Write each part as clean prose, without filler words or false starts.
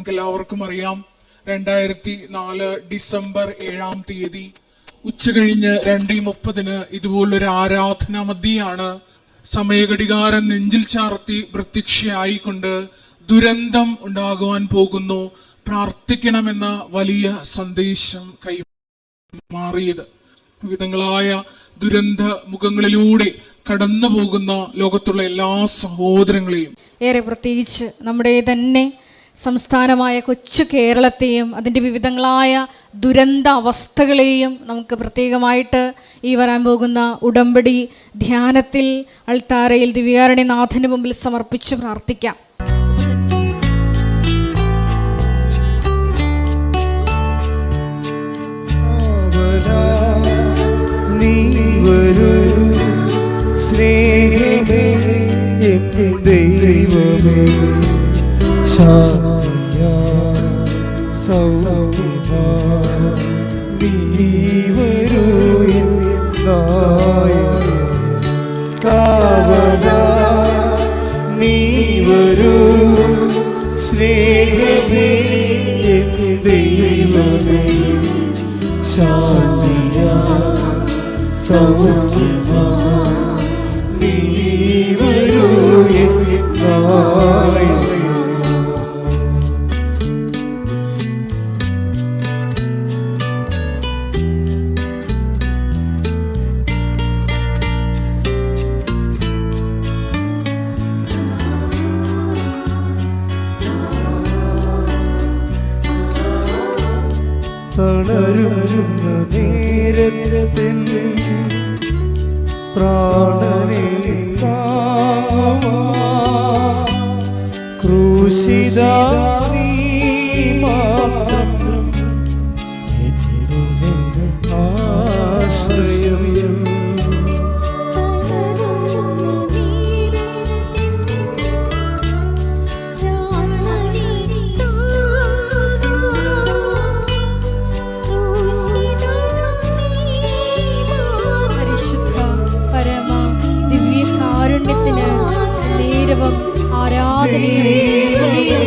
നമുക്കെല്ലാവർക്കും അറിയാം, 2004 ഡിസംബർ 7 ഉച്ചകഴിഞ്ഞ് 2:30 ഇതുപോലൊരു ആരാധനാ മധ്യയാണ് സമയഘടികാരം നെഞ്ചിൽ ചാർത്തി പ്രത്യക്ഷയായിക്കൊണ്ട് ദുരന്തം ഉണ്ടാകുവാൻ പോകുന്നു, പ്രാർത്ഥിക്കണമെന്ന വലിയ സന്ദേശം കൈമാറിയത്. വിവിധങ്ങളായ ദുരന്ത മുഖങ്ങളിലൂടെ കടന്നു പോകുന്ന ലോകത്തുള്ള എല്ലാ സഹോദരങ്ങളെയും, ഏറെ പ്രത്യേകിച്ച് നമ്മുടെ തന്നെ സംസ്ഥാനമായ കൊച്ചു കേരളത്തെയും അതിൻ്റെ വിവിധങ്ങളായ ദുരന്ത അവസ്ഥകളെയും നമുക്ക് പ്രത്യേകമായിട്ട് ഈ വരാൻ പോകുന്ന ഉടമ്പടി ധ്യാനത്തിൽ അൾത്താരയിൽ ദിവ്യകാരുണ്യനാഥന് മുമ്പിൽ സമർപ്പിച്ച് പ്രാർത്ഥിക്കാം. സ്നേഹമേ ദൈവമേ ശാന്തിയാ സൗഖ്യമാ നീ വരൂ നായക കാവലാ നീ വരൂ സ്നേഹമേ ദൈവമേ ശാന്തിയാ സൗഖ്യമാ നീ വരൂ നായക തളരുന്ന നേരത്തിൽ പ്രാണനെ ക്രൂശിത നീ മാത്രം ആശ്രയം ആരാധനയും സ്തുതിയും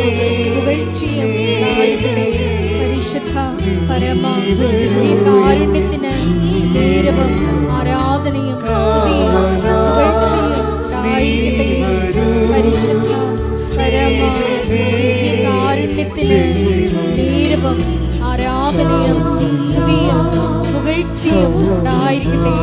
പുകഴ്ചയും ഉണ്ടായിരിക്കട്ടെ. പരിശുദ്ധ പരമ ദിവ്യകാരുണ്യത്തിന് നേരവും ആരാധനയും സ്തുതിയും പുകഴ്ചയും ഉണ്ടായിരിക്കട്ടെ. പരിശുദ്ധ പരമ ദിവ്യകാരുണ്യത്തിന് നേരവും ആരാധനയും സ്തുതിയും പുകഴ്ചയും ഉണ്ടായിരിക്കട്ടെ.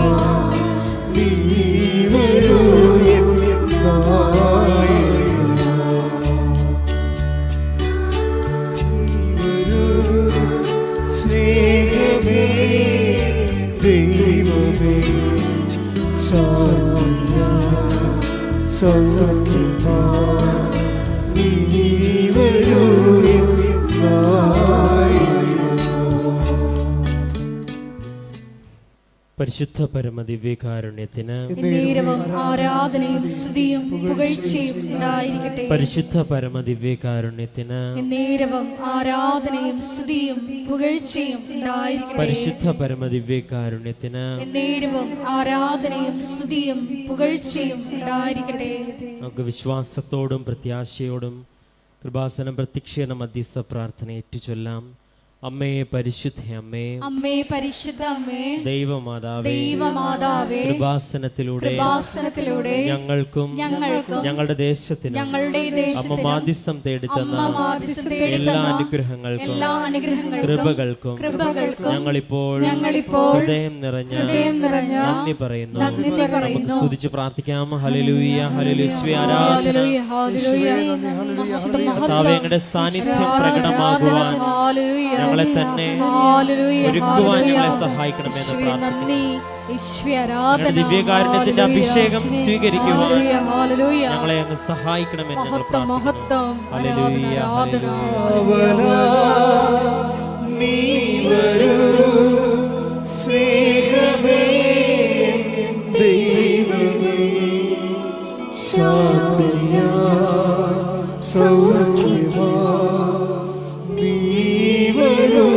സ്നേഹമേ ദൈവമേ ശാന്തിയാ സൗഖ്യമാ നീ വരൂ പരിശുദ്ധ പരമദിവ്യകാരുണ്യത്തിന് ആരാധനയും സ്തുതിയും പുകഴ്ചയും ഉണ്ടായിരിക്കട്ടെ. പരിശുദ്ധ പരമദിവ്യകാരുണ്യത്തിന് ആരാധനയും സ്തുതിയും പുകഴ്ചയും ഉണ്ടായിരിക്കട്ടെ. പരിശുദ്ധ പരമദിവ്യകാരുണ്യത്തിന് ആരാധനയും സ്തുതിയും പുകഴ്ചയും ഉണ്ടായിരിക്കട്ടെ. നമുക്ക് വിശ്വാസത്തോടും പ്രത്യാശയോടും കൃപാസനം പ്രത്യക്ഷീകരണ മധ്യസ്ഥ പ്രാർത്ഥന ഏറ്റുചൊല്ലാം. അമ്മേ പരിശുദ്ധ അമ്മേ, അമ്മേ പരിശുദ്ധ അമ്മേ, ദൈവമാതാവേ, കൃപാസനത്തിലൂടെ ഞങ്ങൾക്കും ഞങ്ങളുടെ ദേശത്തിനും അമ്മ മാധ്യസ്ഥം തേടിത്തന്ന എല്ലാ അനുഗ്രഹങ്ങൾക്കും കൃപകൾക്കും ഞങ്ങളിപ്പോൾ ഹൃദയം നിറഞ്ഞ നന്ദി പറയുന്നു. നമുക്ക് സ്തുതിച്ച് പ്രാർത്ഥിക്കാം. ഹല്ലേലൂയ ഹല്ലേലൂയ ആരാധന. ഞങ്ങളുടെ സാന്നിധ്യം പ്രകടമാകുവാൻ ഞങ്ങളെ തന്നെ ഒരുക്കുവാൻ ഞങ്ങളെ സഹായിക്കണമെന്ന് പ്രാർത്ഥിക്കുന്നു. ദിവ്യകാരുണ്യത്തിന്റെ അഭിഷേകം സ്വീകരിക്കുവാൻ ഞങ്ങളെ അങ്ങ് സഹായിക്കണമെന്ന് നീ വരൂ സ്നേഹമേ ദൈവമേ ശാന്തിയാ സൗഖ്യമാ നീ വരൂ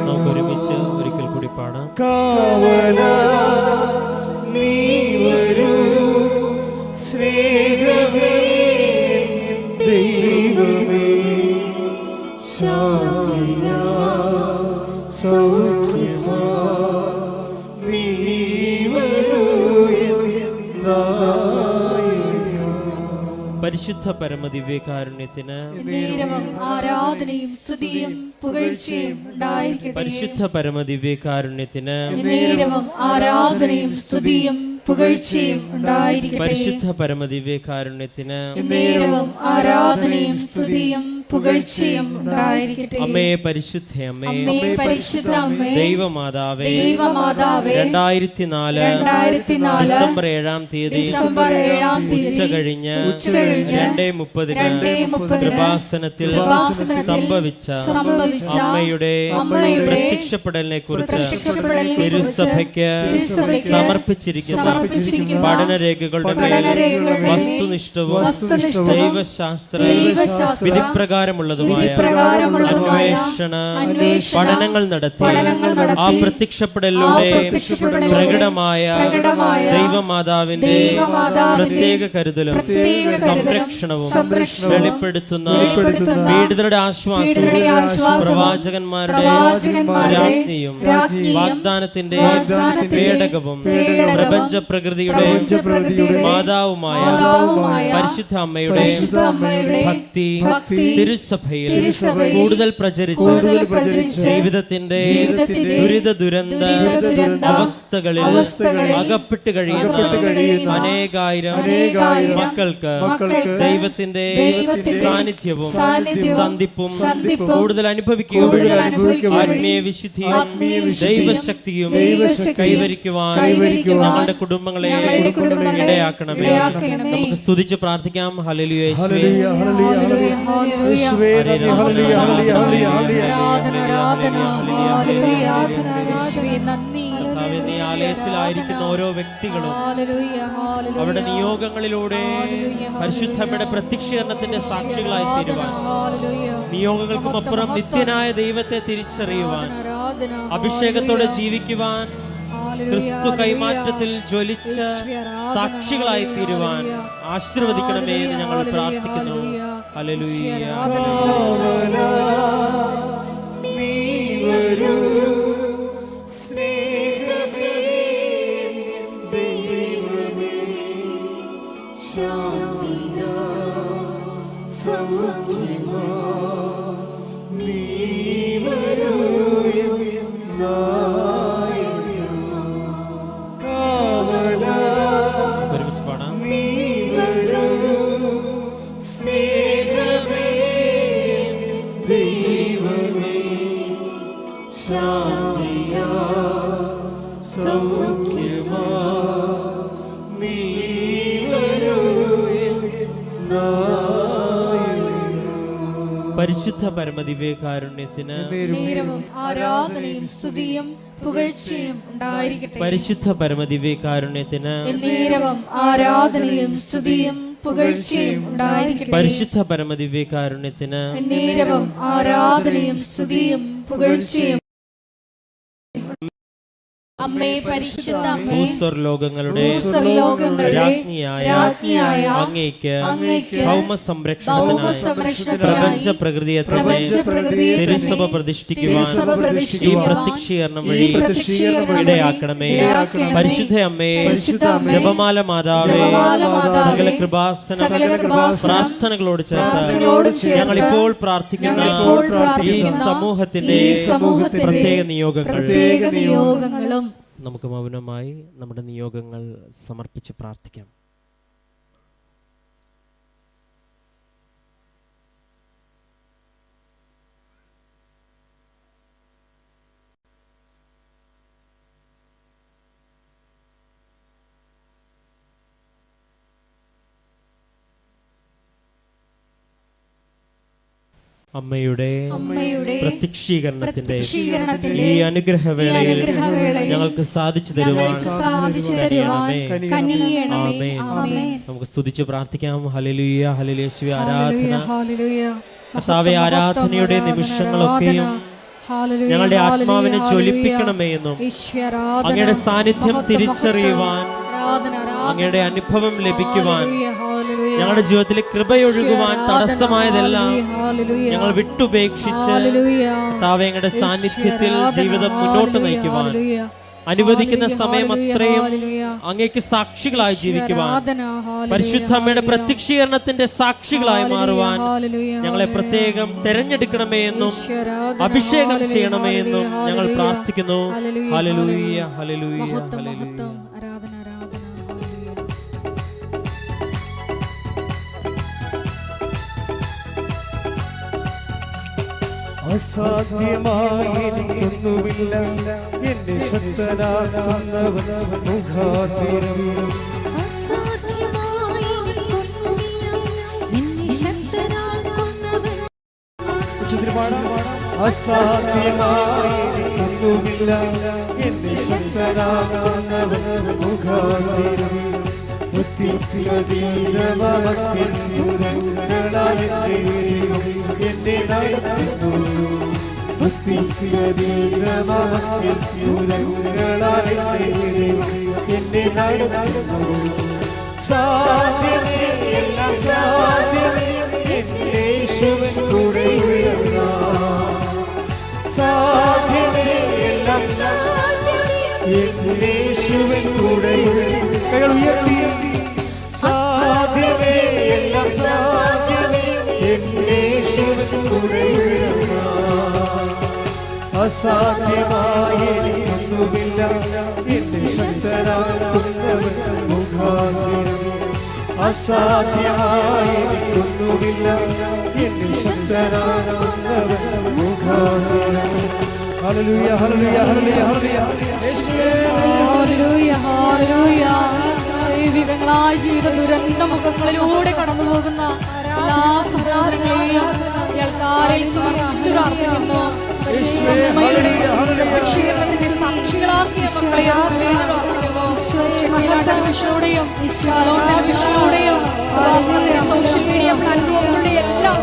നമുക്ക് ഒരുമിച്ച് ഒരിക്കൽ കൂടി പാടാം. കാവലാ നീ വരൂ സ്നേഹമേ പരിശുദ്ധ പരമദിവ്യകാരുണ്യത്തിന് നേരവും ആരാധനയും സ്തുതിയും പുകഴ്ചയും ഉണ്ടായിരിക്കട്ടെ. പരിശുദ്ധ പരമദിവ്യകാരുണ്യത്തിന് നേരവും ആരാധനയും സ്തുതിയും പുകഴ്ചയും ഉണ്ടായിരിക്കട്ടെ. പരിശുദ്ധ പരമദിവ്യകാരുണ്യത്തിന് നേരവും ആരാധനയും സ്തുതിയും പുകഴ്ചയും ഉണ്ടായിരിക്കട്ടെ. അമ്മേ പരിശുദ്ധ അമ്മേ, അമ്മേ പരിശുദ്ധ അമ്മേ, ദൈവമാതാവേ, ദൈവമാതാവേ, 2004 ഡിസംബർ 7-ാം തീയതി ഉച്ച കഴിഞ്ഞ് 2:30 കൃപാസനത്തിൽ സംഭവിച്ച അമ്മയുടെ പ്രത്യക്ഷപ്പെടലിനെ കുറിച്ച് തിരുസഭയ്ക്ക് സമർപ്പിച്ചിരിക്കുന്ന പഠനരേഖകളുടെ മേൽ വസ്തുനിഷ്ഠവും ദൈവശാസ്ത്ര വിധിപ്രകാരമുള്ളതുമായ അന്വേഷണ പഠനങ്ങൾ നടത്തി ആ പ്രത്യക്ഷപ്പെടലിലൂടെ പ്രകടമായ ദൈവമാതാവിന്റെ പ്രത്യേക കരുതലും സംരക്ഷണവും വെളിപ്പെടുത്തുന്ന പീഡിതരുടെ ആശ്വാസവും പ്രവാചകന്മാരുടെ രാജ്ഞിയും വാഗ്ദാനത്തിന്റെ പേടകവും പ്രപഞ്ച പ്രകൃതിയുടെ മാതാവുമായ പരിശുദ്ധ അമ്മയുടെ ഭക്തി തിരുസഭയിൽ കൂടുതൽ പ്രചരിച്ച് ജീവിതത്തിന്റെ ദുരിത അവസ്ഥകളിൽ അകപ്പെട്ട് കഴിയുന്ന അനേകായിരം മക്കൾക്ക് ദൈവത്തിന്റെ സാന്നിധ്യവും സന്ധിപ്പും കൂടുതൽ അനുഭവിക്കുകയും ആത്മീയ വിശുദ്ധിയും ദൈവശക്തിയും കൈവരിക്കുവാൻ ഞങ്ങളുടെ കുടുംബങ്ങളെ ഇടയാക്കണമേ. നമുക്ക് സ്തുതിച്ച് പ്രാർത്ഥിക്കാം. ഹല്ലേലൂയ യേശുവേ, കർത്താവേ, നീ ആലയത്തിലായിരിക്കുന്ന ഓരോ വ്യക്തികളും അവരുടെ നിയോഗങ്ങളിലൂടെ പരിശുദ്ധമ്മയുടെ പ്രത്യക്ഷീകരണത്തിന്റെ സാക്ഷികളായി തീരുവാൻ, നിയോഗങ്ങൾക്കും അപ്പുറം നിത്യനായ ദൈവത്തെ തിരിച്ചറിയുവാൻ, അഭിഷേകത്തോടെ ജീവിക്കുവാൻ, ക്രിസ്തു കൈമാറ്റത്തിൽ ജ്വലിച്ച സാക്ഷികളായി തീരുവാൻ ആശീർവദിക്കണമേ എന്ന് ഞങ്ങൾ പ്രാർത്ഥിക്കുന്നു. ഹല്ലേലൂയ. നീ വരൂ സ്നേഹമേ, ദൈവമേ, ശാന്തിയാ സൗഖ്യമാ, നീ വരൂ ഒരുമിച്ച് പാടാം. നീ വരൂ സ്നേഹമേ, ദൈവമേ, ശാന്തിയാ സൗഖ്യമാ, നീ വരൂ പരിശുദ്ധ പരമദിവ്യകാരുണ്യത്തിന് നേരവും ആരാധനയും സ്തുതിയും പുകഴ്ചയും ഉണ്ടായിരിക്കട്ടെ. പരിശുദ്ധ പരമദിവ്യകാരുണ്യത്തിന് നേരവും ആരാധനയും സ്തുതിയും പുകഴ്ചയും ഉണ്ടായിരിക്കട്ടെ. പരിശുദ്ധ പരമദിവ്യകാരുണ്യത്തിന് നേരവും ആരാധനയും സ്തുതിയും പുകഴ്ചയും. അമ്മേ പരിശുദ്ധ അമ്മേ, ഭൂസ്വർലോകങ്ങളുടെ രാജ്ഞിയായ അങ്ങേക്ക് ഭൗമസംരക്ഷണത്തിനായി പ്രപഞ്ച പ്രകൃതിയെ തന്നെ തിരുസഭ പ്രതിഷ്ഠിക്കുവാൻ ഈ പ്രത്യക്ഷീകരണം വഴി ഇടയാക്കണമേ. പരിശുദ്ധ അമ്മേ, ജപമാല മാതാവേ, സകല കൃപാസന പ്രാർത്ഥനകളോട് ചേർത്ത് ഞങ്ങൾ ഇപ്പോൾ പ്രാർത്ഥിക്കുന്ന ഈ സമൂഹത്തിന്റെ പ്രത്യേക നിയോഗങ്ങളും നമുക്ക് മൗനമായി നമ്മുടെ നിയോഗങ്ങൾ സമർപ്പിച്ച് പ്രാർത്ഥിക്കാം. അമ്മയുടെ പ്രത്യക്ഷീകരണത്തിന്റെ ഈ അനുഗ്രഹവേളയിൽ ഞങ്ങൾക്ക് സാധിച്ചു തരുവാൻ കനിയണമേ. നമുക്ക് സ്തുതിച്ച് പ്രാർത്ഥിക്കാം. ഹല്ലേലൂയ, ഹല്ലേലൂയ, യേശുവേ ആരാധന. കർത്താവേ, ആരാധനയുടെ നിമിഷങ്ങളൊക്കെയും ഞങ്ങളുടെ ആത്മാവിനെ ജ്വലിപ്പിക്കണമേ എന്നും അങ്ങയുടെ സാന്നിധ്യം തിരിച്ചറിയുവാൻ, അങ്ങയുടെ അനുഭവം ലഭിക്കുവാൻ, ഞങ്ങളുടെ ജീവിതത്തിൽ കൃപയൊഴുകുവാൻ തടസ്സമായതെല്ലാം ഞങ്ങൾ വിട്ടുപേക്ഷിച്ച് കർത്താവേ അങ്ങയുടെ സാന്നിധ്യത്തിൽ ജീവിതം മുന്നോട്ട് നയിക്കുവാൻ അനുവദിക്കുന്ന സമയം അത്രയും ഹല്ലേലൂയ. അങ്ങേക്ക് സാക്ഷികളായി ജീവിക്കുവാൻ, ആരാധന. ഹല്ലേലൂയ. പരിശുദ്ധ അമ്മയുടെ പ്രത്യക്ഷീകരണത്തിന്റെ സാക്ഷികളായി മാറുവാൻ ഹല്ലേലൂയ. ഞങ്ങളെ പ്രത്യേകം തെരഞ്ഞെടുക്കണമേ എന്നും ഈശ്വരാധന. അഭിഷേകം ഹല്ലേലൂയ. ചെയ്യണമേ എന്നും ഞങ്ങൾ ഹല്ലേലൂയ. പ്രാർത്ഥിക്കുന്നു. ഹല്ലേലൂയ. ഹല്ലേലൂയ, ഹല്ലേലൂയ, മഹത്വം, ഹല്ലേലൂയ. മഹത്വം. ആരാധന, ആരാധന. ഹല്ലേലൂയ. അസാധ്യമായി എനിക്കൊന്നുമില്ല, എന്നെ ശക്തനാക്കുന്നവൻ മുഖാതിരം. അസാധ്യമായി എനിക്കൊന്നുമില്ല, എന്നെ ശക്തനാക്കുന്നവൻ. ഉച്ചത്തിൽ പാടാം. അസാധ്യമായി എനിക്കൊന്നുമില്ല, എന്നെ ശക്തനാക്കുന്നവൻ മുഖാതിരം. ബുദ്ധിയതീതമത്യത്ഭുതങ്ങളാൽ എന്നെ ദൈവം എന്നെ നടത്തുന്നു. ബുദ്ധിയതീതമത്യത്ഭുതങ്ങളാൽ എന്നെ ദൈവം എന്നെ നടത്തുന്നു. സാധ്യമേ, എല്ലാം സാധ്യമേ, എന്റെ യേശുവിൻ കൂടെയുള്ളവനാ. സാധ്യമേ, എല്ലാം സാധ്യമേ, എന്റെ യേശുവിൻ കൂടെയുള്ളവനാ. കൈകൾ ഉയർത്തി. സാധ്യമേ, എല്ലാം സാധ്യമേ, എന്റെ യേശുവിൻ കൂടെയുള്ളവനാ. അസാധ്യമായി എനിക്കൊന്നുമില്ല, എന്നെ ശക്തനാക്കുന്നവൻ മുഖാതിരം. അസാധ്യമായി എനിക്കൊന്നുമില്ല, എന്നെ ശക്തനാക്കുന്നവൻ മുഖാതിരം. ഹല്ലേലൂയ, ഹല്ലേലൂയ, ഹല്ലേലൂയ, ഹല്ലേലൂയ. യേശുവേ, ഹല്ലേലൂയ, ഹല്ലേലൂയ. ജീവിതങ്ങളായ ജീവിത ദുരന്ത മുഖങ്ങളിലൂടെ കടന്നു പോകുന്ന എല്ലാ സഹോദരങ്ങളെയും ആൾക്കാരെ സമർപ്പിച്ചു പ്രാർത്ഥിക്കുന്നു. അമ്മയുടെ പ്രത്യക്ഷീകരണത്തിന്റെ സാക്ഷികളാക്കിയ മക്കളെ പ്രാർത്ഥിക്കുന്നു. ടെലിവിഷനിലൂടെയും ടെലിവിഷനിലൂടെയും സോഷ്യൽ മീഡിയ പ്ലാറ്റ്ഫോമുകളുടെ എല്ലാം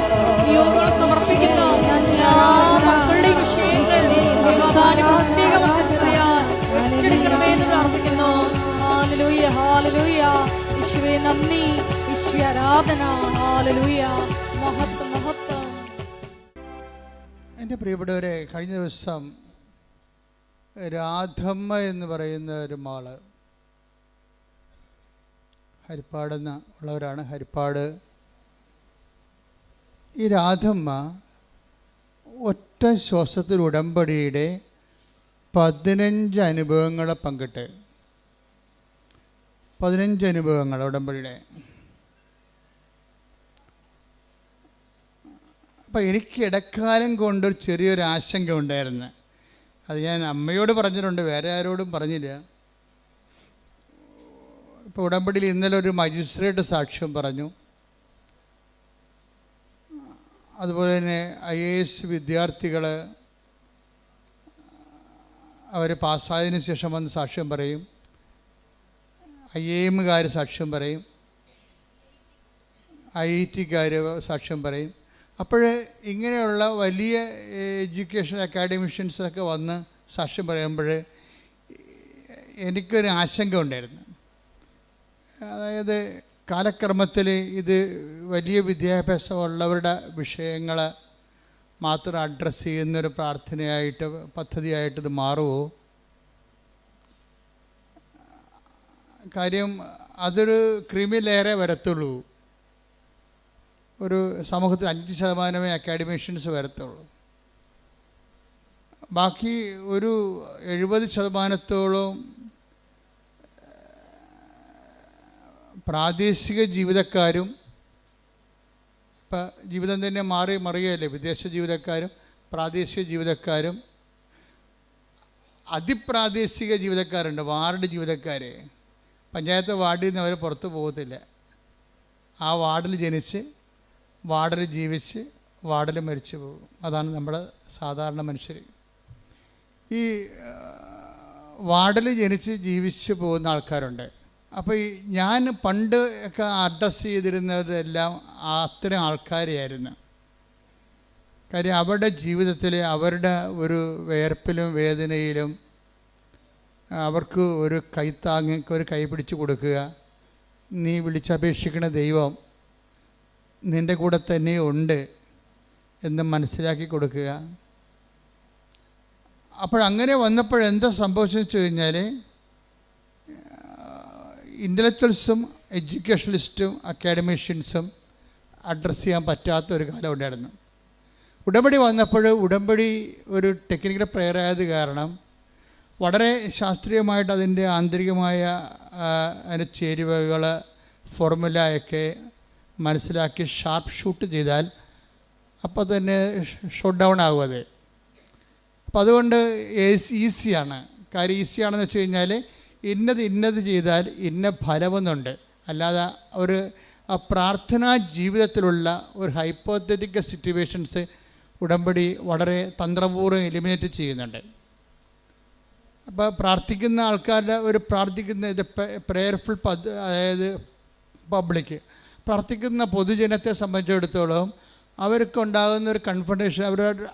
നിയോഗങ്ങൾ സമർപ്പിക്കുന്ന എല്ലാ മക്കളുടെയും വിഷയങ്ങൾ പ്രത്യേക മധ്യസ്ഥതയാൽ ഏറ്റെടുക്കണമേ എന്ന് പ്രാർത്ഥിക്കുന്നു. ഹല്ലേലൂയ, ഹല്ലേലൂയ. യേശുവേ നന്ദി, യേശുവേ ആരാധന. ഹല്ലേലൂയ, മഹത്വം, മഹത്വം. എൻ്റെ പ്രിയപ്പെട്ടവരെ, കഴിഞ്ഞ ദിവസം രാധമ്മ എന്ന് പറയുന്ന ഒരു മാള് ഹരിപ്പാടെന്ന് ഉള്ളവരാണ്. ഹരിപ്പാട് ഈ രാധമ്മ ഒറ്റ ശ്വാസത്തിൽ ഉടമ്പടിയുടെ 15 അനുഭവങ്ങളെ പങ്കിട്ട് 15 അനുഭവങ്ങൾ ഉടമ്പടിയുടെ. അപ്പോൾ എനിക്ക് ഇടക്കാലം കൊണ്ടൊരു ചെറിയൊരു ആശങ്ക ഉണ്ടായിരുന്നു. അത് ഞാൻ അമ്മയോട് പറഞ്ഞിട്ടുണ്ട്, വേറെ ആരോടും പറഞ്ഞില്ല. ഇപ്പോൾ ഉടമ്പടിയിൽ ഇന്നലെ ഒരു മജിസ്ട്രേറ്റ് സാക്ഷ്യം പറഞ്ഞു. അതുപോലെ തന്നെ IAS വിദ്യാർത്ഥികൾ അവർ പാസ്സായതിനു ശേഷം വന്ന് സാക്ഷ്യം പറയും. IIM-കാർ സാക്ഷ്യം പറയും. IIT-കാർ സാക്ഷ്യം പറയും. അപ്പോൾ ഇങ്ങനെയുള്ള വലിയ എഡ്യൂക്കേഷൻ അക്കാഡമിഷ്യൻസൊക്കെ വന്ന് സാക്ഷ്യം പറയുമ്പോൾ എനിക്കൊരു ആശങ്ക ഉണ്ടായിരുന്നു. അതായത് കാലക്രമത്തിൽ ഇത് വലിയ വിദ്യാഭ്യാസമുള്ളവരുടെ വിഷയങ്ങൾ മാത്രം അഡ്രസ്സ് ചെയ്യുന്നൊരു പ്രാർത്ഥനയായിട്ട്, പദ്ധതിയായിട്ട് ഇത് മാറുമോ? കാര്യം അതൊരു ക്രിമിലേറെ വരത്തുള്ളൂ. ഒരു സമൂഹത്തിൽ 5% അക്കാഡമിഷ്യൻസ് വരത്തുള്ളൂ. ബാക്കി ഒരു 70% പ്രാദേശിക ജീവിതക്കാരും, ഇപ്പം ജീവിതം തന്നെ മറിയല്ലേ, വിദേശ ജീവിതക്കാരും പ്രാദേശിക ജീവിതക്കാരും അതിപ്രാദേശിക ജീവനക്കാരുണ്ട്. വാർഡ് ജീവനക്കാർ പഞ്ചായത്ത് വാർഡിൽ നിന്ന് അവർ പുറത്ത് പോകത്തില്ല. ആ വാർഡിൽ ജനിച്ച് വാർഡിൽ ജീവിച്ച് വാർഡിൽ മരിച്ചു പോകും. അതാണ് നമ്മുടെ സാധാരണ മനുഷ്യർ. ഈ വാർഡിൽ ജനിച്ച് ജീവിച്ച് പോകുന്ന ആൾക്കാരുണ്ട്. അപ്പോൾ ഈ ഞാൻ പണ്ട് ഒക്കെ അഡ്രസ്സ് ചെയ്തിരുന്നതെല്ലാം അത്തരം ആൾക്കാരെയായിരുന്നു. കാര്യം അവരുടെ ജീവിതത്തിൽ അവരുടെ ഒരു വേർപ്പിലും വേദനയിലും അവർക്ക് ഒരു കൈത്താങ്ങ്, ഒരു കൈ പിടിച്ച് കൊടുക്കുക, നീ വിളിച്ചപേക്ഷിക്കുന്ന ദൈവം നിൻ്റെ കൂടെ തന്നെ ഉണ്ട് എന്ന് മനസ്സിലാക്കി കൊടുക്കുക. അപ്പോഴങ്ങനെ വന്നപ്പോഴെന്താ സംഭവിച്ചെന്ന് വെച്ച് കഴിഞ്ഞാൽ, ഇൻ്റലക്ച്വൽസും എഡ്യൂക്കേഷണലിസ്റ്റും അക്കാഡമീഷ്യൻസും അഡ്രസ്സ് ചെയ്യാൻ പറ്റാത്ത ഒരു കാലം ഉണ്ടായിരുന്നു. ഉടമ്പടി വന്നപ്പോൾ ഉടമ്പടി ഒരു ടെക്നിക്കൽ പ്രെയർ ആയത് കാരണം വളരെ ശാസ്ത്രീയമായിട്ട് അതിൻ്റെ ആന്തരികമായ അതിൻ്റെ ചേരുവകൾ ഫോർമുലയൊക്കെ മനസ്സിലാക്കി ഷാർപ്പ് ഷൂട്ട് ചെയ്താൽ അപ്പോൾ തന്നെ ഷോട്ട് ഡൗൺ ആകും അത്. അപ്പം അതുകൊണ്ട് ഈസിയാണ്. കാര്യം ഈസിയാണെന്ന് വെച്ച് കഴിഞ്ഞാൽ ഇന്നത് ചെയ്താൽ ഇന്ന ഫലമൊന്നുണ്ട്. അല്ലാതെ ഒരു പ്രാർത്ഥനാ ജീവിതത്തിലുള്ള ഒരു ഹൈപ്പോത്തറ്റിക്കൽ സിറ്റുവേഷൻസ് ഉടമ്പടി വളരെ തന്ത്രപൂർവ്വം എലിമിനേറ്റ് ചെയ്യുന്നുണ്ട്. അപ്പോൾ പ്രാർത്ഥിക്കുന്ന ആൾക്കാരുടെ ഒരു പ്രാർത്ഥിക്കുന്ന ഇത് പ്രെയർഫുൾ അതായത് പബ്ലിക് പ്രാർത്ഥിക്കുന്ന പൊതുജനത്തെ സംബന്ധിച്ചിടത്തോളം അവർക്കുണ്ടാകുന്ന ഒരു കൺഫർട്ടേഷൻ, അവരൊരു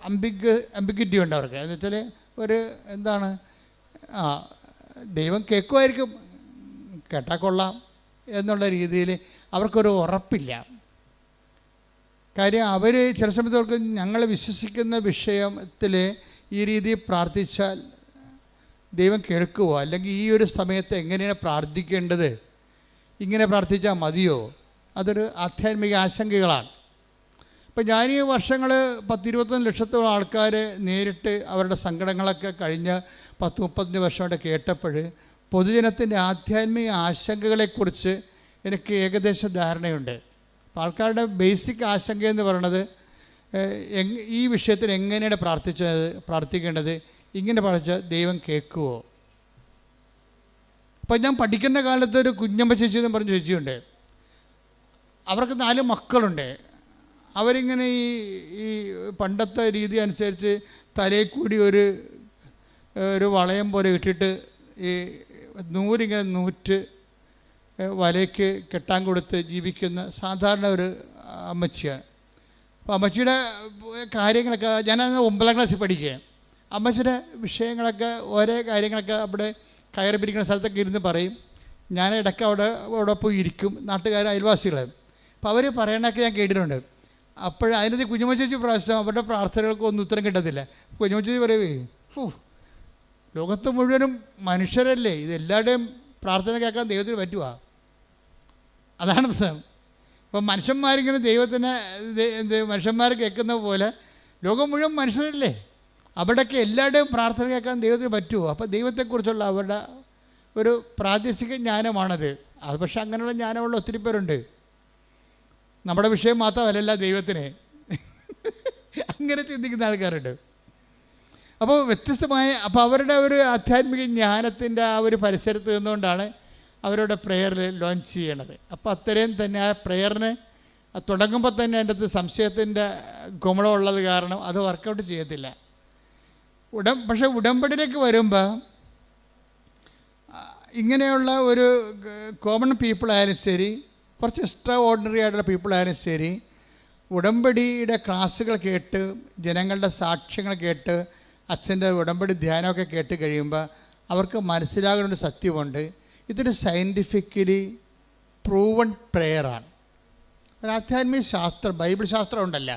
അംബിഗ്വിറ്റി ഉണ്ട് അവർക്ക്. എന്ന് വെച്ചാൽ ഒരു എന്താണ്, ദൈവം കേൾക്കുമായിരിക്കും, കേട്ടാൽ കൊള്ളാം എന്നുള്ള രീതിയിൽ അവർക്കൊരു ഉറപ്പില്ല. കാര്യം അവർ ചില സമയത്ത് അവർക്ക് ഞങ്ങൾ വിശ്വസിക്കുന്ന വിഷയത്തിൽ ഈ രീതിയിൽ പ്രാർത്ഥിച്ചാൽ ദൈവം കേൾക്കുമോ, അല്ലെങ്കിൽ ഈ ഒരു സമയത്ത് എങ്ങനെയാണ് പ്രാർത്ഥിക്കേണ്ടത്, ഇങ്ങനെ പ്രാർത്ഥിച്ചാൽ മതിയോ, അതൊരു ആധ്യാത്മിക ആശങ്കകളാണ്. ഇപ്പം ഞാൻ ഈ വർഷങ്ങൾ 10-21 ലക്ഷത്തോളം ആൾക്കാർ നേരിട്ട് അവരുടെ സങ്കടങ്ങളൊക്കെ കഴിഞ്ഞ 10-35 വർഷമായിട്ട് കേട്ടപ്പോൾ പൊതുജനത്തിൻ്റെ ആധ്യാത്മിക ആശങ്കകളെക്കുറിച്ച് എനിക്ക് ഏകദേശം ധാരണയുണ്ട്. അപ്പോൾ ആൾക്കാരുടെ ബേസിക് ആശങ്ക എന്ന് പറയുന്നത് ഈ വിഷയത്തിൽ എങ്ങനെയാണ് പ്രാർത്ഥിക്കേണ്ടത്, ഇങ്ങനെ പ്രാർത്ഥിച്ചാൽ ദൈവം കേൾക്കുമോ. അപ്പം ഞാൻ പഠിക്കേണ്ട കാലത്ത് ഒരു കുഞ്ഞമ്മ ചേച്ചി എന്ന് പറഞ്ഞ ചേച്ചിയുണ്ട്. അവർക്ക് 4 മക്കളുണ്ട്. അവരിങ്ങനെ ഈ പണ്ടത്തെ രീതി അനുസരിച്ച് തലയിൽ കൂടി ഒരു വളയം പോലെ ഇട്ടിട്ട് ഈ നൂരിങ്ങനെ നൂറ്റ് വലയ്ക്ക് കെട്ടാൻ കൊടുത്ത് ജീവിക്കുന്ന സാധാരണ ഒരു അമ്മച്ചിയാണ്. അപ്പോൾ അമ്മച്ചിയുടെ കാര്യങ്ങളൊക്കെ ഞാനന്ന് 9ാം ക്ലാസ്സിൽ പഠിക്കുകയാണ്. അമ്മച്ചിയുടെ വിഷയങ്ങളൊക്കെ ഓരോ കാര്യങ്ങളൊക്കെ അവിടെ കയറി പിരിക്കുന്ന സ്ഥലത്തൊക്കെ ഇരുന്ന് പറയും. ഞാൻ ഇടയ്ക്ക് അവിടെ പോയി ഇരിക്കും, നാട്ടുകാർ അയൽവാസികളെ. അപ്പോൾ അവർ പറയണൊക്കെ ഞാൻ കേട്ടിട്ടുണ്ട്. അപ്പോൾ അതിനകത്ത് കുഞ്ഞുമ്മ ചേച്ചി പ്രാവശ്യം അവരുടെ പ്രാർത്ഥനകൾക്കൊന്നും ഉത്തരം കിട്ടത്തില്ല. കുഞ്ഞുമ്മ ചേച്ചി പറയുവേ, ലോകത്ത് മുഴുവനും മനുഷ്യരല്ലേ, ഇതെല്ലാവരുടെയും പ്രാർത്ഥന കേൾക്കാൻ ദൈവത്തിന് പറ്റുമോ? അതാണ് പ്രശ്നം. ഇപ്പം മനുഷ്യന്മാരിങ്ങനെ ദൈവത്തിന് മനുഷ്യന്മാർ കേൾക്കുന്ന പോലെ ലോകം മുഴുവൻ മനുഷ്യരല്ലേ, അവിടെയൊക്കെ എല്ലാവരുടെയും പ്രാർത്ഥന കേൾക്കാൻ ദൈവത്തിന് പറ്റുമോ? അപ്പോൾ ദൈവത്തെക്കുറിച്ചുള്ള അവരുടെ ഒരു പ്രാദേശിക ജ്ഞാനമാണത്. അത് പക്ഷേ അങ്ങനെയുള്ള ജ്ഞാനമുള്ള ഒത്തിരി പേരുണ്ട്. നമ്മുടെ വിഷയം മാത്രമല്ല ദൈവത്തിന് അങ്ങനെ ചിന്തിക്കുന്ന ആൾക്കാരുണ്ട്. അപ്പോൾ വ്യത്യസ്തമായ അവരുടെ ഒരു ആധ്യാത്മിക ജ്ഞാനത്തിൻ്റെ ആ ഒരു പരിസരത്ത് നിന്നുകൊണ്ടാണ് അവരുടെ പ്രെയറിൽ ലോഞ്ച് ചെയ്യണത്. അപ്പോൾ അത്രയും തന്നെ ആ പ്രെയറിന് തുടങ്ങുമ്പോൾ തന്നെ അതിൻ്റെ അകത്ത് സംശയത്തിൻ്റെ ഗുമളമുള്ളത് കാരണം അത് വർക്കൗട്ട് ചെയ്യത്തില്ല. പക്ഷേ ഉടമ്പടിയിലേക്ക് വരുമ്പോൾ ഇങ്ങനെയുള്ള ഒരു കോമൺ പീപ്പിൾ ആയാലും ശരി, കുറച്ച് എക്സ്ട്രാ ഓർഡിനറി ആയിട്ടുള്ള പീപ്പിൾ ആയാലും ശരി, ഉടമ്പടിയുടെ ക്ലാസ്സുകൾ കേട്ട് ജനങ്ങളുടെ സാക്ഷ്യങ്ങൾ കേട്ട് അച്ഛൻ്റെ ഉടമ്പടി ധ്യാനമൊക്കെ കേട്ട് കഴിയുമ്പോൾ അവർക്ക് മനസ്സിലാകുന്ന ഒരു സത്യമുണ്ട്. ഇതൊരു സയൻറ്റിഫിക്കലി പ്രൂവൺ പ്രെയറാണ്. ഒരു ആധ്യാത്മിക ശാസ്ത്രം, ബൈബിൾ ശാസ്ത്രം ഉണ്ടല്ല,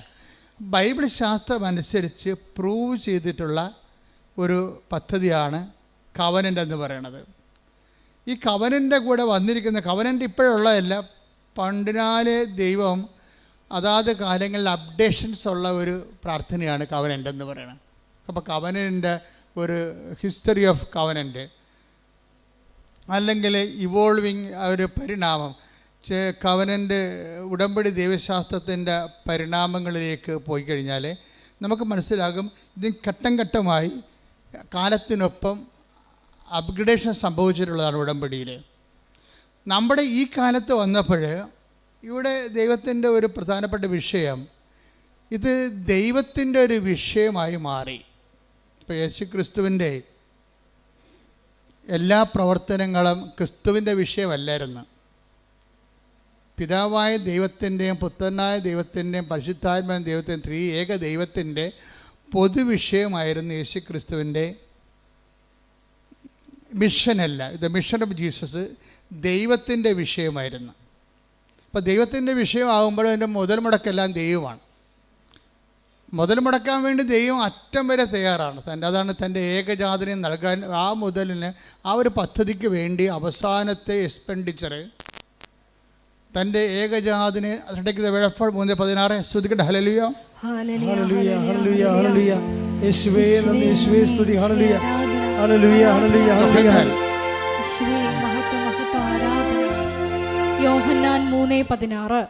ബൈബിൾ ശാസ്ത്രം അനുസരിച്ച് പ്രൂവ് ചെയ്തിട്ടുള്ള ഒരു പദ്ധതിയാണ് കവനൻ്റ് എന്ന് പറയുന്നത്. ഈ കവനൻ്റെ കൂടെ വന്നിരിക്കുന്ന കവനൻ്റ് ഇപ്പോഴുള്ളതല്ല, പണ്ടിനാല് ദൈവം അതാത് കാലങ്ങളിൽ അപ്ഡേഷൻസ് ഉള്ള ഒരു പ്രാർത്ഥനയാണ് കവനൻ്റ് എന്ന് പറയുന്നത്. അപ്പോൾ കവനൻ്റെ ഒരു ഹിസ്റ്ററി ഓഫ് കവനൻ്റ് അല്ലെങ്കിൽ ഇവോൾവിങ് ഒരു പരിണാമം, കവനൻ്റ് ഉടമ്പടി ദൈവശാസ്ത്രത്തിൻ്റെ പരിണാമങ്ങളിലേക്ക് പോയി കഴിഞ്ഞാൽ നമുക്ക് മനസ്സിലാകും ഇതിന് ഘട്ടം ഘട്ടമായി കാലത്തിനൊപ്പം അപ്ഗ്രഡേഷൻ സംഭവിച്ചിട്ടുള്ളതാണ് ഉടമ്പടിയിൽ. നമ്മുടെ ഈ കാലത്ത് വന്നപ്പോൾ ഇവിടെ ദൈവത്തിൻ്റെ ഒരു പ്രധാനപ്പെട്ട വിഷയം, ഇത് ദൈവത്തിൻ്റെ ഒരു വിഷയമായി മാറി. ഇപ്പോൾ യേശു ക്രിസ്തുവിൻ്റെ എല്ലാ പ്രവർത്തനങ്ങളും ക്രിസ്തുവിൻ്റെ വിഷയമല്ലായിരുന്നു. പിതാവായ ദൈവത്തിൻ്റെയും പുത്രനായ ദൈവത്തിൻ്റെയും പരിശുദ്ധാത്മാവായ ദൈവത്തിൻ്റെയും ത്രിയേക ദൈവത്തിൻ്റെ പൊതുവിഷയമായിരുന്നു യേശു ക്രിസ്തുവിൻ്റെ മിഷനല്ല. ദ മിഷൻ ഓഫ് ജീസസ് ദൈവത്തിൻ്റെ വിഷയമായിരുന്നു. അപ്പോൾ ദൈവത്തിൻ്റെ വിഷയമാകുമ്പോൾ അതിൻ്റെ മുതൽ മുടക്കെല്ലാം ദൈവമാണ്. മുതൽ മുടക്കാൻ വേണ്ടി ദൈവം അറ്റം വരെ തയ്യാറാണ്. അതാണ് തൻ്റെ ഏകജാതനെ നൽകാൻ. ആ മുതലിന് ആ ഒരു പദ്ധതിക്ക് വേണ്ടി അവസാനത്തെ എക്സ്പെൻഡിച്ചർ തൻ്റെ ഏകജാതിനെ 3:16 ശ്രദ്ധിക്കട്ടെ. ഹല്ലേലൂയ ഹല്ലേലൂയ ഹല്ലേലൂയ ഹല്ലേലൂയ. യേശുവേ നന്ദി, യേശുവേ സ്തുതി. ഹല്ലേലൂയ ഹല്ലേലൂയ ഹല്ലേലൂയ ഹല്ലേലൂയ. യേശുവേ മഹത്വം മഹത്വം ആരാധന. യോഹന്നാൻ 3:16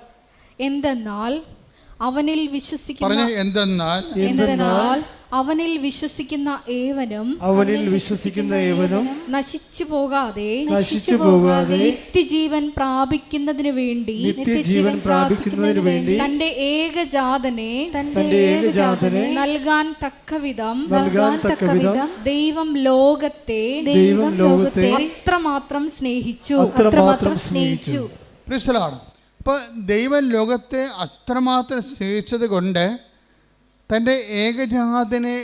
എന്തെന്നാൽ അവനിൽ വിശ്വസിക്കുന്ന അവനിൽ വിശ്വസിക്കുന്ന ഏവനും നശിച്ചു പോകാതെ നിത്യജീവൻ പ്രാപിക്കുന്നതിന് വേണ്ടി തന്റെ ഏകജാതനെ നൽകാൻ തക്കവിധം ദൈവം ലോകത്തെ അത്രമാത്രം സ്നേഹിച്ചു. അപ്പോൾ ദൈവം ലോകത്തെ അത്രമാത്രം സ്നേഹിച്ചത് കൊണ്ട് തൻ്റെ ഏകജാതനെ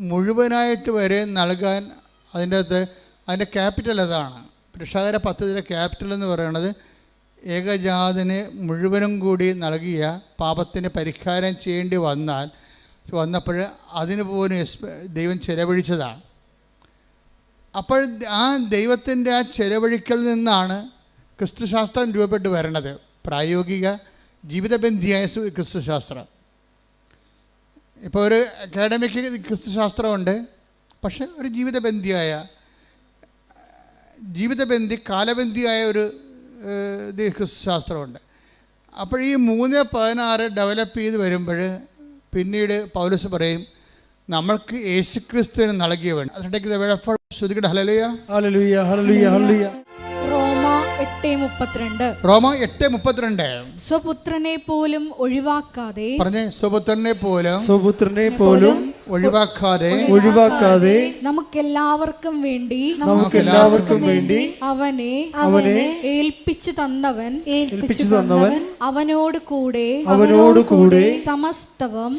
മുഴുവനായിട്ട് വരെ നൽകാൻ അതിൻ്റെ ക്യാപിറ്റൽ അതാണ്. രക്ഷാകര പദ്ധതിയുടെ ക്യാപിറ്റൽ എന്ന് പറയുന്നത് ഏകജാതനെ മുഴുവനും കൂടി നൽകിയ പാപത്തിന് പരിഹാരം ചെയ്യേണ്ടി വന്നപ്പോൾ അതിന് പോലും ദൈവം ചെലവഴിച്ചതാണ്. അപ്പോൾ ആ ദൈവത്തിൻ്റെ ആ ചെലവഴിക്കൽ നിന്നാണ് ക്രിസ്തുശാസ്ത്രം രൂപപ്പെട്ട് വരണത്. പ്രായോഗിക ജീവിതബന്ധിയായ ക്രിസ്തുശാസ്ത്രം. ഇപ്പോൾ ഒരു അക്കാഡമിക് ക്രിസ്തുശാസ്ത്രമുണ്ട്, പക്ഷെ ഒരു ജീവിതബന്ധി കാലബന്ധിയായ ഒരു ക്രിസ്തുശാസ്ത്രമുണ്ട്. അപ്പോൾ ഈ 3:16 ഡെവലപ്പ് ചെയ്ത് വരുമ്പോൾ പിന്നീട് പൗലോസ് പറയും നമ്മൾക്ക് യേശുക്രിസ്തുവിന് നൽകിയവൻ. ശ്രദ്ധിക്കട്ടെ. ഹല്ലേലൂയ ഹല്ലേലൂയ ഹല്ലേലൂയ ഹല്ലേലൂയ. റോമ 8:32 സ്വപുത്രനെ പോലും ഒഴിവാക്കാതെ ഒഴിവാക്കാതെ നമുക്കെല്ലാവർക്കും വേണ്ടി അവനെ ഏൽപ്പിച്ചു തന്നവൻ അവനോട് കൂടെ സമസ്തവും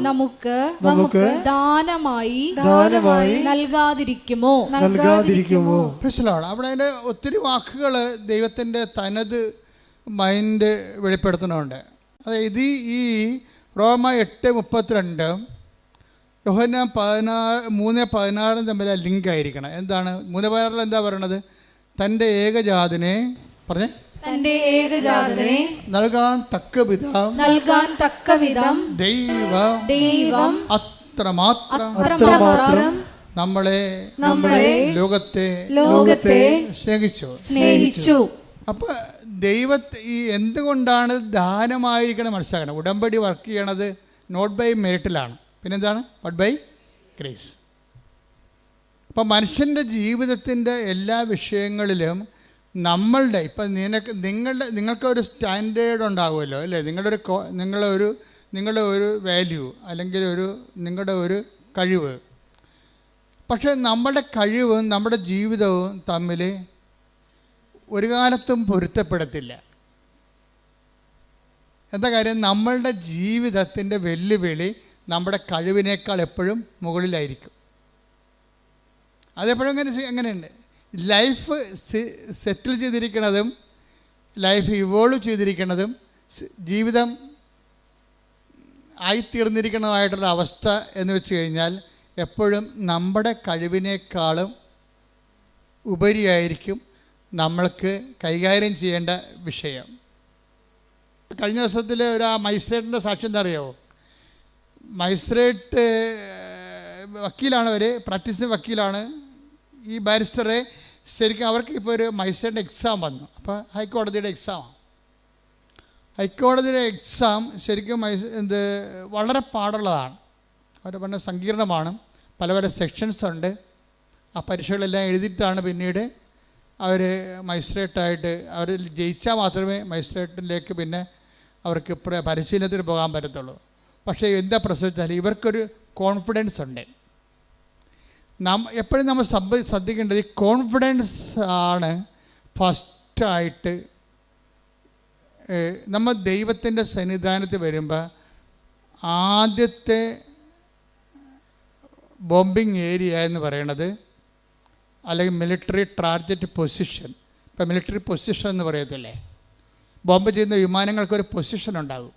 നമുക്ക് ദാനമായി നൽകാതിരിക്കുമോ? അവിടെ അതിൻ്റെ ഒത്തിരി വാക്കുകൾ ദൈവത്തിൻ്റെ തനത് മൈൻഡ് വെളിപ്പെടുത്തുന്നുണ്ട്. അതായത് ഈ റോമ 8:32 യോഹന്നാൻ 3:16 തമ്മിൽ ലിങ്ക് ആയിരിക്കണം. എന്താണ് 3:16 എന്താ പറയണത്? തൻ്റെ ഏകജാതനെ നൽകാൻ തക്കവിധം ദൈവം അത്രമാത്രം നമ്മളെ ലോകത്തെ സ്നേഹിച്ചു. അപ്പൊ ഈ എന്തുകൊണ്ടാണ് ദാനമായിരിക്കണം മനസ്സിലാക്കണം. ഉടമ്പടി വർക്ക് ചെയ്യണത് നോട്ട് ബൈ മെറിറ്റിലാണ്, പിന്നെന്താണ്? But by grace. അപ്പം മനുഷ്യൻ്റെ ജീവിതത്തിൻ്റെ എല്ലാ വിഷയങ്ങളിലും ഇപ്പം നിങ്ങൾക്കൊരു സ്റ്റാൻഡേർഡ് ഉണ്ടാകുമല്ലോ അല്ലേ? നിങ്ങളുടെ ഒരു വാല്യൂ അല്ലെങ്കിൽ നിങ്ങളുടെ ഒരു കഴിവ്. പക്ഷേ നമ്മുടെ കഴിവും നമ്മുടെ ജീവിതവും തമ്മിൽ ഒരു കാലത്തും പൊരുത്തപ്പെടത്തില്ല. എന്താ കാര്യം? നമ്മളുടെ ജീവിതത്തിൻ്റെ വെല്ലുവിളി നമ്മുടെ കഴിവിനേക്കാൾ എപ്പോഴും മുകളിലായിരിക്കും. അതെപ്പോഴും അങ്ങനെയുണ്ട്. ലൈഫ് സെറ്റിൽ ചെയ്തിരിക്കുന്നതും ലൈഫ് ഇവോൾവ് ചെയ്തിരിക്കുന്നതും ജീവിതം ആയിത്തീർന്നിരിക്കുന്നതായിട്ടുള്ള അവസ്ഥ എന്ന് വെച്ച് കഴിഞ്ഞാൽ എപ്പോഴും നമ്മുടെ കഴിവിനേക്കാളും ഉപരിയായിരിക്കും നമ്മൾക്ക് കൈകാര്യം ചെയ്യേണ്ട വിഷയം. കഴിഞ്ഞ ദിവസത്തിൽ ഒരു മജിസ്ട്രേറ്റിൻ്റെ സാക്ഷ്യം എന്താ അറിയാമോ? മജിസ്ട്രേറ്റ് വക്കീലാണ്, പ്രാക്ടീസിങ് വക്കീലാണ്. ഈ ബാരിസ്റ്ററെ ശരിക്കും അവർക്ക് ഇപ്പോൾ ഒരു മജിസ്ട്രേറ്റിൻ്റെ എക്സാം വന്നു. അപ്പോൾ ഹൈക്കോടതിയുടെ എക്സാം ശരിക്കും വളരെ പാടുള്ളതാണ്. അവർ പറഞ്ഞ സങ്കീർണമാണ്. പല സെക്ഷൻസ് ഉണ്ട്. ആ പരീക്ഷകളെല്ലാം എഴുതിയിട്ടാണ് പിന്നീട് അവർ മജിസ്ട്രേറ്റായിട്ട് അവർ ജയിച്ചാൽ മാത്രമേ മജിസ്ട്രേറ്റിലേക്ക് പിന്നെ അവർക്ക് പരിശീലനത്തിന് പോകാൻ പറ്റത്തുള്ളൂ. പക്ഷേ എന്താ പ്രശ്നം? ഇവർക്കൊരു കോൺഫിഡൻസ് ഉണ്ട്. എപ്പോഴും നമ്മൾ ശ്രദ്ധിക്കേണ്ടത് ഈ കോൺഫിഡൻസ് ആണ് ഫസ്റ്റായിട്ട്. നമ്മൾ ദൈവത്തിൻ്റെ സന്നിധാനത്തിൽ വരുമ്പോൾ ആദ്യത്തെ ബോംബിംഗ് ഏരിയ എന്ന് പറയണത്, അല്ലെങ്കിൽ മിലിറ്ററി ടാർഗറ്റ് പൊസിഷൻ. ഇപ്പം മിലിറ്ററി പൊസിഷൻ എന്ന് പറയത്തില്ലേ? ബോംബ് ചെയ്യുന്ന വിമാനങ്ങൾക്കൊരു പൊസിഷൻ ഉണ്ടാകും.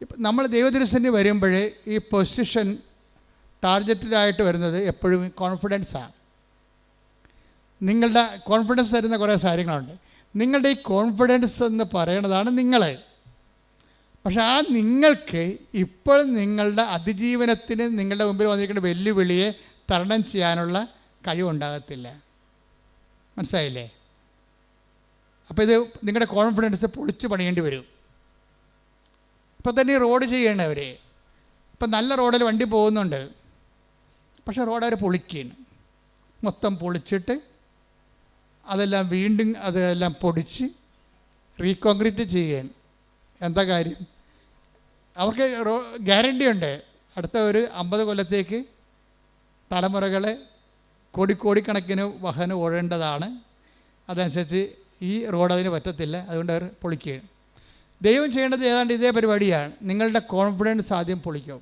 ഇപ്പം നമ്മൾ ദൈവദർശനം വരുമ്പോൾ ഈ പൊസിഷൻ ടാർഗറ്റഡായിട്ട് വരുന്നത് എപ്പോഴും കോൺഫിഡൻസാണ്. നിങ്ങളുടെ കോൺഫിഡൻസ് തരുന്ന കുറേ കാര്യങ്ങളുണ്ട്. നിങ്ങളുടെ ഈ കോൺഫിഡൻസ് എന്ന് പറയണതാണ് നിങ്ങൾ. പക്ഷെ ആ നിങ്ങൾക്ക് ഇപ്പോൾ നിങ്ങളുടെ അതിജീവനത്തിന് നിങ്ങളുടെ മുമ്പിൽ വന്നിരിക്കുന്ന വെല്ലുവിളിയെ തരണം ചെയ്യാനുള്ള കഴിവുണ്ടാകത്തില്ല. മനസ്സിലായില്ലേ? അപ്പോൾ ഇത് നിങ്ങളുടെ കോൺഫിഡൻസ് പൊളിച്ച് പണിയേണ്ടി വരും. ഇപ്പം തന്നെ ഈ റോഡ് ചെയ്യണവർ ഇപ്പം നല്ല റോഡിൽ വണ്ടി പോകുന്നുണ്ട്, പക്ഷേ റോഡ് അവർ പൊളിക്കുകയാണ്. മൊത്തം പൊളിച്ചിട്ട് അതെല്ലാം വീണ്ടും അതെല്ലാം പൊടിച്ച് റീകോൺക്രീറ്റ് ചെയ്യുകയാണ്. എന്താ കാര്യം? അവർക്ക് ഗ്യാരണ്ടി ഉണ്ട്, അടുത്ത ഒരു 50 കൊല്ലത്തേക്ക് തലമുറകളെ കോടിക്കണക്കിന് വാഹനം ഓടേണ്ടതാണ്. അതനുസരിച്ച് ഈ റോഡ് അതിന് പറ്റത്തില്ല, അതുകൊണ്ട് അവർ പൊളിക്കുകയാണ്. ദൈവം ചെയ്യേണ്ടത് ഏതാണ്ട് ഇതേ പരിപാടിയാണ്. നിങ്ങളുടെ കോൺഫിഡൻസ് ആദ്യം പൊളിക്കും.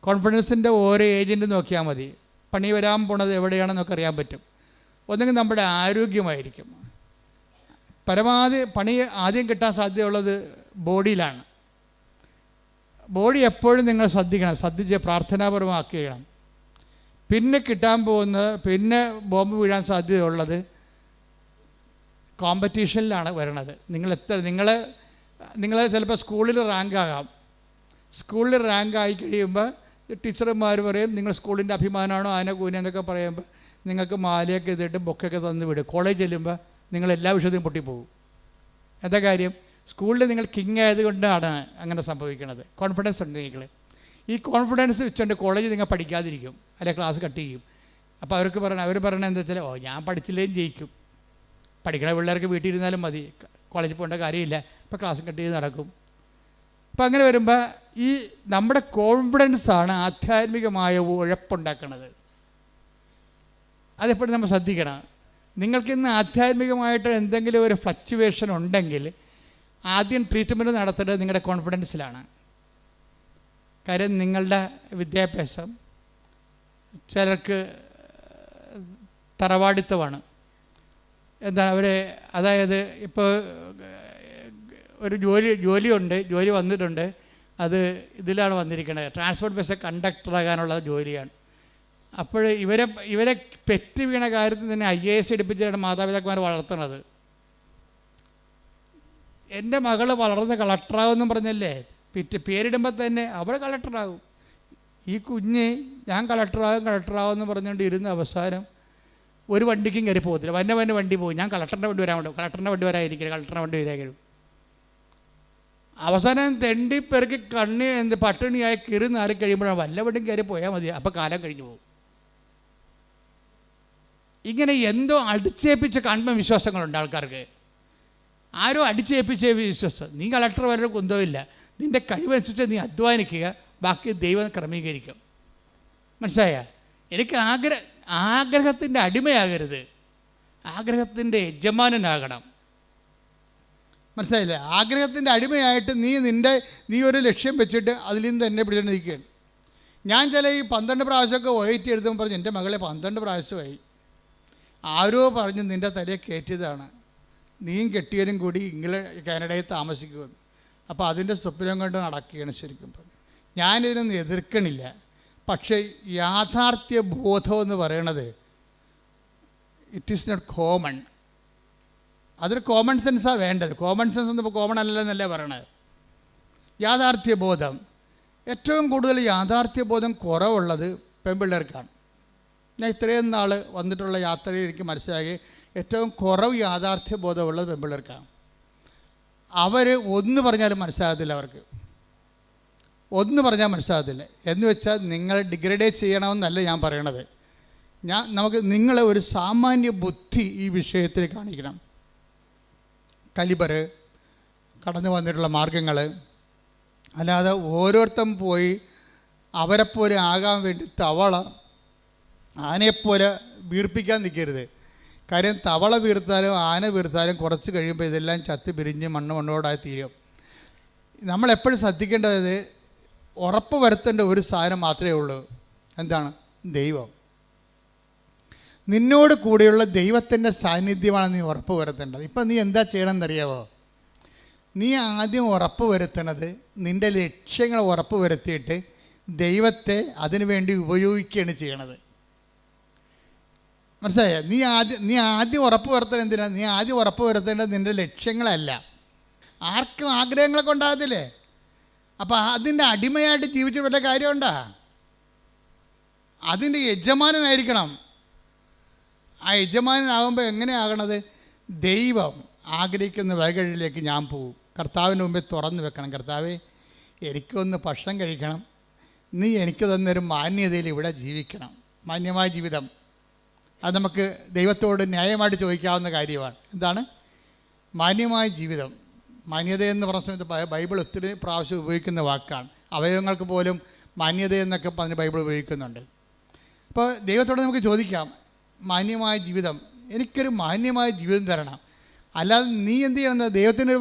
കോൺഫിഡൻസിൻ്റെ ഓരോ ഏജൻറ്റ് നോക്കിയാൽ മതി, പണി വരാൻ പോണത് എവിടെയാണെന്നൊക്കെ അറിയാൻ പറ്റും. ഒന്നെങ്കിൽ നമ്മുടെ ആരോഗ്യമായിരിക്കും. പരമാവധി പണി ആദ്യം കിട്ടാൻ സാധ്യതയുള്ളത് ബോഡിയിലാണ്. ബോഡി എപ്പോഴും നിങ്ങൾ ശ്രദ്ധിച്ച് പ്രാർത്ഥനാപരമാക്കുകയാണ്. പിന്നെ കിട്ടാൻ പോകുന്നത്, പിന്നെ ബോംബ് വീഴാൻ സാധ്യതയുള്ളത് കോമ്പറ്റീഷനിലാണ് വരണത്. നിങ്ങൾ ചിലപ്പോൾ സ്കൂളിൽ റാങ്കാകാം. സ്കൂളിൽ റാങ്കായി കഴിയുമ്പോൾ ടീച്ചർമാർ പറയും നിങ്ങൾ സ്കൂളിൻ്റെ അഭിമാനമാണോ ആന കൂന എന്നൊക്കെ പറയുമ്പോൾ നിങ്ങൾക്ക് മാലയൊക്കെ ചെയ്തിട്ട് ബൊക്കൊക്കെ തന്ന് വിടും. കോളേജ് ചെല്ലുമ്പോൾ നിങ്ങൾ എല്ലാ വിഷയത്തിലും പൊട്ടിപ്പോകും. എന്താ കാര്യം? സ്കൂളിൽ നിങ്ങൾ കിങ് ആയതുകൊണ്ടാണ് അങ്ങനെ സംഭവിക്കുന്നത്. കോൺഫിഡൻസ് ഉണ്ട് നിങ്ങൾ. ഈ കോൺഫിഡൻസ് വെച്ചുകൊണ്ട് കോളേജിൽ നിങ്ങൾ പഠിക്കാതിരിക്കും, അല്ലെങ്കിൽ ക്ലാസ് കട്ട് ചെയ്യും. അപ്പോൾ അവർ പറയണത് എന്താ വെച്ചാൽ, ഞാൻ പഠിച്ചില്ലേലും ജയിക്കും, പഠിക്കണ പിള്ളേർക്ക് വീട്ടിൽ ഇരുന്നാലും മതി, കോളേജിൽ പോകേണ്ട കാര്യമില്ല, ഇപ്പോൾ ക്ലാസ് കട്ട് ചെയ്ത് നടക്കും. അപ്പം അങ്ങനെ വരുമ്പോൾ ഈ നമ്മുടെ കോൺഫിഡൻസാണ് ആധ്യാത്മികമായ ഉഴപ്പുണ്ടാക്കുന്നത്. അതെപ്പോഴും നമ്മൾ ശ്രദ്ധിക്കണം. നിങ്ങൾക്കിന്ന് ആധ്യാത്മികമായിട്ട് എന്തെങ്കിലും ഒരു ഫ്ലക്ച്വേഷൻ ഉണ്ടെങ്കിൽ ആദ്യം ട്രീറ്റ്മെൻറ്റ് നടത്തേണ്ടത് നിങ്ങളുടെ കോൺഫിഡൻസിലാണ്. കാര്യം നിങ്ങളുടെ വിദ്യാഭ്യാസം ചിലർക്ക് തറവാടിത്തമാണ്. അതായത് ഇപ്പോൾ ഒരു ജോലി വന്നിട്ടുണ്ട്, അത് ഇതിലാണ് വന്നിരിക്കുന്നത്, ട്രാൻസ്പോർട്ട് ബസ് കണ്ടക്ടറാകാനുള്ള ജോലിയാണ്. അപ്പോൾ ഇവരെ പെറ്റ് വീണ കാര്യത്തിൽ തന്നെ IAS എടുപ്പിച്ചിട്ടാണ് മാതാപിതാക്കന്മാർ വളർത്തുന്നത്. എൻ്റെ മകൾ വളർന്ന് കളക്ടറാകുമെന്നും പറഞ്ഞല്ലേ പേരിടുമ്പോൾ തന്നെ അവൾ കളക്ടറാകും. ഈ കുഞ്ഞ് ഞാൻ കളക്ടറാകും എന്ന് പറഞ്ഞുകൊണ്ട് ഇരുന്ന അവസാനം ഒരു വണ്ടിക്കും കയറി പോകത്തില്ല. വന്ന വണ്ടി പോകും, ഞാൻ കളക്ടറിൻ്റെ വണ്ടി വരാതിരിക്കില്ല, കളക്ടറിൻ്റെ വണ്ടി വരാൻ. അവസാനം തെണ്ടിപ്പെറുക്കി പട്ടിണിയായി കയറി നാറി കഴിയുമ്പോഴാണ് വല്ല വണ്ടിയും കയറി പോയാൽ മതി, അപ്പോൾ കാലം കഴിഞ്ഞു പോകും. ഇങ്ങനെ എന്തോ അടിച്ചേൽപ്പിച്ച ആത്മവിശ്വാസങ്ങളുണ്ട് ആൾക്കാർക്ക്. ആരോ അടിച്ചേൽപ്പിച്ച വിശ്വാസം. നീ കളക്ടർ വരെ കുന്തമില്ല, നിൻ്റെ കഴിവനുസരിച്ച് നീ അധ്വാനിക്കുക, ബാക്കി ദൈവം ക്രമീകരിക്കും. മനസ്സിലായ? എനിക്ക് ആഗ്രഹത്തിൻ്റെ അടിമയാകരുത്, ആഗ്രഹത്തിൻ്റെ യജമാനനാകണം. മനസ്സിലായില്ലേ? ആഗ്രഹത്തിൻ്റെ അടിമയായിട്ട് നീ ഒരു ലക്ഷ്യം വെച്ചിട്ട് അതിൽ നിന്ന് തന്നെ പിടിച്ചിട്ട് നിൽക്കുകയാണ്. ഞാൻ ഈ 12 പ്രാവശ്യമൊക്കെ OIT എഴുതുമ്പോൾ പറഞ്ഞു എൻ്റെ മകളെ 12 പ്രാവശ്യമായി. ആരോ പറഞ്ഞ് നിൻ്റെ തലയെ കയറ്റിയതാണ്, നീയും കെട്ടിയനും കൂടി കാനഡയിൽ താമസിക്കുമെന്ന്. അപ്പോൾ അതിൻ്റെ സ്വപ്നം കൊണ്ട് നടക്കുകയാണ്. ശരിക്കും ഞാനിതിനൊന്നും എതിർക്കണില്ല. പക്ഷേ യാഥാർത്ഥ്യ ബോധം എന്ന് പറയണത് ഇറ്റ് ഈസ് നോട്ട് കോമൺ. അതൊരു കോമൺ സെൻസാണ് വേണ്ടത്. കോമൺ സെൻസ് ഒന്നും ഇപ്പോൾ കോമൺ അല്ലല്ലെന്നല്ലേ പറയണത്. യാഥാർത്ഥ്യ ബോധം, ഏറ്റവും കൂടുതൽ യാഥാർത്ഥ്യ ബോധം കുറവുള്ളത് പെൺപിള്ളേർക്കാണ്. ഞാൻ ഇത്രയും നാൾ വന്നിട്ടുള്ള യാത്രയിൽ എനിക്ക് മനസ്സിലാക്കി ഏറ്റവും കുറവ് യാഥാർത്ഥ്യ ബോധമുള്ളത് പെൺപിള്ളേർക്കാണ്. അവർ ഒന്ന് പറഞ്ഞാലും മനസ്സിലാകത്തില്ല, അവർക്ക് ഒന്ന് പറഞ്ഞാൽ മനസ്സിലാകത്തില്ല. എന്ന് വെച്ചാൽ നിങ്ങൾ ഡിഗ്രഡേറ്റ് ചെയ്യണമെന്നല്ല ഞാൻ പറയണത്. നിങ്ങളെ ഒരു സാമാന്യ ബുദ്ധി ഈ വിഷയത്തിൽ കാണിക്കണം. കലിബർ, കടന്നു വന്നിട്ടുള്ള മാർഗങ്ങൾ, അല്ലാതെ ഓരോരുത്തരും പോയി അവരെപ്പോലെ ആകാൻ വേണ്ടി തവള ആനയെപ്പോലെ വീർപ്പിക്കാൻ നിൽക്കരുത്. കാര്യം തവള വീർത്താലും ആന വീർത്താലും കുറച്ച് കഴിയുമ്പോൾ ഇതെല്ലാം ചത്തി പിരിഞ്ഞ് മണ്ണോടായി തീരും. നമ്മളെപ്പോഴും ശ്രദ്ധിക്കേണ്ടത് ഉറപ്പ് വരുത്തേണ്ട ഒരു സാധനം മാത്രമേ ഉള്ളൂ. എന്താണ്? ദൈവം. നിന്നോട് കൂടെയുള്ള ദൈവത്തിൻ്റെ സാന്നിധ്യമാണ് നീ ഉറപ്പ് വരുത്തേണ്ടത്. ഇപ്പം നീ എന്താ ചെയ്യണമെന്നറിയാവോ? നീ ആദ്യം ഉറപ്പ് വരുത്തണത് നിൻ്റെ ലക്ഷ്യങ്ങൾ ഉറപ്പ് വരുത്തിയിട്ട് ദൈവത്തെ അതിനു വേണ്ടി ഉപയോഗിക്കുകയാണ് ചെയ്യണത്. മനസ്സിലായോ? നീ ആദ്യം ഉറപ്പ് വരുത്തേണ്ടത് എന്തിനാണ്? നീ ആദ്യം ഉറപ്പ് വരുത്തേണ്ടത് നിൻ്റെ ലക്ഷ്യങ്ങളല്ല. ആർക്കും ആഗ്രഹങ്ങളൊക്കെ ഉണ്ടാകത്തില്ലേ? അപ്പോൾ അതിൻ്റെ അടിമയായിട്ട് ജീവിച്ച വല്ല കാര്യമുണ്ടോ? അതിൻ്റെ യജമാനനായിരിക്കണം. ആ യജമാനനാകുമ്പോൾ എങ്ങനെയാകണത്? ദൈവം ആഗ്രഹിക്കുന്ന വഴികളിലേക്ക് ഞാൻ പോകും. കർത്താവിൻ്റെ മുമ്പിൽ തുറന്നു വെക്കണം. കർത്താവേ, എനിക്കൊന്ന് ഭക്ഷണം കഴിക്കണം, നീ എനിക്ക് തന്നൊരു മാന്യതയിൽ ഇവിടെ ജീവിക്കണം. മാന്യമായ ജീവിതം അത് നമുക്ക് ദൈവത്തോട് ന്യായമായിട്ട് ചോദിക്കാവുന്ന കാര്യമാണ്. എന്താണ് മാന്യമായ ജീവിതം? മാന്യതയെന്ന് പറഞ്ഞ സമയത്ത് ബൈബിൾ ഒത്തിരി പ്രാവശ്യം ഉപയോഗിക്കുന്ന വാക്കാണ്. അവയവങ്ങൾക്ക് പോലും മാന്യതയെന്നൊക്കെ പറഞ്ഞ് ബൈബിൾ ഉപയോഗിക്കുന്നുണ്ട്. അപ്പോൾ ദൈവത്തോട് നമുക്ക് ചോദിക്കാം, മാന്യമായ ജീവിതം, എനിക്കൊരു മാന്യമായ ജീവിതം തരണം. അല്ലാതെ നീ എന്ത് ചെയ്യണമെന്ന് ദൈവത്തിൻ്റെ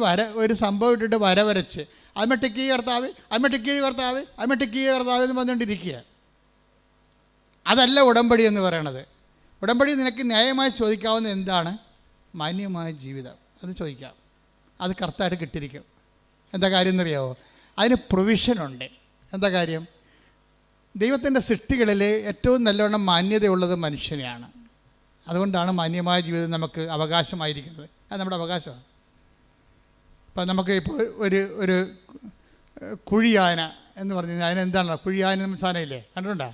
ഒരു സംഭവം ഇട്ടിട്ട് വരച്ച് അമ്മ ടിക്ക് കർത്താവ്, അമ്മ ടിക്ക് കർത്താവ്, അമ്മ ടിക്ക് കർത്താവ് എന്ന് പറഞ്ഞുകൊണ്ടിരിക്കുക. അതല്ല ഉടമ്പടി എന്ന് പറയണത്. ഉടമ്പടി നിനക്ക് ന്യായമായി ചോദിക്കാവുന്ന എന്താണ്? മാന്യമായ ജീവിതം. അത് ചോദിക്കാം. അത് കറക്റ്റായിട്ട് കിട്ടിയിരിക്കും. എന്താ കാര്യം എന്നറിയാമോ? അതിന് പ്രൊവിഷനുണ്ട്. എന്താ കാര്യം? ദൈവത്തിൻ്റെ സൃഷ്ടികളിൽ ഏറ്റവും നല്ലവണ്ണം മാന്യതയുള്ളത് മനുഷ്യനെയാണ്. അതുകൊണ്ടാണ് മാന്യമായ ജീവിതം നമുക്ക് അവകാശമായിരിക്കുന്നത്. അത് നമ്മുടെ അവകാശമാണ്. ഇപ്പം നമുക്ക് ഇപ്പോൾ ഒരു കുഴിയാന എന്ന് പറഞ്ഞു കഴിഞ്ഞാൽ അതിനെന്താണ്? കുഴിയാന സാധനമില്ലേ, കണ്ടിട്ടുണ്ടോ?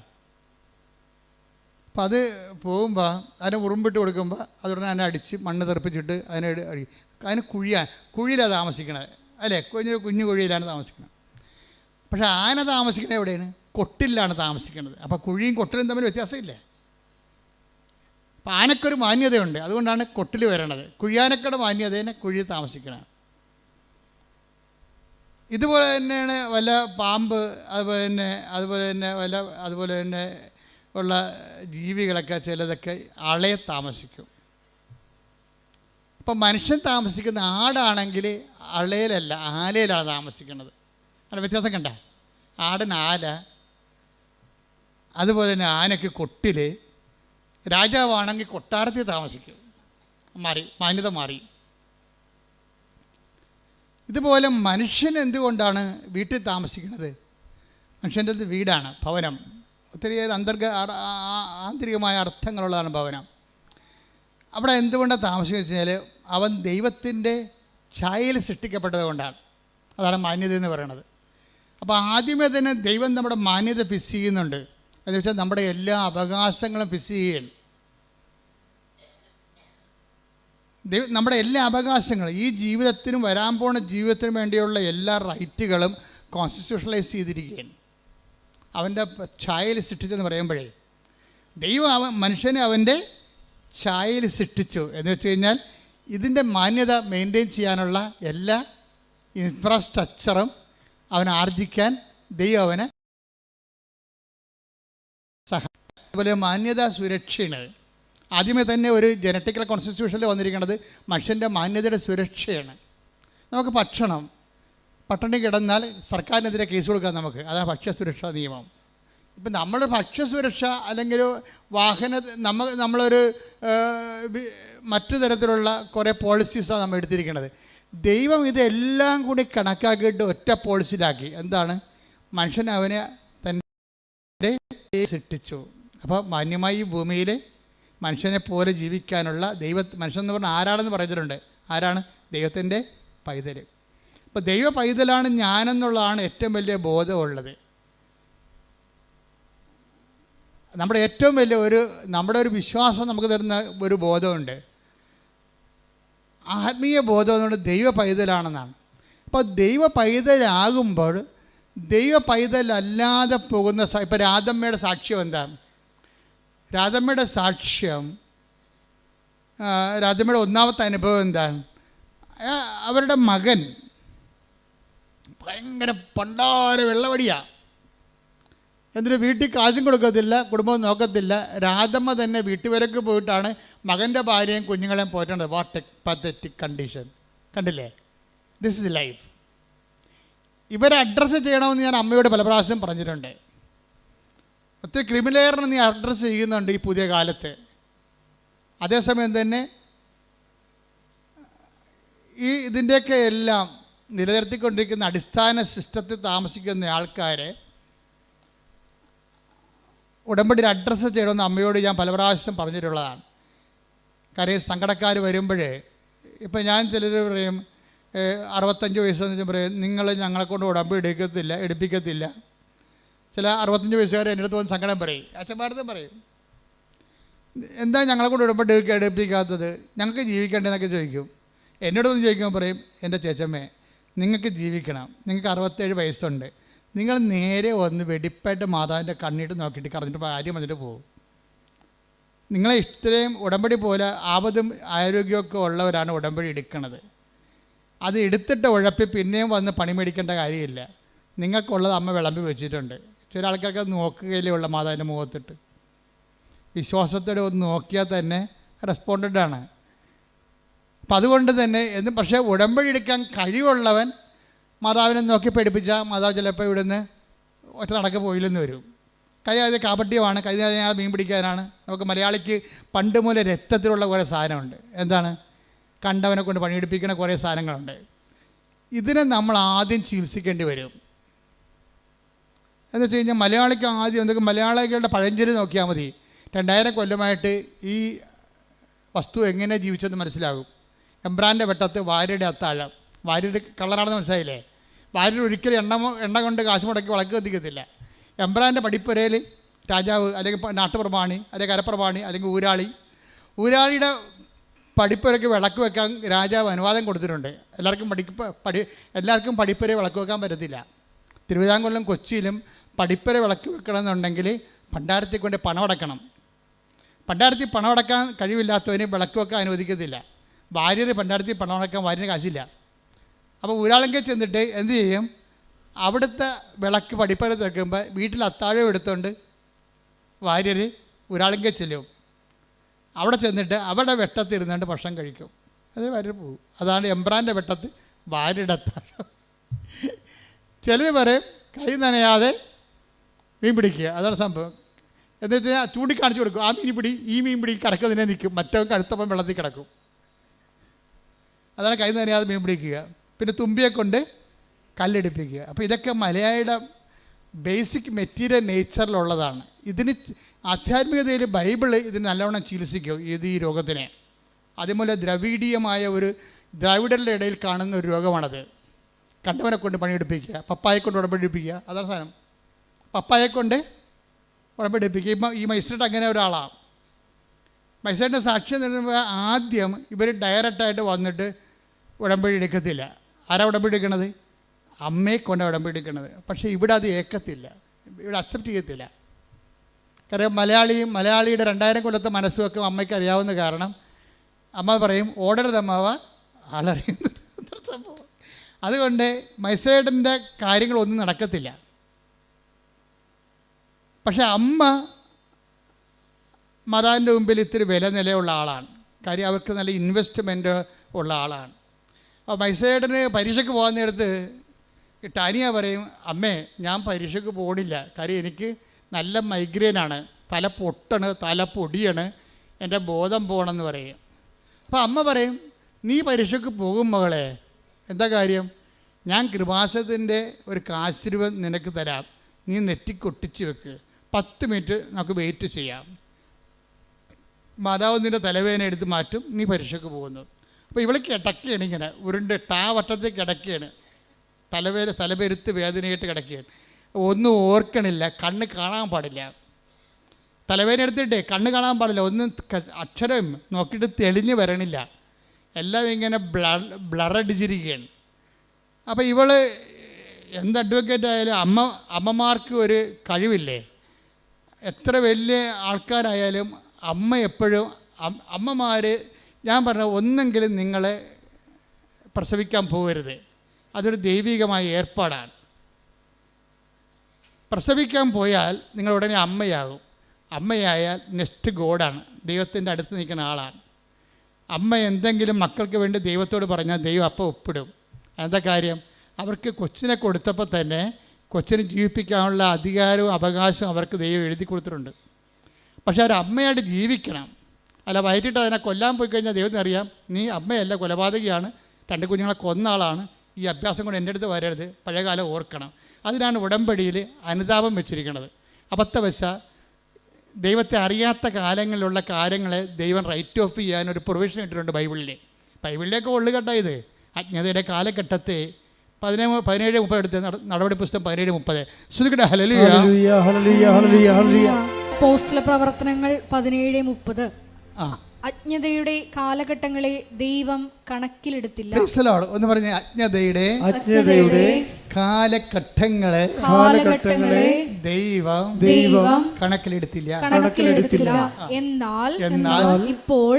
അപ്പം അത് പോകുമ്പോൾ അതിനെ ഉറുമ്പിട്ട് കൊടുക്കുമ്പോൾ അതുടനെ അതിനെ അടിച്ച് മണ്ണ് തെറിപ്പിച്ചിട്ട് അതിനെ അതിന് കുഴിയിലാണ് താമസിക്കണത്, അല്ലേ? കുഞ്ഞു കുഴിയിലാണ് താമസിക്കുന്നത്. പക്ഷേ ആന താമസിക്കുന്നത് എവിടെയാണ്? കൊട്ടിലാണ് താമസിക്കുന്നത്. അപ്പോൾ കുഴിയും കൊട്ടിലും തമ്മിൽ വ്യത്യാസമില്ലേ? അപ്പം ആനക്കൊരു മാന്യതയുണ്ട്. അതുകൊണ്ടാണ് കൊട്ടിൽ വരണത്. കുഴിയാനക്കയുടെ മാന്യതേനെ കുഴിയിൽ താമസിക്കണം. ഇതുപോലെ തന്നെയാണ് വല്ല പാമ്പ്, അതുപോലെ തന്നെ ഉള്ള ജീവികളൊക്കെ ചിലതൊക്കെ അളയെ താമസിക്കും. ഇപ്പം മനുഷ്യൻ താമസിക്കുന്ന ആടാണെങ്കിൽ അളയിലല്ല, ആലയിലാണ് താമസിക്കുന്നത്. അല്ല, വ്യത്യാസം കണ്ട? ആടിന് ആല, അതുപോലെ തന്നെ ആനയ്ക്ക് കൊട്ടിൽ, രാജാവാണെങ്കിൽ കൊട്ടാരത്തിൽ താമസിക്കും. മാന്യത മാറി. ഇതുപോലെ മനുഷ്യൻ എന്തുകൊണ്ടാണ് വീട്ടിൽ താമസിക്കുന്നത്? മനുഷ്യൻ്റെ വീടാണ്, ഭവനം. ഒത്തിരിയേറെ ആന്തരികമായ അർത്ഥങ്ങളുള്ളതാണ് ഭവനം. അവിടെ എന്തുകൊണ്ടാണ് താമസിക്കുന്നത് വെച്ച് കഴിഞ്ഞാൽ അവൻ ദൈവത്തിൻ്റെ ഛായയിൽ സൃഷ്ടിക്കപ്പെട്ടത് കൊണ്ടാണ്. അതാണ് മാന്യത എന്ന് പറയുന്നത്. അപ്പോൾ ആദ്യമേ തന്നെ ദൈവം നമ്മുടെ മാന്യത ഫിക്സ് ചെയ്യുന്നുണ്ട്. എന്ന് വെച്ചാൽ നമ്മുടെ എല്ലാ അവകാശങ്ങളും ഫിക്സ് ചെയ്യുകയാണ്. നമ്മുടെ എല്ലാ അവകാശങ്ങളും, ഈ ജീവിതത്തിനും വരാൻ പോണ ജീവിതത്തിനും വേണ്ടിയുള്ള എല്ലാ റൈറ്റുകളും കോൺസ്റ്റിറ്റ്യൂഷണലൈസ് ചെയ്തിരിക്കുകയാണ്. അവൻ്റെ ഛായയിൽ സൃഷ്ടിച്ചെന്ന് പറയുമ്പോഴേ ദൈവം മനുഷ്യനെ അവൻ്റെ ഛായയിൽ സൃഷ്ടിച്ചു എന്ന് വെച്ച് കഴിഞ്ഞാൽ ഇതിൻ്റെ മാന്യത മെയിൻറ്റെയിൻ ചെയ്യാനുള്ള എല്ലാ ഇൻഫ്രാസ്ട്രക്ചറും അവൻ ആർജിക്കാൻ ദൈവം അവനെ സഹായിക്കും. അതുപോലെ മാന്യത സുരക്ഷയാണ്. ആദ്യമേ തന്നെ ഒരു ജനറ്റിക്കൽ കോൺസ്റ്റിറ്റ്യൂഷനിൽ വന്നിരിക്കുന്നത് മനുഷ്യൻ്റെ മാന്യതയുടെ സുരക്ഷയാണ്. നമുക്ക് പട്ടിണി കിടന്നാൽ സർക്കാരിനെതിരെ കേസ് കൊടുക്കാം നമുക്ക്. അതാണ് ഭക്ഷ്യസുരക്ഷാ നിയമം. ഇപ്പം നമ്മൾ ഭക്ഷ്യസുരക്ഷ അല്ലെങ്കിൽ നമ്മളൊരു മറ്റു തരത്തിലുള്ള കുറേ പോളിസീസാണ് നമ്മൾ എടുത്തിരിക്കുന്നത്. ദൈവം ഇതെല്ലാം കൂടി കണക്കാക്കിയിട്ട് ഒറ്റ പോളിസിയിലാക്കി. എന്താണ്? മനുഷ്യൻ അവനെ തൻ്റെ സൃഷ്ടിച്ചു. അപ്പോൾ മാന്യമായി ഈ ഭൂമിയിൽ മനുഷ്യനെ പോലെ ജീവിക്കാനുള്ള മനുഷ്യൻ എന്ന് പറഞ്ഞാൽ ആരാണെന്ന് പറഞ്ഞിട്ടുണ്ട്. ആരാണ്? ദൈവത്തിൻ്റെ പൈതൽ. അപ്പോൾ ദൈവ പൈതലാണ് ഞാനെന്നുള്ളതാണ് ഏറ്റവും വലിയ ബോധമുള്ളത്. നമ്മുടെ ഏറ്റവും വലിയ നമ്മുടെ ഒരു വിശ്വാസം നമുക്ക് തരുന്ന ഒരു ബോധമുണ്ട്. ആത്മീയ ബോധം എന്നുകൊണ്ട് ദൈവ പൈതലാണെന്നാണ്. അപ്പോൾ ദൈവ പൈതലാകുമ്പോൾ ദൈവ പൈതലല്ലാതെ പോകുന്ന ഇപ്പോൾ രാധമ്മയുടെ സാക്ഷ്യം എന്താണ്? രാധമ്മയുടെ സാക്ഷ്യം, രാധമ്മയുടെ ഒന്നാമത്തെ അനുഭവം എന്താണ്? അവരുടെ മകൻ ഭയങ്കര പണ്ടാര വെള്ളവടിയാണ്. എന്നിട്ട് വീട്ടിൽ കാശും കൊടുക്കത്തില്ല, കുടുംബം നോക്കത്തില്ല. രാധമ്മ തന്നെ വീട്ടുവരക്ക് പോയിട്ടാണ് മകൻ്റെ ഭാര്യയും കുഞ്ഞുങ്ങളെയും പോറ്റേണ്ടത്. What a pathetic condition. കണ്ടില്ലേ? This is life. ഇവരെ അഡ്രസ്സ് ചെയ്യണമെന്ന് ഞാൻ അമ്മയോട് പല പ്രാവശ്യം പറഞ്ഞിട്ടുണ്ട്. ഒത്തിരി ക്രിമിനലിനെ നീ അഡ്രസ്സ് ചെയ്യുന്നുണ്ട് ഈ പുതിയ കാലത്ത്. അതേസമയം തന്നെ ഇതിൻ്റെയൊക്കെ എല്ലാം നിലനിർത്തിക്കൊണ്ടിരിക്കുന്ന അടിസ്ഥാന സിസ്റ്റത്തിൽ താമസിക്കുന്ന ആൾക്കാരെ ഉടമ്പടിയിൽ അഡ്രസ്സ് ചെയ്യണമെന്ന് അമ്മയോട് ഞാൻ പല പ്രാവശ്യം പറഞ്ഞിട്ടുള്ളതാണ്. കാര്യം സങ്കടക്കാർ വരുമ്പോഴേ, ഇപ്പം ഞാൻ ചിലർ പറയും 65 വയസ്സെന്ന് പറയും നിങ്ങൾ ഞങ്ങളെ കൊണ്ട് ഉടമ്പടി എടുപ്പിക്കത്തില്ല. ചില 65 വയസ്സുകാർ എൻ്റെ അടുത്ത് വന്ന് സങ്കടം പറയും, അച്ഛന്മാരത്തും പറയും, എന്താ ഞങ്ങളെ കൊണ്ട് ഉടമ്പടി എടുപ്പിക്കാത്തത്, ഞങ്ങൾക്ക് ജീവിക്കേണ്ടതെന്നൊക്കെ ചോദിക്കും. എന്നോടൊന്ന് ചോദിക്കുമ്പോൾ പറയും, എൻ്റെ ചേച്ചമ്മേ നിങ്ങൾക്ക് ജീവിക്കണം, നിങ്ങൾക്ക് 67 വയസ്സുണ്ട്, നിങ്ങൾ നേരെ വന്ന് വെടിപ്പായിട്ട് മാതാവിൻ്റെ കണ്ണിട്ട് നോക്കിയിട്ട് കറഞ്ഞിട്ട് കാര്യം വന്നിട്ട് പോകും. നിങ്ങളെ ഇത്രയും ഉടമ്പടി പോലെ ആപതും ആരോഗ്യമൊക്കെ ഉള്ളവരാണ് ഉടമ്പടി എടുക്കുന്നത്. അത് എടുത്തിട്ട് ഉഴപ്പി പിന്നെയും വന്ന് പണി മേടിക്കേണ്ട കാര്യമില്ല. നിങ്ങൾക്കുള്ളത് അമ്മ വിളമ്പി വെച്ചിട്ടുണ്ട്. ചില ആൾക്കാർക്ക് അത് നോക്കുകയില്ലേ ഉള്ള മാതാവിൻ്റെ മുഖത്തിട്ട്. വിശ്വാസത്തോടെ ഒന്ന് നോക്കിയാൽ തന്നെ റെസ്പോണ്ടൻ്റാണ്. അപ്പം അതുകൊണ്ട് തന്നെ പക്ഷേ ഉടമ്പടി എടുക്കാൻ കഴിവുള്ളവൻ മാതാവിനെ നോക്കി പഠിപ്പിച്ചാൽ മാതാവ് ചിലപ്പോൾ ഇവിടുന്ന് ഒറ്റ നടക്ക് പോയില്ലെന്ന് വരും. കാര്യം അത് കാപട്യമാണ്. കഴിഞ്ഞ മീൻ പിടിക്കാനാണ്. നമുക്ക് മലയാളിക്ക് പണ്ട് മുതലേ രക്തത്തിലുള്ള കുറേ സാധനമുണ്ട്. എന്താണ്? കണ്ടവനെ കൊണ്ട് പണിയെടുപ്പിക്കുന്ന കുറേ സാധനങ്ങളുണ്ട്. ഇതിനെ നമ്മൾ ആദ്യം ചികിത്സിക്കേണ്ടി വരും. എന്ന് വെച്ച് കഴിഞ്ഞാൽ മലയാളിക്ക് ആദ്യം എന്തൊക്കെ മലയാളികളുടെ പഴഞ്ചൊല്ല് നോക്കിയാൽ മതി. 2000 കൊല്ലമായിട്ട് ഈ വസ്തു എങ്ങനെ ജീവിച്ചെന്ന് മനസ്സിലാകും. എംബ്രാൻ്റെ വെട്ടത്ത് വാര്യയുടെ അത്താഴം. വാര്യയുടെ കളറാണെന്ന് മനസ്സിലായില്ലേ? വാര്യർ ഒരിക്കലും എണ്ണ കൊണ്ട് കാശ് മുടക്കി വിളക്ക് കത്തിക്കത്തില്ല. എംബ്രാൻ്റെ പടിപ്പുരയിൽ രാജാവ് അല്ലെങ്കിൽ നാട്ടുപ്രമാണി അല്ലെങ്കിൽ കരപ്രമാണി അല്ലെങ്കിൽ ഊരാളിയുടെ പടിപ്പുരയ്ക്ക് വിളക്ക് വെക്കാൻ രാജാവ് അനുവാദം കൊടുത്തിട്ടുണ്ട്. എല്ലാവർക്കും പടിപ്പുര വിളക്ക് വെക്കാൻ പറ്റത്തില്ല. തിരുവിതാംകൂറിലും കൊച്ചിയിലും പടിപ്പുര വിളക്ക് വെക്കണമെന്നുണ്ടെങ്കിൽ ഭണ്ഡാരത്തിൽ കൊണ്ട് പണം അടക്കണം. ഭണ്ഡാരത്തിൽ പണം അടക്കാൻ കഴിവില്ലാത്തവന് വിളക്ക് വെക്കാൻ അനുവദിക്കത്തില്ല. ഭാര്യർ ഭണ്ഡാരത്തിൽ പണം അടക്കാൻ ഭാര്യന് കാശില്ല. അപ്പോൾ ഊരാളെങ്കിൽ ചെന്നിട്ട് എന്ത് ചെയ്യും? അവിടുത്തെ വിളക്ക് പടിപ്പുര തെക്കുമ്പോൾ വീട്ടിൽ അത്താഴം എടുത്തുകൊണ്ട് ഭാര്യർ ഊരാളെങ്കിൽ ചെല്ലും. അവിടെ ചെന്നിട്ട് അവിടെ വെട്ടത്തിരുന്നുകൊണ്ട് ഭക്ഷണം കഴിക്കും. അത് ഭാര്യർ പോകും. അതാണ് എംബ്രാൻ്റെ വെട്ടത്ത് ഭാര്യയുടെ അത്താഴം. ചിലർ പറയും കൈ നനയാതെ മീൻ പിടിക്കുക. അതാണ് സംഭവം. എന്ന് വെച്ചാൽ ചൂണ്ടിക്കാണിച്ചു കൊടുക്കും, ആ മീൻ പിടി, ഈ മീൻ പിടി കടക്കുന്നതിനെ നിൽക്കും, മറ്റവൻ കഴുത്തപ്പം വെള്ളത്തിൽ കിടക്കും. അതാണ് കൈ നനയാതെ മീൻ പിടിക്കുക. പിന്നെ തുമ്പിയെ കൊണ്ട് കല്ലെടുപ്പിക്കുക. അപ്പോൾ ഇതൊക്കെ മലയാളിയുടെ ബേസിക് മെറ്റീരിയൽ നേച്ചറിലുള്ളതാണ്. ഇതിന് ആധ്യാത്മികതയിൽ ബൈബിള് ഇതിന് നല്ലവണ്ണം ചികിത്സിക്കും ഈ രോഗത്തിനെ. അതുപോലെ ദ്രവീഡീയമായ ഒരു ദ്രാവിഡരുടെ ഇടയിൽ കാണുന്ന ഒരു രോഗമാണത്. കണ്ടവനെ കൊണ്ട് പണിയെടുപ്പിക്കുക, പപ്പായെ കൊണ്ട് ഉടമ്പടിപ്പിക്കുക. അതാണ് സാധനം. പപ്പായെ കൊണ്ട് ഉടമ്പടിപ്പിക്കുക. ഇപ്പം ഈ മൈസ്ട്രേറ്റ് അങ്ങനെ ഒരാളാണ്. മൈസ്ട്രേറ്റിൻ്റെ സാക്ഷ്യം തരുമ്പോൾ ആദ്യം ഇവർ ഡയറക്റ്റായിട്ട് വന്നിട്ട് ഉടമ്പടി എടുക്കത്തില്ല. ആരാ ഉടമ്പടി എടുക്കണത്? അമ്മയെ കൊണ്ട് ഉടമ്പടി എടുക്കണത്. പക്ഷേ ഇവിടെ അത് ഏക്കത്തില്ല, ഇവിടെ അക്സെപ്റ്റ് ചെയ്യത്തില്ല. കാര്യം മലയാളിയുടെ 2000 കൊല്ലത്തെ മനസ്സുമൊക്കെ അമ്മയ്ക്ക് അറിയാവുന്ന കാരണം അമ്മ പറയും ഓടരുത് അമ്മാവ, ആളറിയുന്ന സംഭവം. അതുകൊണ്ട് മൈസേഡൻ്റെ കാര്യങ്ങളൊന്നും നടക്കത്തില്ല. പക്ഷെ അമ്മ മാതാവിൻ്റെ മുമ്പിൽ ഇത്തിരി വില നിലയുള്ള ആളാണ്. കാര്യം അവർക്ക് നല്ല ഇൻവെസ്റ്റ്മെൻറ്റ് ഉള്ള ആളാണ്. അപ്പോൾ മൈസേഡന് പരീക്ഷയ്ക്ക് പോകാൻ നേരത്ത് ടാനിയ പറയും, അമ്മേ ഞാൻ പരീക്ഷയ്ക്ക് പോകണില്ല, കാര്യം എനിക്ക് നല്ല മൈഗ്രെയിനാണ്, തല പൊട്ടണ്, തല പൊടിയാണ്, എൻ്റെ ബോധം പോകണമെന്ന് പറയും. അപ്പോൾ അമ്മ പറയും, നീ പരീക്ഷയ്ക്ക് പോകും മകളെ, എന്താ കാര്യം? ഞാൻ കൃപാസനത്തിൻ്റെ ഒരു കാശിരുവ നിനക്ക് തരാം, നീ നെറ്റിക്കൊട്ടിച്ച് വെക്ക്, 10 മിനിറ്റ് നമുക്ക് വെയിറ്റ് ചെയ്യാം, മാതാവ് നിൻ്റെ തലവേദന എടുത്ത് മാറ്റും, നീ പരീക്ഷയ്ക്ക് പോകുന്നു. അപ്പോൾ ഇവള് കിടക്കുകയാണ്, ഇങ്ങനെ ഉരുണ്ട് വട്ടത്തിൽ കിടക്കുകയാണ്, തലപെരുത്ത് വേദനയായിട്ട് കിടക്കുകയാണ്, ഒന്നും ഓർക്കണില്ല, കണ്ണ് കാണാൻ പാടില്ല, തലവേദന എടുത്തിട്ടേ കണ്ണ് കാണാൻ പാടില്ല, ഒന്നും അക്ഷരം നോക്കിയിട്ട് തെളിഞ്ഞ് വരണില്ല, എല്ലാം ഇങ്ങനെ ബ്ലറടിച്ചിരിക്കുകയാണ്. അപ്പോൾ ഇവള് എന്ത് അഡ്വക്കേറ്റ് ആയാലും അമ്മമാർക്ക് ഒരു കഴിവില്ലേ, എത്ര വലിയ ആൾക്കാരായാലും അമ്മ എപ്പോഴും അമ്മമാർ, ഞാൻ പറഞ്ഞ ഒന്നെങ്കിലും നിങ്ങളെ പ്രസവിക്കാൻ പോകരുത്, അതൊരു ദൈവികമായ ഏർപ്പാടാണ്. പ്രസവിക്കാൻ പോയാൽ നിങ്ങൾ ഉടനെ അമ്മയാകും. അമ്മയായാൽ നെക്സ്റ്റ് ഗോഡാണ്, ദൈവത്തിൻ്റെ അടുത്ത് നിൽക്കുന്ന ആളാണ്. അമ്മ എന്തെങ്കിലും മക്കൾക്ക് വേണ്ടി ദൈവത്തോട് പറഞ്ഞാൽ ദൈവം അപ്പം ഒപ്പിടും. എന്താ കാര്യം? അവർക്ക് കൊച്ചിനെ കൊടുത്തപ്പോൾ തന്നെ കൊച്ചിനെ ജീവിപ്പിക്കാനുള്ള അധികാരവും അവകാശവും അവർക്ക് ദൈവം എഴുതി കൊടുത്തിട്ടുണ്ട്. പക്ഷേ അവർ അമ്മയായിട്ട് ജീവിക്കണം. അല്ല വയറ്റിട്ട് അതിനെ കൊല്ലാൻ പോയി കഴിഞ്ഞാൽ ദൈവത്തിന് അറിയാം, നീ അമ്മയല്ല, കൊലപാതകയാണ്, 2 കുഞ്ഞുങ്ങളെ കൊന്ന ആളാണ്, ഈ അഭ്യാസം കൊണ്ട് എൻ്റെ അടുത്ത് വരരുത്, പഴയകാലം ഓർക്കണം. അതിനാണ് ഉടമ്പടിയിൽ അനുതാപം വെച്ചിരിക്കുന്നത്. അബദ്ധവശ ദൈവത്തെ അറിയാത്ത കാലങ്ങളിലുള്ള കാര്യങ്ങളെ ദൈവം റൈറ്റ് ഓഫ് ചെയ്യാൻ ഒരു പ്രൊവിഷൻ ഇട്ടിട്ടുണ്ട് ബൈബിളിലേക്ക് ഒള്ളുകെട്ടാ ഇത്. അജ്ഞതയുടെ കാലഘട്ടത്തെ 17:30 എടുത്ത് നടപടി പുസ്തകം 17:30. ശ്രുതിക്കട്ടെ ഹല്ലേലൂയ. ഹല്ലേലൂയ ഹല്ലേലൂയ ഹല്ലേലൂയ ഹല്ലേലൂയ. അപ്പോസ്തല പ്രവർത്തനങ്ങൾ 17:30. ആ, അജ്ഞതയുടെ കാലഘട്ടങ്ങളെ ദൈവം കണക്കിലെടുത്തില്ല. Praise the Lord. ഒന്ന് പറഞ്ഞ അജ്ഞതയുടെ കാലഘട്ടങ്ങളെ ദൈവം കണക്കിലെടുത്തില്ല. എന്നാൽ ഇപ്പോൾ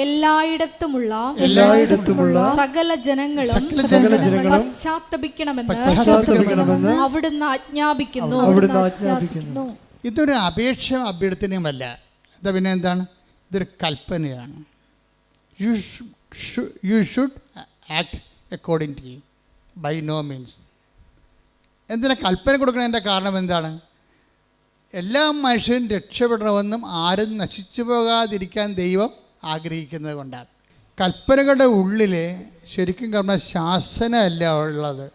എല്ലായിടത്തുമുള്ള സകല ജനങ്ങളും പശ്ചാത്തപിക്കണമെന്ന് അവിടുന്ന് ആജ്ഞാപിക്കുന്നു. ഇതൊരു അപേക്ഷ അഭ്യർത്ഥനയുമല്ല. എന്താ പിന്നെ എന്താണ്? ഇതൊരു കൽപ്പനയാണ്. You should act according to by no means. എന്തിനാ കൽപ്പന കൊടുക്കണതിൻ്റെ കാരണം എന്താണ്? എല്ലാ മനുഷ്യരും രക്ഷപ്പെടണമെന്നും ആരും നശിച്ചു പോകാതിരിക്കാൻ ദൈവം ആഗ്രഹിക്കുന്നത് കൊണ്ടാണ്. കൽപ്പനകളുടെ ഉള്ളിൽ ശരിക്കും പറഞ്ഞാൽ ശാസനയല്ല ഉള്ളത്,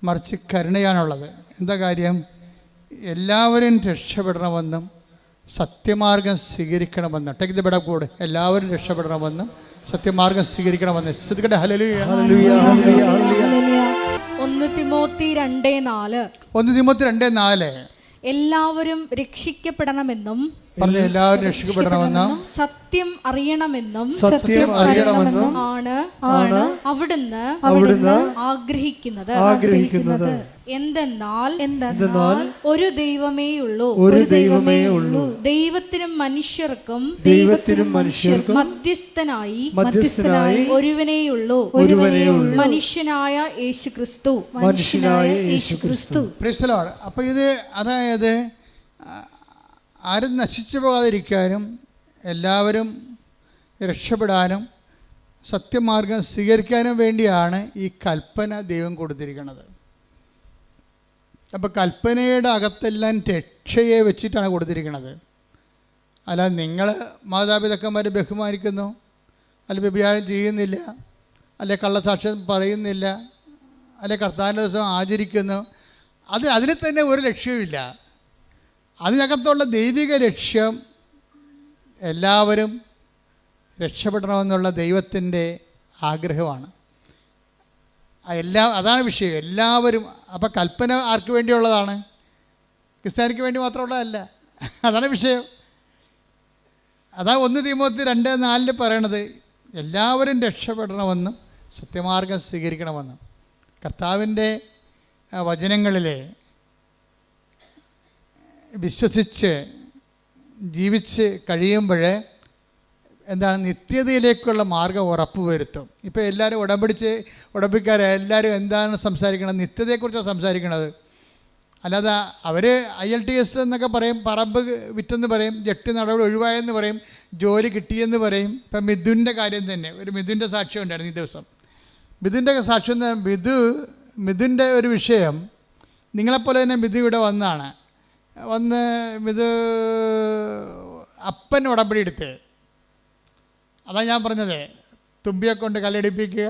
മറിച്ച് കരുണയാണുള്ളത്. എന്താ കാര്യം? എല്ലാവരും രക്ഷപ്പെടണമെന്നും സത്യമാർഗം സ്വീകരിക്കണമെന്നും. Take the word God. എല്ലാവരും രക്ഷപ്പെടണമെന്നും സത്യമാർഗം സ്വീകരിക്കണമെന്ന്. ശ്രദ്ധിക്കട്ടെ. ഹല്ലേലൂയ ഹല്ലേലൂയ ഹല്ലേലൂയ. 1 തിമോത്തി 2:4. 1 തിമോത്തി 2:4. എല്ലാവരും രക്ഷിക്കപ്പെടണമെന്നും പറഞ്ഞു, എല്ലാവരും രക്ഷിക്കപ്പെടണമെന്നും സത്യം അറിയണമെന്നും ആണ് അവിടുന്ന് ആഗ്രഹിക്കുന്നത്. എന്തെന്നാൽ ഒരു ദൈവമേയുള്ളൂ, ദൈവത്തിനും മനുഷ്യർക്കും മധ്യസ്ഥനായി ഒരുവനേയുള്ളൂ, മനുഷ്യനായ യേശുക്രിസ്തു. Praise the Lord. അപ്പോൾ ഇത് അതായത് ആരും നശിച്ചു പോകാതിരിക്കാനും എല്ലാവരും രക്ഷപ്പെടാനും സത്യമാർഗം സ്വീകരിക്കാനും വേണ്ടിയാണ് ഈ കൽപ്പന ദൈവം കൊടുത്തിരിക്കുന്നത്. അപ്പോൾ കൽപ്പനയുടെ അകത്തെല്ലാം രക്ഷയെ വെച്ചിട്ടാണ് കൊടുത്തിരിക്കുന്നത്. അല്ല നിങ്ങൾ മാതാപിതാക്കന്മാരെ ബഹുമാനിക്കുന്നു, അല്ലെ വ്യഭിചാരം ചെയ്യുന്നില്ല, അല്ലെ കള്ളസാക്ഷ്യം പറയുന്നില്ല, അല്ലെ കർത്താവിൻ്റെ ദിവസം ആചരിക്കുന്നു, അതിൽ തന്നെ ഒരു ലക്ഷ്യവുമില്ല. അതിനകത്തുള്ള ദൈവിക ലക്ഷ്യം എല്ലാവരും രക്ഷപ്പെടണമെന്നുള്ള ദൈവത്തിൻ്റെ ആഗ്രഹമാണ്. അതാണ് വിഷയം. എല്ലാവരും. അപ്പോൾ കൽപ്പന ആർക്ക് വേണ്ടിയുള്ളതാണ്? ക്രിസ്ത്യാനിക്ക് വേണ്ടി മാത്രമുള്ളതല്ല. അതാണ് വിഷയം. അതാ 1 തിമോത്തി 2:4 പറയണത്, എല്ലാവരും രക്ഷപ്പെടണമെന്നും സത്യമാർഗം സ്വീകരിക്കണമെന്നും. കർത്താവിൻ്റെ വചനങ്ങളിലെ വിശ്വസിച്ച് ജീവിച്ച് കഴിയുമ്പോൾ എന്താണ്? നിത്യതയിലേക്കുള്ള മാർഗം ഉറപ്പുവരുത്തും. ഇപ്പോൾ എല്ലാവരും ഉടമ്പിക്കാരെ എല്ലാവരും എന്താണ് സംസാരിക്കണത്? നിത്യതയെക്കുറിച്ചാണ് സംസാരിക്കണത്. അല്ലാതെ അവർ IELTS എന്നൊക്കെ പറയും, പറമ്പ് വിറ്റെന്ന് പറയും, ജട്ടി നടപടി ഒഴിവായെന്ന് പറയും, ജോലി കിട്ടിയെന്ന് പറയും. ഇപ്പം മിഥുൻ്റെ കാര്യം തന്നെ, ഒരു മിഥുൻ്റെ സാക്ഷ്യം ഉണ്ടായിരുന്നു ഈ ദിവസം. മിഥുൻ്റെ സാക്ഷ്യം, മിഥുൻ്റെ ഒരു വിഷയം, നിങ്ങളെപ്പോലെ തന്നെ മിഥു ഇവിടെ വന്ന് മിഥു അപ്പൻ ഉടമ്പടി എടുത്ത്. അതാണ് ഞാൻ പറഞ്ഞത്, തുമ്പിയെ കൊണ്ട് കല്ലടിപ്പിക്കുക,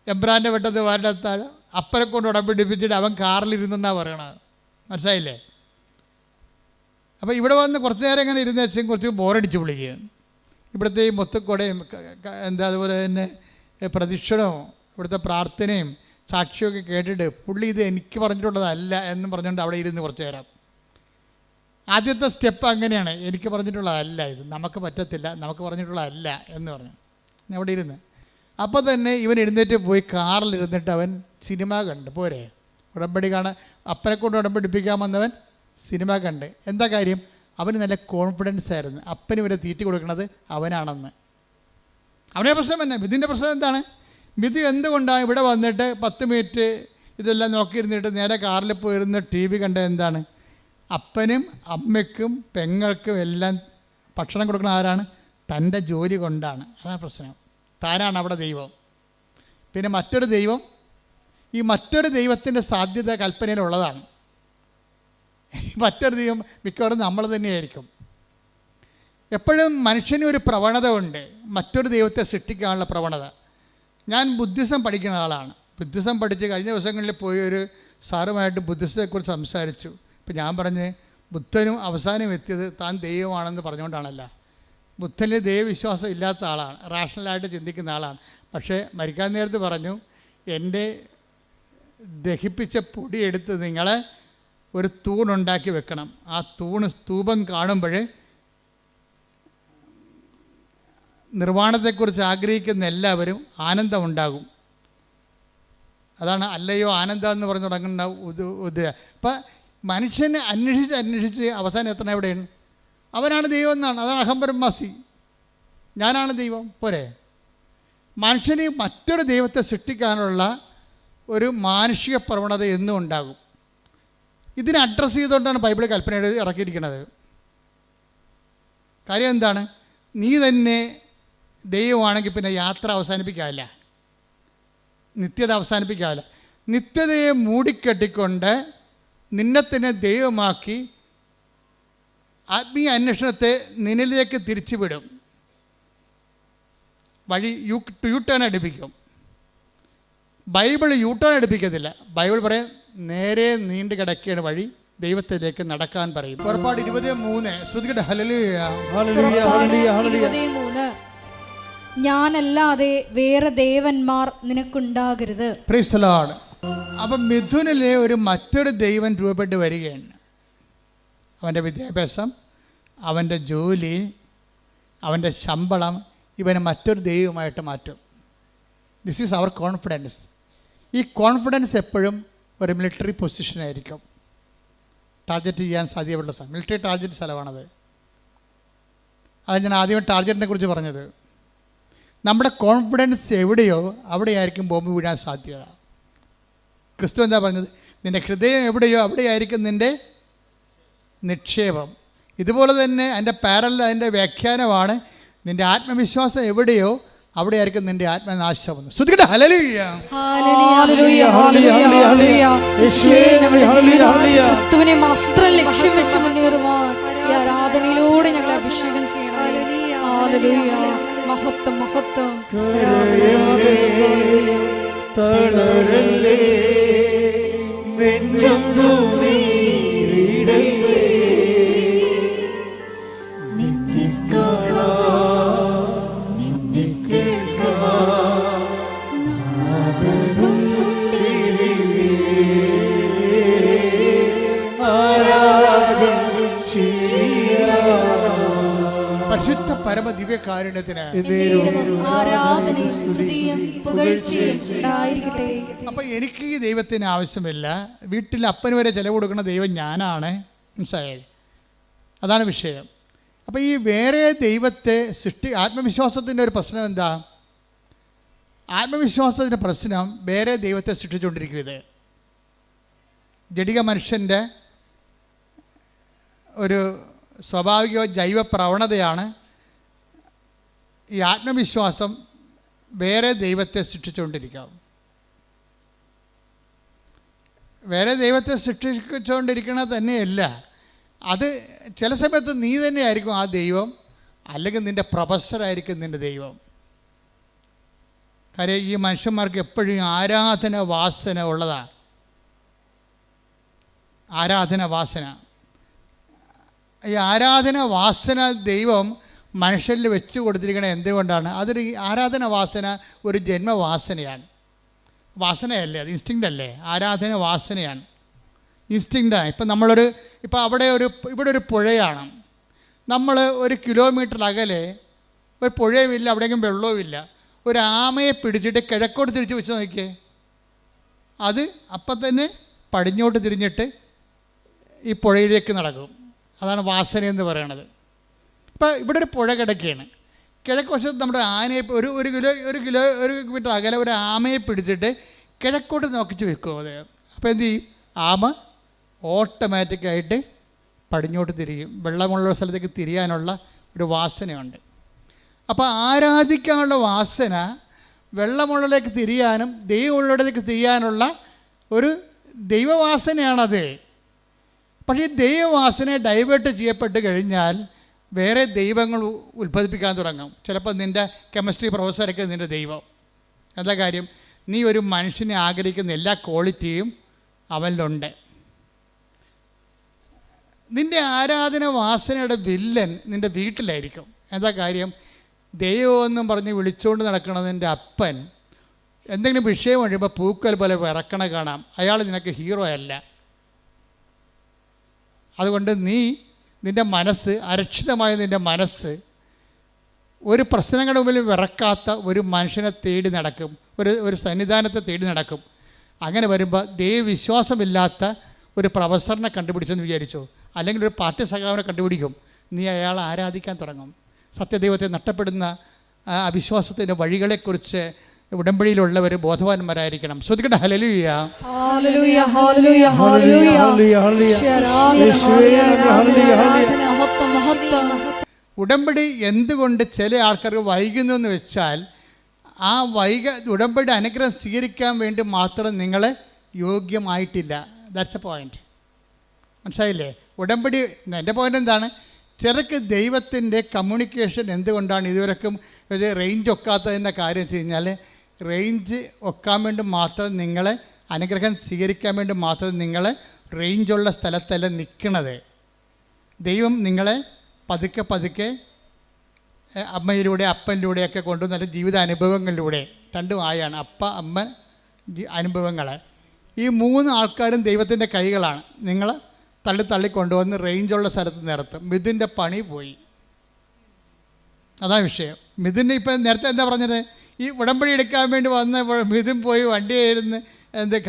എബ്രാൻ്റെ വെട്ടത്ത് വാരത്താഴ്, അപ്പനെ കൊണ്ട് ഉടമ്പടിപ്പിച്ചിട്ട് അവൻ കാറിലിരുന്നെന്നാണ് പറയണത്. മനസ്സിലായില്ലേ? അപ്പോൾ ഇവിടെ വന്ന് കുറച്ച് നേരം ഇങ്ങനെ ഇരുന്ന് വെച്ചാൽ കുറച്ച് ബോറടിച്ച് വിളിക്കുക. ഇവിടുത്തെ ഈ മൊത്തക്കൊടയും അതുപോലെ തന്നെ പ്രദക്ഷിണവും ഇവിടുത്തെ പ്രാർത്ഥനയും സാക്ഷിയൊക്കെ കേട്ടിട്ട് പുള്ളി ഇത് എനിക്ക് പറഞ്ഞിട്ടുള്ളതല്ല എന്ന് പറഞ്ഞുകൊണ്ട് അവിടെ ഇരുന്ന് കുറച്ച് നേരം. ആദ്യത്തെ സ്റ്റെപ്പ് അങ്ങനെയാണ്, എനിക്ക് പറഞ്ഞിട്ടുള്ളതല്ല ഇത്, നമുക്ക് പറ്റത്തില്ല, നമുക്ക് പറഞ്ഞിട്ടുള്ളതല്ല എന്ന് പറഞ്ഞു അവിടെ ഇരുന്ന്. അപ്പോൾ തന്നെ ഇവൻ എഴുന്നേറ്റ് പോയി കാറിലിരുന്നിട്ട് അവൻ സിനിമ കണ്ട്. പോരെ, ഉടമ്പടി കാണാൻ അപ്പനെ കൊണ്ട് ഉടമ്പടിപ്പിക്കാൻ വന്നവൻ സിനിമ കണ്ട്. എന്താ കാര്യം? അവന് നല്ല കോൺഫിഡൻസ് ആയിരുന്നു, അപ്പന് വരെ തീറ്റി കൊടുക്കുന്നത് അവനാണെന്ന്. അവൻ്റെ പ്രശ്നം തന്നെ. മിഥുൻ്റെ പ്രശ്നം എന്താണ്? മിഥു എന്തുകൊണ്ടാണ് ഇവിടെ വന്നിട്ട് 10 മിനിറ്റ് ഇതെല്ലാം നോക്കിയിരുന്നിട്ട് നേരെ കാറിൽ പോയിരുന്ന് TV കണ്ട എന്താണ്? അപ്പനും അമ്മയ്ക്കും പെങ്ങൾക്കും എല്ലാം ഭക്ഷണം കൊടുക്കുന്ന ആരാണ്? തൻ്റെ ജോലി കൊണ്ടാണ്. അതാണ് പ്രശ്നം. താനാണ് അവിടെ ദൈവം. പിന്നെ മറ്റൊരു ദൈവം, ഈ മറ്റൊരു ദൈവത്തിൻ്റെ സാധ്യത കൽപ്പനയിലുള്ളതാണ്. മറ്റൊരു ദൈവം മിക്കവാറും നമ്മൾ തന്നെയായിരിക്കും. എപ്പോഴും മനുഷ്യന് ഒരു പ്രവണത ഉണ്ട്, മറ്റൊരു ദൈവത്തെ സൃഷ്ടിക്കാനുള്ള പ്രവണത. ഞാൻ ബുദ്ധിസം പഠിക്കുന്ന ആളാണ്. ബുദ്ധിസം പഠിച്ച് കഴിഞ്ഞ ദിവസങ്ങളിൽ പോയി ഒരു സാറുമായിട്ട് ബുദ്ധിസത്തെക്കുറിച്ച് സംസാരിച്ചു. ഇപ്പം ഞാൻ പറഞ്ഞ് ബുദ്ധനും അവസാനം എത്തിയത് താൻ ദൈവമാണെന്ന് പറഞ്ഞുകൊണ്ടാണല്ല. ബുദ്ധനിൽ ദൈവവിശ്വാസം ഇല്ലാത്ത ആളാണ്, റാഷണലായിട്ട് ചിന്തിക്കുന്ന ആളാണ്. പക്ഷേ മരിക്കാൻ നേരത്ത് പറഞ്ഞു, എൻ്റെ ദഹിപ്പിച്ച പൊടിയെടുത്ത് നിങ്ങൾ ഒരു തൂണുണ്ടാക്കി വെക്കണം. ആ സ്തൂപം കാണുമ്പോൾ നിർവ്വാണത്തെക്കുറിച്ച് ആഗ്രഹിക്കുന്ന എല്ലാവരും ആനന്ദമുണ്ടാകും. അതാണ് അല്ലയോ ആനന്ദം എന്ന് പറഞ്ഞു തുടങ്ങുന്ന അപ്പം മനുഷ്യനെ അന്വേഷിച്ച് അവസാനം എത്തണം എവിടെയാണ്? അവനാണ് ദൈവം എന്നാണ്. അതാണ് അഹംബ്രഹ്മാസി, ഞാനാണ് ദൈവം. പോരെ? മനുഷ്യന് മറ്റൊരു ദൈവത്തെ സൃഷ്ടിക്കാനുള്ള ഒരു മാനുഷിക പ്രവണത എന്നും ഉണ്ടാകും. ഇതിനെ അഡ്രസ്സ് ചെയ്തുകൊണ്ടാണ് ബൈബിൾ കൽപ്പന ഇറക്കിയിരിക്കുന്നത്. കാര്യം എന്താണ്? നീ തന്നെ ദൈവമാണെങ്കിൽ പിന്നെ യാത്ര അവസാനിപ്പിക്കാവില്ല, നിത്യത അവസാനിപ്പിക്കാവില്ല. നിത്യതയെ മൂടിക്കെട്ടിക്കൊണ്ട് നിന്നെ തന്നെ ദൈവമാക്കി ആത്മീയ അന്വേഷണത്തെ നിന്നിലേക്ക് തിരിച്ചുവിടും. വഴി യു ടേൺ അടുപ്പിക്കും. ബൈബിൾ യു ടേൺ അടുപ്പിക്കത്തില്ല. ബൈബിൾ പറയും നേരെ നീണ്ടു കിടക്കുകയാണ് വഴി, ദൈവത്തിലേക്ക് നടക്കാൻ പറയും. പുറപ്പാട് 23 ശ്രുതികട ഹല്ലേലൂയ. ഞാനല്ലാതെ വേറെ ദേവന്മാർ നിനക്കുണ്ടാകരുത്. Praise the Lord. അപ്പം മിഥുനിലെ ഒരു മറ്റൊരു ദൈവം രൂപപ്പെട്ട് വരികയാണ്. അവൻ്റെ വിദ്യാഭ്യാസം, അവൻ്റെ ജോലി, അവൻ്റെ ശമ്പളം ഇവനെ മറ്റൊരു ദൈവമായിട്ട് മാറ്റും. This is our confidence. ഈ കോൺഫിഡൻസ് എപ്പോഴും ഒരു മിലിറ്ററി പൊസിഷനായിരിക്കും. ടാർഗറ്റ് ചെയ്യാൻ സാധ്യതയുള്ള സ്ഥലം, മിലിറ്ററി ടാർഗറ്റ് സ്ഥലമാണത്. അത് ഞാൻ ആദ്യം ടാർഗറ്റിനെ കുറിച്ച് പറഞ്ഞത്. നമ്മുടെ കോൺഫിഡൻസ് എവിടെയോ അവിടെയായിരിക്കും ബോംബ് വീഴാൻ സാധ്യത. ക്രിസ്തു എന്താ പറഞ്ഞത്? നിൻ്റെ ഹൃദയം എവിടെയോ അവിടെയായിരിക്കും നിൻ്റെ നിക്ഷേപം. ഇതുപോലെ തന്നെ അതിൻ്റെ പാരലൽ, അതിൻ്റെ വ്യാഖ്യാനമാണ് നിൻ്റെ ആത്മവിശ്വാസം എവിടെയോ അവിടെയായിരിക്കും നിൻ്റെ ആത്മനാശം. ശ്രുതികട ഹല്ലേലൂയ. ക്രിസ്തുവിനെ മാത്രം ലക്ഷ്യം വെച്ച് മുന്നേറുവാൻ ഈ ആരാധനയിലൂടെ ഞങ്ങളെ അഭിഷേകം ചെയ്യണം. ഹല്ലേലൂയ. മഹത്വം മഹത്വം. തളരല്ലേ നെഞ്ചൊന്നു നീരിടല്ലേ, നിന്നെ കാണാൻ നിന്നെ കേൾക്കാൻ ആരാധന ചെയ്യാം. പരിശുദ്ധ പരമ ദിവ്യകാരുണ്യത്തിന് അപ്പം എനിക്ക് ഈ ദൈവത്തിന് ആവശ്യമില്ല. വീട്ടിൽ അപ്പന് വരെ ചിലവ് കൊടുക്കുന്ന ദൈവം ഞാനാണ്. മനസ്സിലായത്? അതാണ് വിഷയം. അപ്പം ഈ വേറെ ദൈവത്തെ ആത്മവിശ്വാസത്തിൻ്റെ ഒരു പ്രശ്നം എന്താ? ആത്മവിശ്വാസത്തിൻ്റെ പ്രശ്നം വേറെ ദൈവത്തെ സൃഷ്ടിച്ചുകൊണ്ടിരിക്കും. ഇത് ജഡിക മനുഷ്യൻ്റെ ഒരു സ്വാഭാവിക ജൈവ പ്രവണതയാണ്. ഈ ആത്മവിശ്വാസം വേറെ ദൈവത്തെ സൃഷ്ടിച്ചുകൊണ്ടിരിക്കുക. വേറെ ദൈവത്തെ സൃഷ്ടിച്ചുകൊണ്ടിരിക്കണത് തന്നെയല്ല, അത് ചില സമയത്ത് നീ തന്നെയായിരിക്കും ആ ദൈവം, അല്ലെങ്കിൽ നിൻ്റെ പ്രൊഫസറായിരിക്കും നിൻ്റെ ദൈവം. കാര്യം ഈ മനുഷ്യന്മാർക്ക് എപ്പോഴും ആരാധന വാസന ഉള്ളതാണ്. ആരാധന വാസന, ഈ ആരാധന വാസന ദൈവം മനുഷ്യരിൽ വെച്ച് കൊടുത്തിരിക്കണത് എന്തുകൊണ്ടാണ്? അതൊരു ആരാധന വാസന ഒരു ജന്മവാസനയാണ്. വാസനയല്ലേ, അത് ഇൻസ്റ്റിങ്ക്റ്റ് അല്ലേ? ആരാധന വാസനയാണ്, ഇൻസ്റ്റിങ്ക്റ്റാണ്. ഇപ്പം ഇപ്പോൾ ഇവിടെ ഒരു പുഴയാണ്. നമ്മൾ 1 കിലോമീറ്റർ അകലെ ഒരു പുഴയുമില്ല, അവിടെയെങ്കിലും വെള്ളവുമില്ല. ഒരു ആമയെ പിടിച്ചിട്ട് കിഴക്കോട്ട് തിരിച്ച് വെച്ച് നോക്കിയേ, അത് അപ്പം തന്നെ പടിഞ്ഞോട്ട് തിരിഞ്ഞിട്ട് ഈ പുഴയിലേക്ക് നടക്കും. അതാണ് വാസന എന്ന് പറയണത്. ഇപ്പോൾ ഇവിടെ ഒരു പുഴ കിടക്കുകയാണ്. കിഴക്ക് വശത്ത് നമ്മുടെ ആനയെ ഒരു കിലോമീറ്റർ അകലെ ഒരു ആമയെ പിടിച്ചിട്ട് കിഴക്കോട്ട് നോക്കിച്ച് വെക്കും അത്. അപ്പോൾ എന്ത് ചെയ്യും? ആമ ഓട്ടോമാറ്റിക്കായിട്ട് പടിഞ്ഞോട്ട് തിരിയും. വെള്ളമുള്ള സ്ഥലത്തേക്ക് തിരിയാനുള്ള ഒരു വാസനയുണ്ട്. അപ്പോൾ ആരാധിക്കാനുള്ള വാസന വെള്ളമുള്ളിലേക്ക് തിരിയാനും ദൈവമുള്ളിടത്തേക്ക് തിരിയാനുള്ള ഒരു ദൈവവാസനയാണത്. പക്ഷേ ഈ ദൈവവാസന ഡൈവേർട്ട് ചെയ്യപ്പെട്ട് കഴിഞ്ഞാൽ വേറെ ദൈവങ്ങൾ ഉത്ഭവിപ്പിക്കാൻ തുടങ്ങും. ചിലപ്പോൾ നിൻ്റെ കെമിസ്ട്രി പ്രൊഫസറൊക്കെ നിൻ്റെ ദൈവം, എന്താ കാര്യം? നീ ഒരു മനുഷ്യനെ ആഗ്രഹിക്കുന്ന എല്ലാ ക്വാളിറ്റിയും അവനിലുണ്ട്. നിൻ്റെ ആരാധന വാസനയുടെ വില്ലൻ നിൻ്റെ വീട്ടിലായിരിക്കും. എന്താ കാര്യം? ദൈവമെന്നും പറഞ്ഞ് വിളിച്ചുകൊണ്ട് നടക്കണതിൻ്റെ അപ്പൻ എന്തെങ്കിലും വിഷയം കഴിയുമ്പോൾ പൂക്കൽ പോലെ വിറക്കണ കാണാം. അയാൾ നിനക്ക് ഹീറോ അല്ല. അതുകൊണ്ട് നിൻ്റെ മനസ്സ്, അരക്ഷിതമായ നിൻ്റെ മനസ്സ് ഒരു പ്രശ്നങ്ങളുടെ മുമ്പിൽ വിറക്കാത്ത ഒരു മനുഷ്യനെ തേടി നടക്കും, ഒരു സന്നിധാനത്തെ തേടി നടക്കും. അങ്ങനെ വരുമ്പോൾ ദൈവവിശ്വാസമില്ലാത്ത ഒരു പ്രൊഫസറിനെ കണ്ടുപിടിച്ചെന്ന് വിചാരിച്ചു, അല്ലെങ്കിൽ ഒരു പാർട്ടി സഖാവിനെ കണ്ടുപിടിക്കും. നീ അയാളെ ആരാധിക്കാൻ തുടങ്ങും. സത്യദൈവത്തെ നഷ്ടപ്പെടുന്ന അവിശ്വാസത്തിൻ്റെ വഴികളെക്കുറിച്ച് ഉടമ്പടിയിലുള്ളവർ ബോധവാന്മാരായിരിക്കണം. ശ്രദ്ധിക്കട്ടെ. ഹല്ലേലൂയ, ഹല്ലേലൂയ, ഹല്ലേലൂയ, ഹല്ലേലൂയ. ഉടമ്പടി എന്തുകൊണ്ട് ചില ആൾക്കാർക്ക് വൈകുന്നു എന്ന് വെച്ചാൽ, ആ ഉടമ്പടി അനുഗ്രഹം സ്വീകരിക്കാൻ വേണ്ടി മാത്രം നിങ്ങൾ യോഗ്യമായിട്ടില്ല. That's A point. മനസ്സിലായില്ലേ? ഉടമ്പടി, എൻ്റെ പോയിന്റ് എന്താണ്? ചിലർക്ക് ദൈവത്തിൻ്റെ കമ്മ്യൂണിക്കേഷൻ എന്തുകൊണ്ടാണ് ഇതുവരെക്കും റേഞ്ച് ഒക്കാത്തതിൻ്റെ കാര്യം വെച്ച് കഴിഞ്ഞാൽ, റേഞ്ച് ഒക്കാൻ വേണ്ടി മാത്രം നിങ്ങൾ, അനുഗ്രഹം സ്വീകരിക്കാൻ വേണ്ടി മാത്രം നിങ്ങൾ റേഞ്ചുള്ള സ്ഥലത്തല്ല നിൽക്കണത്. ദൈവം നിങ്ങളെ പതുക്കെ പതുക്കെ അമ്മയിലൂടെ അപ്പനിലൂടെയൊക്കെ കൊണ്ടു നല്ല ജീവിത അനുഭവങ്ങളിലൂടെ, രണ്ടും ആയാണ് അപ്പ അമ്മ അനുഭവങ്ങൾ. ഈ 3 ആൾക്കാരും ദൈവത്തിൻ്റെ കൈകളാണ്. നിങ്ങൾ തള്ളി കൊണ്ടുവന്ന് റേഞ്ചുള്ള സ്ഥലത്ത് നിർത്തും. മിഥുൻ്റെ പണി പോയി. അതാണ് വിഷയം. മിഥുന് ഇപ്പം നേരത്തെ എന്താ പറഞ്ഞത്? ഈ ഉടമ്പടി എടുക്കാൻ വേണ്ടി വന്ന മിഥുൻ പോയി വണ്ടിയായിരുന്നു,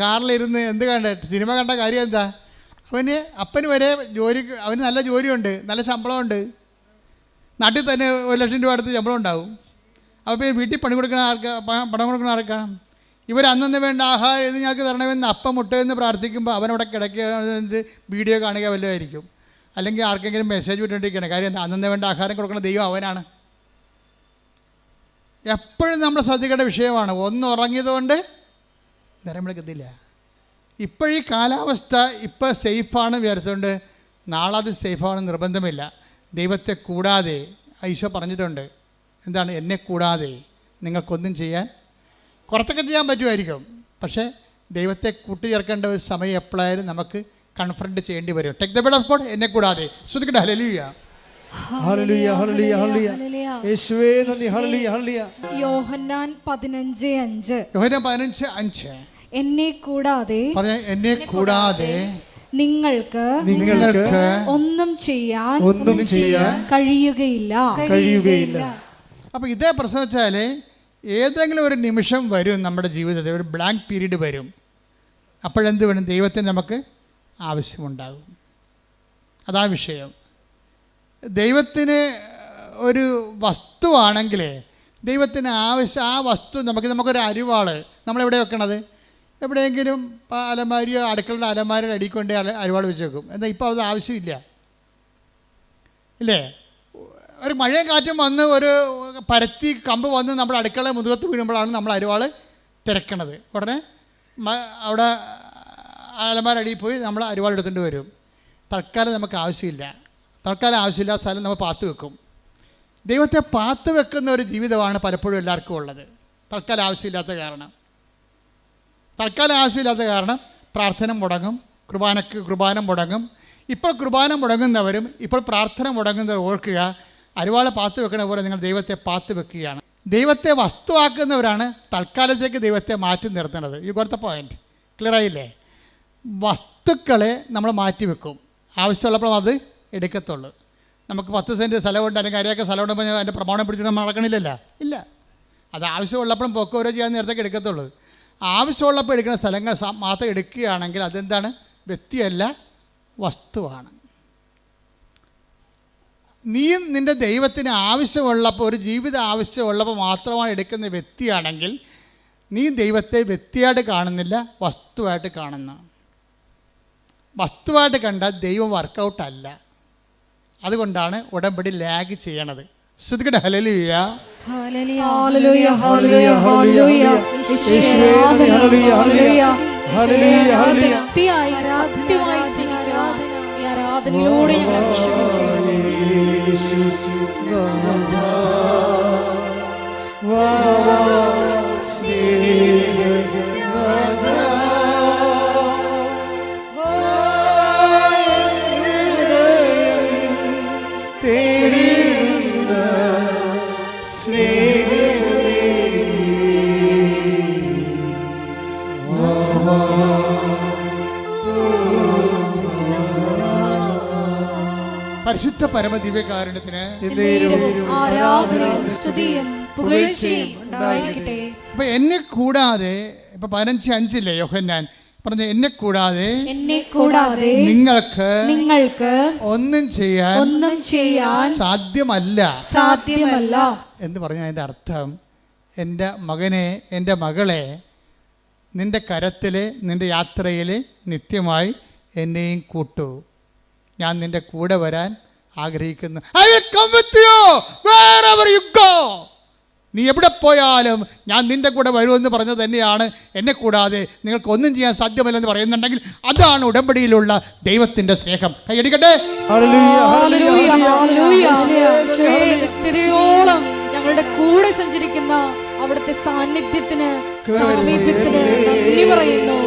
കാറിലിരുന്ന് കണ്ട സിനിമ കണ്ട കാര്യം എന്താ? അപ്പന് വരെ അവന് നല്ല ജോലിയുണ്ട്, നല്ല ശമ്പളമുണ്ട്, നാട്ടിൽ തന്നെ 1,00,000 രൂപ അടുത്ത് ശമ്പളം ഉണ്ടാവും. അപ്പോൾ വീട്ടിൽ പണം കൊടുക്കണ ആർക്കാണ്? ഇവർ അന്നന്ന് വേണ്ട ആഹാരം ഇത് ഞങ്ങൾക്ക് തരണമെന്ന് അപ്പം മുട്ടയെന്ന് പ്രാർത്ഥിക്കുമ്പോൾ അവനവിടെ കിടക്കുക, വീഡിയോ കാണുക വല്ലതായിരിക്കും, അല്ലെങ്കിൽ ആർക്കെങ്കിലും മെസ്സേജ് വിട്ടുകൊണ്ടിരിക്കുകയാണ്. കാര്യം അന്നന്ന് വേണ്ട ആഹാരം കൊടുക്കുന്ന ദൈവം അവനാണ്. എപ്പോഴും നമ്മൾ ശ്രദ്ധിക്കേണ്ട വിഷയമാണ്. ഒന്ന് ഉറങ്ങിയതുകൊണ്ട് നേരം വിളിക്കത്തില്ല. ഇപ്പോഴീ കാലാവസ്ഥ ഇപ്പം സേഫാണ് വിചാരിച്ചുകൊണ്ട് നാളെ അത് സേഫാണെന്ന് നിർബന്ധമില്ല. ദൈവത്തെ കൂടാതെ ഈശോ പറഞ്ഞിട്ടുണ്ട്. എന്താണ്? എന്നെ കൂടാതെ നിങ്ങൾക്കൊന്നും ചെയ്യാൻ, കുറച്ചൊക്കെ ചെയ്യാൻ പറ്റുമായിരിക്കും, പക്ഷേ ദൈവത്തെ കൂട്ടിച്ചേർക്കേണ്ട ഒരു സമയം എപ്പോഴായാലും നമുക്ക് കൺഫ്രണ്ട് ചെയ്യേണ്ടി വരും. Take the word of God, എന്നെ കൂടാതെ. ശ്രദ്ധിക്കട്ടെ. ഹല്ലേലൂയ, ഹല്ലേലൂയ, ഹല്ലേലൂയ, ഹല്ലേലൂയ. യേശുവേ നന്ദി. ഹല്ലേലൂയ, ഹല്ലേലൂയ. യോഹന്നാൻ 15:5. യോഹന്നാൻ 15:5. എന്നെ കൂടാതെ നിങ്ങൾക്ക് ഒന്നും ചെയ്യാൻ കഴിയുകയില്ല. അപ്പോൾ ഇതേ പ്രശ്നം വെച്ചാൽ ഏതെങ്കിലും ഒരു നിമിഷം വരും നമ്മുടെ ജീവിതത്തിൽ, ഒരു ബ്ലാങ്ക് പീരീഡ് വരും. അപ്പോഴെന്ത് വേണം? ദൈവത്തിന് നമുക്ക് ആവശ്യമുണ്ടാകും. അതാണ് വിഷയം. ദൈവത്തിന് ഒരു വസ്തുവാണെങ്കിൽ ദൈവത്തിന് ആവശ്യം, ആ വസ്തു നമുക്കൊരു അരിവാള് നമ്മളെവിടെ വെക്കണത്? എവിടെയെങ്കിലും അലമാരിയോ അടുക്കളുടെ അലമാരയുടെ അടിക്കൊണ്ട് അരിവാൾ വെച്ച് വെക്കും. എന്നാൽ ഇപ്പോൾ അത് ആവശ്യമില്ല, ഇല്ലേ? ഒരു മഴയും കാറ്റും വന്ന് ഒരു പരത്തി കമ്പ് വന്ന് നമ്മുടെ അടുക്കള മുതുകത്ത് വീഴുമ്പോഴാണ് നമ്മൾ അരിവാൾ തിരക്കണത്. ഉടനെ അവിടെ അലമാരടിയിൽ പോയി നമ്മൾ അരിവാൾ എടുത്തുകൊണ്ട് വരും. തൽക്കാലം നമുക്ക് ആവശ്യമില്ല. ആവശ്യമില്ലാത്ത സ്ഥലം നമ്മൾ പാത്ത് വെക്കും. ദൈവത്തെ പാത്ത് വെക്കുന്ന ഒരു ജീവിതമാണ് പലപ്പോഴും എല്ലാവർക്കും ഉള്ളത്. തൽക്കാലം ആവശ്യമില്ലാത്ത കാരണം പ്രാർത്ഥന മുടങ്ങും, കുർബാന മുടങ്ങും. ഇപ്പോൾ കുർബാന മുടങ്ങുന്നവരും ഇപ്പോൾ പ്രാർത്ഥന മുടങ്ങുന്നവർ ഓർക്കുക, അരിവാളെ പാത്ത് വെക്കണ പോലെ നിങ്ങൾ ദൈവത്തെ പാത്ത് വെക്കുകയാണ്. ദൈവത്തെ വസ്തുവാക്കുന്നവരാണ് തൽക്കാലത്തേക്ക് ദൈവത്തെ മാറ്റി നിർത്തുന്നത്. ഈ കൊടുത്ത പോയിന്റ് ക്ലിയർ ആയില്ലേ? വസ്തുക്കളെ നമ്മൾ മാറ്റി വെക്കും, ആവശ്യമുള്ളപ്പോൾ അത് എടുക്കത്തുള്ളൂ. നമുക്ക് 10 സെൻറ്റ് സ്ഥലമുണ്ട്, അല്ലെങ്കിൽ അരയൊക്കെ സ്ഥലമുണ്ടെങ്കിൽ അതിൻ്റെ പ്രമാണം പിടിച്ചിട്ട് നമ്മൾ നടക്കണില്ലല്ലോ, ഇല്ല. അത് ആവശ്യമുള്ളപ്പോഴും പൊക്കെ ഓരോ ചെയ്യാൻ നേരത്തേക്ക് എടുക്കത്തുള്ളൂ. ആവശ്യമുള്ളപ്പോൾ എടുക്കുന്ന സ്ഥലങ്ങൾ മാത്രം എടുക്കുകയാണെങ്കിൽ അതെന്താണ്? വ്യക്തിയല്ല, വസ്തുവാണ്. നീയും നിൻ്റെ ദൈവത്തിന് ആവശ്യമുള്ളപ്പോൾ, ഒരു ജീവിത ആവശ്യമുള്ളപ്പോൾ മാത്രമാണ് എടുക്കുന്ന വ്യക്തിയാണെങ്കിൽ നീ ദൈവത്തെ വ്യക്തിയായിട്ട് കാണുന്നില്ല, വസ്തുവായിട്ട് കാണുന്നു. വസ്തുവായിട്ട് കണ്ടാൽ ദൈവം വർക്കൗട്ടല്ല. അതുകൊണ്ടാണ് ഉടമ്പടി ലാഗ് ചെയ്യണത്. ശ്രദ്ധിക്കട്ടെ. ഹല്ലേലൂയ, ഹല്ലേലൂയ, ഹല്ലേലൂയ, ഹല്ലേലൂയ. വ്യക്തിയായി സത്യമായി സ്നേഹിക്കാൻ ഈ ആരാധനയിലൂടെ ഞങ്ങൾ അഭിഷേകം ചെയ്യണം. സ്നേഹ പരിശുദ്ധ പരമദിവ്യകാരുണ്യത്തിന് ആരാധനയും സ്തുതിയും പുകഴ്ചയും ഉണ്ടായിരിക്കട്ടെ. അപ്പൊ എന്നെ കൂടാതെ ഇപ്പൊ 15:5 യോഹന്നാൻ പറഞ്ഞു, എന്നെ കൂടാതെ നിങ്ങൾക്ക് ഒന്നും ചെയ്യാൻ സാധ്യമല്ല എന്ന് പറഞ്ഞ അതിൻ്റെ അർത്ഥം, എൻ്റെ മകനെ, എൻ്റെ മകളെ, നിന്റെ കരത്തിൽ, നിന്റെ യാത്രയിൽ നിത്യമായി എന്നെയും കൂട്ടു. ഞാൻ നിന്റെ കൂടെ വരാൻ ആഗ്രഹിക്കുന്നു. I will come with you wherever you go. നീ എവിടെ പോയാലും ഞാൻ നിന്റെ കൂടെ വരുമെന്ന് പറഞ്ഞത് തന്നെയാണ്. എന്നെ കൂടാതെ നിങ്ങൾക്ക് ഒന്നും ചെയ്യാൻ സാധ്യമല്ലെന്ന് പറയുന്നുണ്ടെങ്കിൽ അതാണ് ഉടമ്പടിയിലുള്ള ദൈവത്തിന്റെ സ്നേഹം. കൈയടിക്കട്ടെ. ഞങ്ങളുടെ കൂടെ സഞ്ചരിക്കുന്ന അവിടുത്തെ സാന്നിധ്യത്തിന്, സാമീപ്യത്തിന് നന്ദി പറയുന്നു.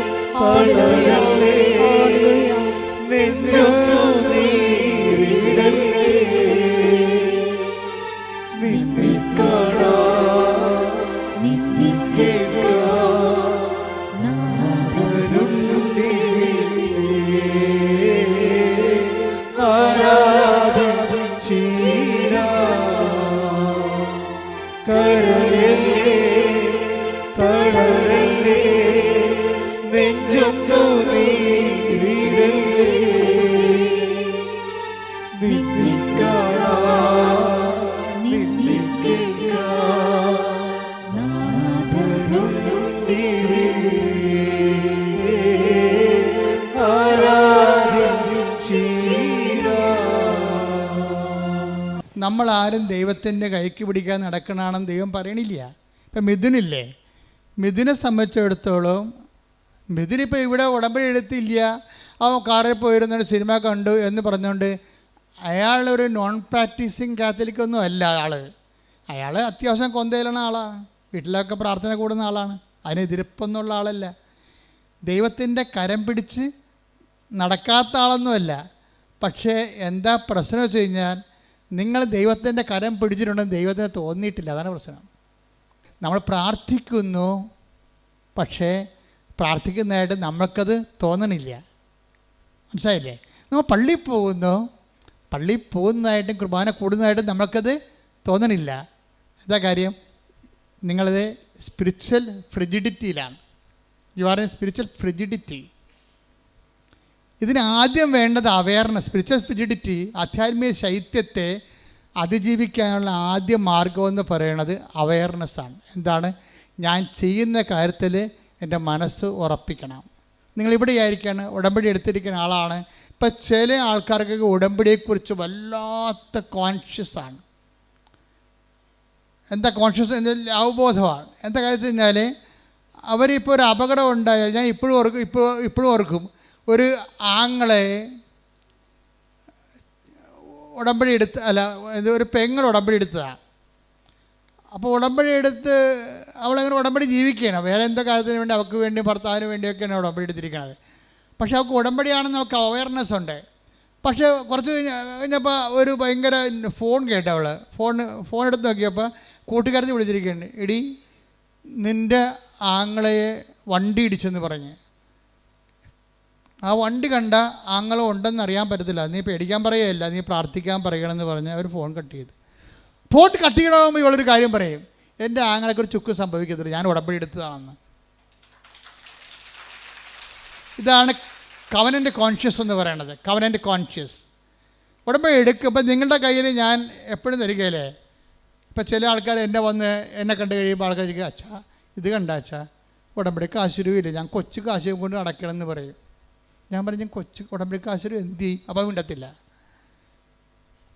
നമ്മളാരും ദൈവത്തിൻ്റെ കൈക്ക് പിടിക്കാൻ നടക്കണമെന്ന് ദൈവം പറയണില്ല. ഇപ്പം മിഥുനില്ലേ, മിഥുനെ സംബന്ധിച്ചിടത്തോളം മിഥുനിപ്പോൾ ഇവിടെ ഉടമ്പടി എടുത്തില്ല, അവൻ കാറിൽ പോയിരുന്നൊരു സിനിമ കണ്ടു എന്ന് പറഞ്ഞുകൊണ്ട് അയാളൊരു നോൺ പ്രാക്ടീസിങ് കാത്തലിക്കൊന്നും അല്ല. അയാൾ അത്യാവശ്യം കൊന്തയിലുള്ള ആളാണ്, വീട്ടിലൊക്കെ പ്രാർത്ഥന കൂടുന്ന ആളാണ്, അതിനെതിരിപ്പൊന്നുള്ള ആളല്ല. ദൈവത്തിൻ്റെ കരം പിടിച്ച് നടക്കാത്ത ആളൊന്നുമല്ല. പക്ഷേ എന്താ പ്രശ്നം വെച്ച് കഴിഞ്ഞാൽ, നിങ്ങൾ ദൈവത്തിൻ്റെ കരം പിടിച്ചിട്ടുണ്ടെന്ന് ദൈവത്തിന് തോന്നിയിട്ടില്ല. അതാണ് പ്രശ്നം. നമ്മൾ പ്രാർത്ഥിക്കുന്നു, പക്ഷേ പ്രാർത്ഥിക്കുന്നതായിട്ട് നമ്മൾക്കത് തോന്നണില്ല. മനസ്സിലായില്ലേ? നമ്മൾ പള്ളിയിൽ പോകുന്നതായിട്ടും കുർബാന കൂടുന്നതായിട്ടും നമ്മൾക്കത് തോന്നണില്ല. എന്താ കാര്യം? നിങ്ങളത് സ്പിരിച്വൽ ഫ്രിജിഡിറ്റിയിലാണ്. You are a spiritual frigidity. ഇതിന് ആദ്യം വേണ്ടത് അവയർനെസ്. സ്പിരിച്വൽ ഫ്രിജിഡിറ്റി, ആധ്യാത്മിക ശൈത്യത്തെ അതിജീവിക്കാനുള്ള ആദ്യ മാർഗമെന്ന് പറയുന്നത് അവയർനെസ്സാണ്. എന്താണ്? ഞാൻ ചെയ്യുന്ന കാര്യത്തിൽ എൻ്റെ മനസ്സ് ഉറപ്പിക്കണം. നിങ്ങളിവിടെ ആയിരിക്കാണ്, ഉടമ്പടി എടുത്തിരിക്കുന്ന ആളാണ്. ഇപ്പം ചില ആൾക്കാർക്കൊക്കെ ഉടമ്പടിയെക്കുറിച്ച് വല്ലാത്ത കോൺഷ്യസാണ്. എന്താ കോൺഷ്യസ്? അവബോധമാണ്. എന്താ കാര്യം വെച്ച് കഴിഞ്ഞാൽ, അവരിപ്പോൾ ഒരു അപകടം ഉണ്ടായാൽ, ഞാൻ ഇപ്പോഴും ഓർക്കും, ഒരു ആങ്ങളെ ഉടമ്പടി എടുത്ത്, ഒരു പെങ്ങൾ ഉടമ്പടി എടുത്തതാണ്. അപ്പോൾ ഉടമ്പടി എടുത്ത് അവളങ്ങനെ ഉടമ്പടി ജീവിക്കുകയാണ്. വേറെ എന്തോ കാര്യത്തിന് വേണ്ടി, അവൾക്ക് വേണ്ടി, ഭർത്താവിന് വേണ്ടിയൊക്കെയാണ് ഉടമ്പടി എടുത്തിരിക്കുന്നത്. പക്ഷേ അവൾക്ക് ഉടമ്പടിയാണെന്ന് അവൾക്ക് അവയർനെസ് ഉണ്ട്. പക്ഷേ കുറച്ച് കഴിഞ്ഞപ്പോൾ ഒരു ഭയങ്കര ഫോൺ കേട്ടു. അവൾ ഫോൺ എടുത്ത് നോക്കിയപ്പോൾ കൂട്ടുകാരത്തി വിളിച്ചിരിക്കുകയാണ്. എടി, നിൻ്റെ ആങ്ങളയെ വണ്ടി ഇടിച്ചെന്ന് പറഞ്ഞ്. ആ വണ്ടി കണ്ട ആങ്ങളും ഉണ്ടെന്ന് അറിയാൻ പറ്റത്തില്ല, നീ പേടിക്കാൻ പറയുകയല്ല, നീ പ്രാർത്ഥിക്കാൻ പറയണമെന്ന് പറഞ്ഞ് അവർ ഫോൺ കട്ട് ചെയ്തു. ഫോൺ കട്ട് ചെയ്യണമെങ്കിൽ ഇവളൊരു കാര്യം പറയും, എൻ്റെ ആങ്ങളെക്കൊരു ചുക്ക് സംഭവിക്കത്തില്ല, ഞാൻ ഉടമ്പടി എടുത്തതാണെന്ന്. ഇതാണ് കവനൻ്റ് കോൺഷ്യസ് എന്ന് പറയണത്. കവനൻ്റ് കോൺഷ്യസ് ഉടമ്പടി എടുക്കും. ഇപ്പം നിങ്ങളുടെ കയ്യിൽ ഞാൻ എപ്പോഴും തരികയില്ലേ. ഇപ്പം ചില ആൾക്കാർ എന്നെ കണ്ടു കഴിയുമ്പോൾ ആൾക്കാർ ചോദിക്കുക, അച്ഛാ ഇത് കണ്ട അച്ഛാ, ഉടമ്പടി കാശുരൂപയില്ല, ഞാൻ കൊച്ചു കാശ് കൊണ്ട് അടയ്ക്കണമെന്ന് പറയും. ഞാൻ പറഞ്ഞു, കൊച്ചു ഉടമ്പടി കാശുരൂപ എന്ത് ചെയ്യും? അപ്പം മിണ്ടത്തില്ല.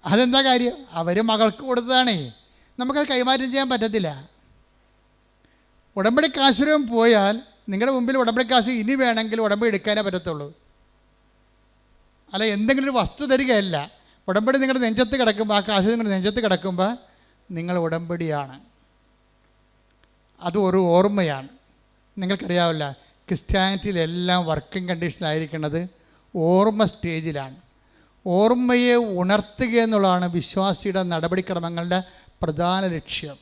അതെന്താ കാര്യം? അവർ മകൾക്ക് കൊടുത്തതാണേ, നമുക്കത് കൈമാറ്റം ചെയ്യാൻ പറ്റത്തില്ല. ഉടമ്പടി കാശുരൂപം പോയാൽ നിങ്ങളുടെ മുമ്പിൽ ഉടമ്പടി കാശ് ഇനി വേണമെങ്കിൽ ഉടമ്പടി എടുക്കാനേ പറ്റത്തുള്ളൂ. അല്ല, എന്തെങ്കിലും ഒരു വസ്തു തരികയല്ല. ഉടമ്പടി നിങ്ങളുടെ നെഞ്ചത്ത് കിടക്കുമ്പോൾ, ആ കാശ് നിങ്ങളുടെ നെഞ്ചത്ത് കിടക്കുമ്പോൾ നിങ്ങൾ ഉടമ്പടിയാണ്. അത് ഒരു ഓർമ്മയാണ്. നിങ്ങൾക്കറിയാവില്ല, ക്രിസ്ത്യാനിറ്റിയിലെല്ലാം വർക്കിംഗ് കണ്ടീഷനായിരിക്കുന്നത് ഓർമ്മ സ്റ്റേജിലാണ്. ഓർമ്മയെ ഉണർത്തുക എന്നുള്ളതാണ് വിശ്വാസിയുടെ നടപടിക്രമങ്ങളുടെ പ്രധാന ലക്ഷ്യം.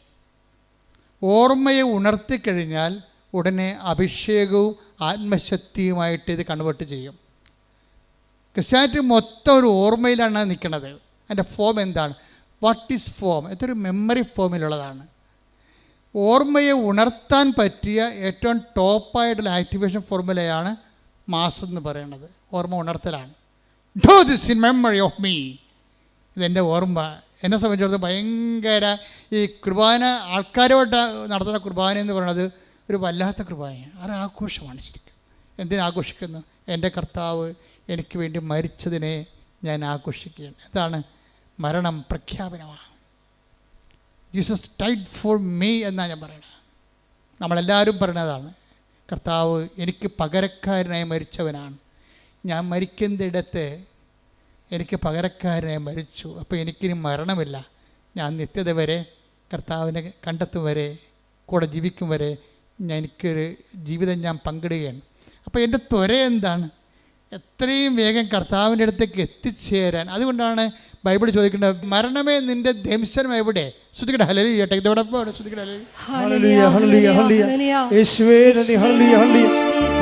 ഓർമ്മയെ ഉണർത്തിക്കഴിഞ്ഞാൽ ഉടനെ അഭിഷേകവും ആത്മശക്തിയുമായിട്ട് ഇത് കൺവേർട്ട് ചെയ്യും. ക്രിസ്ത്യാനിറ്റി മൊത്തം ഒരു ഓർമ്മയിലാണ് നിൽക്കുന്നത്. അതിൻ്റെ ഫോം എന്താണ്? What is form? ഇതൊരു മെമ്മറി ഫോമിലുള്ളതാണ്. ഓർമ്മയെ ഉണർത്താൻ പറ്റിയ ഏറ്റവും ടോപ്പായിട്ടുള്ള ആക്ടിവേഷൻ ഫോർമുലയാണ് മാസം എന്ന് പറയുന്നത്. ഓർമ്മ ഉണർത്തലാണ്. Do this in memory of me. ഇതെൻ്റെ ഓർമ്മ. എന്നെ സംബന്ധിച്ചിടത്തോളം ഭയങ്കര ഈ കുർബാന, ആൾക്കാരോട്ട് നടത്തുന്ന കുർബാന എന്ന് പറയുന്നത് ഒരു വല്ലാത്ത കുർബാനയാണ്. ആഘോഷമാണ് ശരിക്കും. എന്തിനാഘോഷിക്കുന്നു? എൻ്റെ കർത്താവ് എനിക്ക് വേണ്ടി മരിച്ചതിനെ ഞാൻ ആഘോഷിക്കുകയാണ്. എന്താണ്? മരണം പ്രഖ്യാപനമാണ്. ജീസസ് ഡൈഡ് ഫോർ മീ എന്നാണ് ഞാൻ പറയുന്നത്. നമ്മളെല്ലാവരും പറയുന്നതാണ്. കർത്താവ് എനിക്ക് പകരക്കാരനായി മരിച്ചവനാണ്. ഞാൻ മരിക്കുന്നിടത്ത് എനിക്ക് പകരക്കാരനായി മരിച്ചു. അപ്പോൾ എനിക്കിനി മരണമില്ല. ഞാൻ നിത്യത വരെ കർത്താവിനെ കണ്ടെത്തും വരെ, കൂടെ ജീവിക്കും വരെ എനിക്കൊരു ജീവിതം ഞാൻ പങ്കിടുകയാണ്. അപ്പോൾ എൻ്റെ ത്വര എന്താണ്? എത്രയും വേഗം കർത്താവിൻ്റെ അടുത്തേക്ക് എത്തിച്ചേരാൻ. അതുകൊണ്ടാണ് ബൈബിൾ ചോദിക്കേണ്ടത്, മരണമേ നിൻ്റെ ദംശനം എവിടെ? ശ്രുതിക്കട്ടെ ഹല്ലേലൂയ. ഇതോടൊപ്പം ശ്രുതിക്കട്ടെ ഹല്ലേലൂയ, ഹല്ലേലൂയ, ഹല്ലേലൂയ. യേശുവേ നന്ദി. ഹല്ലേലൂയ, ഹല്ലേലൂയ,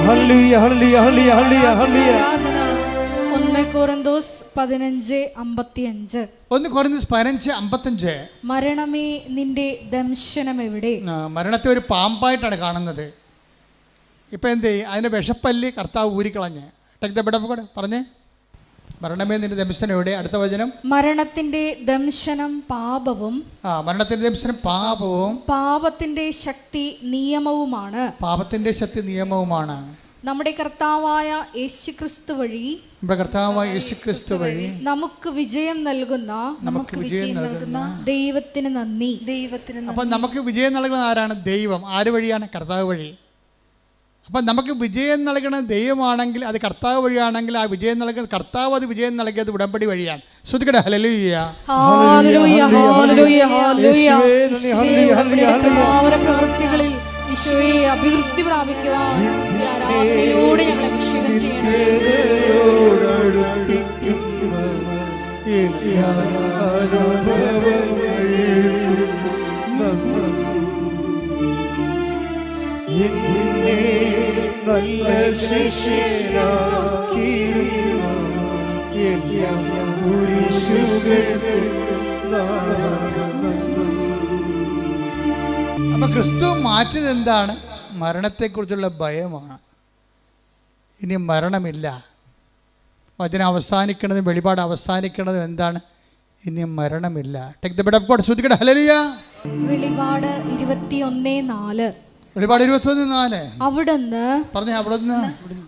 ഹല്ലേലൂയ, ഹല്ലേലൂയ, ഹല്ലേലൂയ, ഹല്ലേലൂയ. 1 Korinthos 15:55. 1 Korinthos 15:55. മരണമേ നിന്റെ ദംശനം എവിടെ? മരണത്തെ ഒരു പാമ്പായിട്ടാണ് കാണുന്നത്. ഇപ്പം എന്ത് ചെയ്യും? അതിൻ്റെ വിഷപ്പല്ലി കർത്താവ് ഊരിക്കളഞ്ഞ്. Take the word of God. പറഞ്ഞേ, മരണമേ നിന്റെ ദംശനം എവിടെ? അടുത്ത വചനം. മരണത്തിന്റെ ദംശനം പാപവും, മരണത്തിന്റെ ദംശനം പാപവും, പാപത്തിന്റെ ശക്തി നിയമവുമാണ്. പാപത്തിന്റെ ശക്തി നിയമവുമാണ്. നമ്മുടെ കർത്താവായ യേശുക്രിസ്തു വഴി, നമ്മുടെ കർത്താവായ യേശുക്രിസ്തു വഴി നമുക്ക് വിജയം നൽകുന്ന ദൈവത്തിന് നന്ദി. അപ്പം നമുക്ക് വിജയം നൽകുന്ന ആരാണ്? ദൈവം. ആര് വഴിയാണ്? കർത്താവ് വഴി. അപ്പം നമുക്ക് വിജയം നൽകുന്ന ദൈവമാണെങ്കിൽ, അത് കർത്താവ് വഴിയാണെങ്കിൽ, ആ വിജയം നൽകുന്ന കർത്താവ്, അത് വിജയം നൽകിയത് ഉടമ്പടി വഴിയാണ്. ശ്രുതിക്കട്ടെ ഹല്ലേലൂയ, ഹല്ലേലൂയ, ഹല്ലേലൂയ, ഹല്ലേലൂയ. പ്രവൃത്തികളിൽ ഈശോയെ അഭിവൃദ്ധി പ്രാപിക്കുവാൻ ഈ ആരാധനയിലൂടെ ഞങ്ങൾ അഭിഷേകം ചെയ്യണം. നല്ല ശിഷ്യനാക്കിയിടുന്ന എല്ലാ കുരിശുകൾക്കും അപ്പം ക്രിസ്തു മാറ്റിയത് എന്താണ്? മരണത്തെക്കുറിച്ചുള്ള ഭയമാണ്. ഇനി മരണമില്ല. വചനം അവസാനിക്കുന്നതും വെളിപാട് അവസാനിക്കുന്നതും എന്താണ്? ഇനി മരണമില്ല. Take the word of God. ശ്രുതിക്കട്ടെ ഹല്ലേലൂയ. വെളിപാട് 21:4. വെളിപാട് 21:4. അവിടുന്ന് പറഞ്ഞേ, അവിടുന്ന്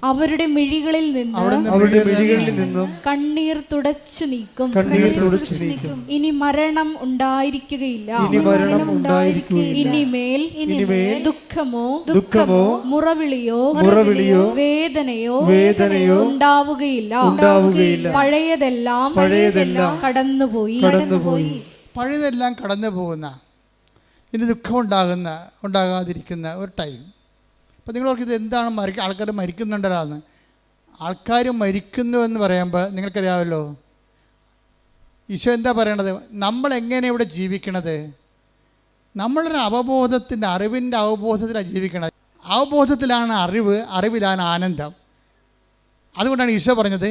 അവരുടെ മിഴികളിൽ നിന്നും കണ്ണീർ തുടച്ചു നീക്കും. ഇനി മരണം ഉണ്ടായിരിക്കുകയില്ല. ഇനിമേൽ ദുഃഖമോ മുറവിളിയോ വേദനയോ ഉണ്ടാവുകയില്ല. പഴയതെല്ലാം കടന്നുപോയി. പഴയതെല്ലാം കടന്നു പോകുന്ന, ഇനി ദുഃഖം ഉണ്ടാകാതിരിക്കുന്ന ഒരു ടൈം. അപ്പോൾ നിങ്ങളോർക്ക് ഇത് എന്താണ്? ആൾക്കാർ മരിക്കുന്നുണ്ടല്ലാന്ന്. ആൾക്കാർ മരിക്കുന്നു എന്ന് പറയുമ്പോൾ നിങ്ങൾക്കറിയാമല്ലോ ഈശോ എന്താ പറയണത്? നമ്മളെങ്ങനെ ഇവിടെ ജീവിക്കണത്? നമ്മളൊരു അവബോധത്തിൻ്റെ, അറിവിൻ്റെ അവബോധത്തിലാണ് ജീവിക്കണത്. അവബോധത്തിലാണ് അറിവ്, അറിവിലാണ് ആനന്ദം. അതുകൊണ്ടാണ് ഈശോ പറഞ്ഞത്,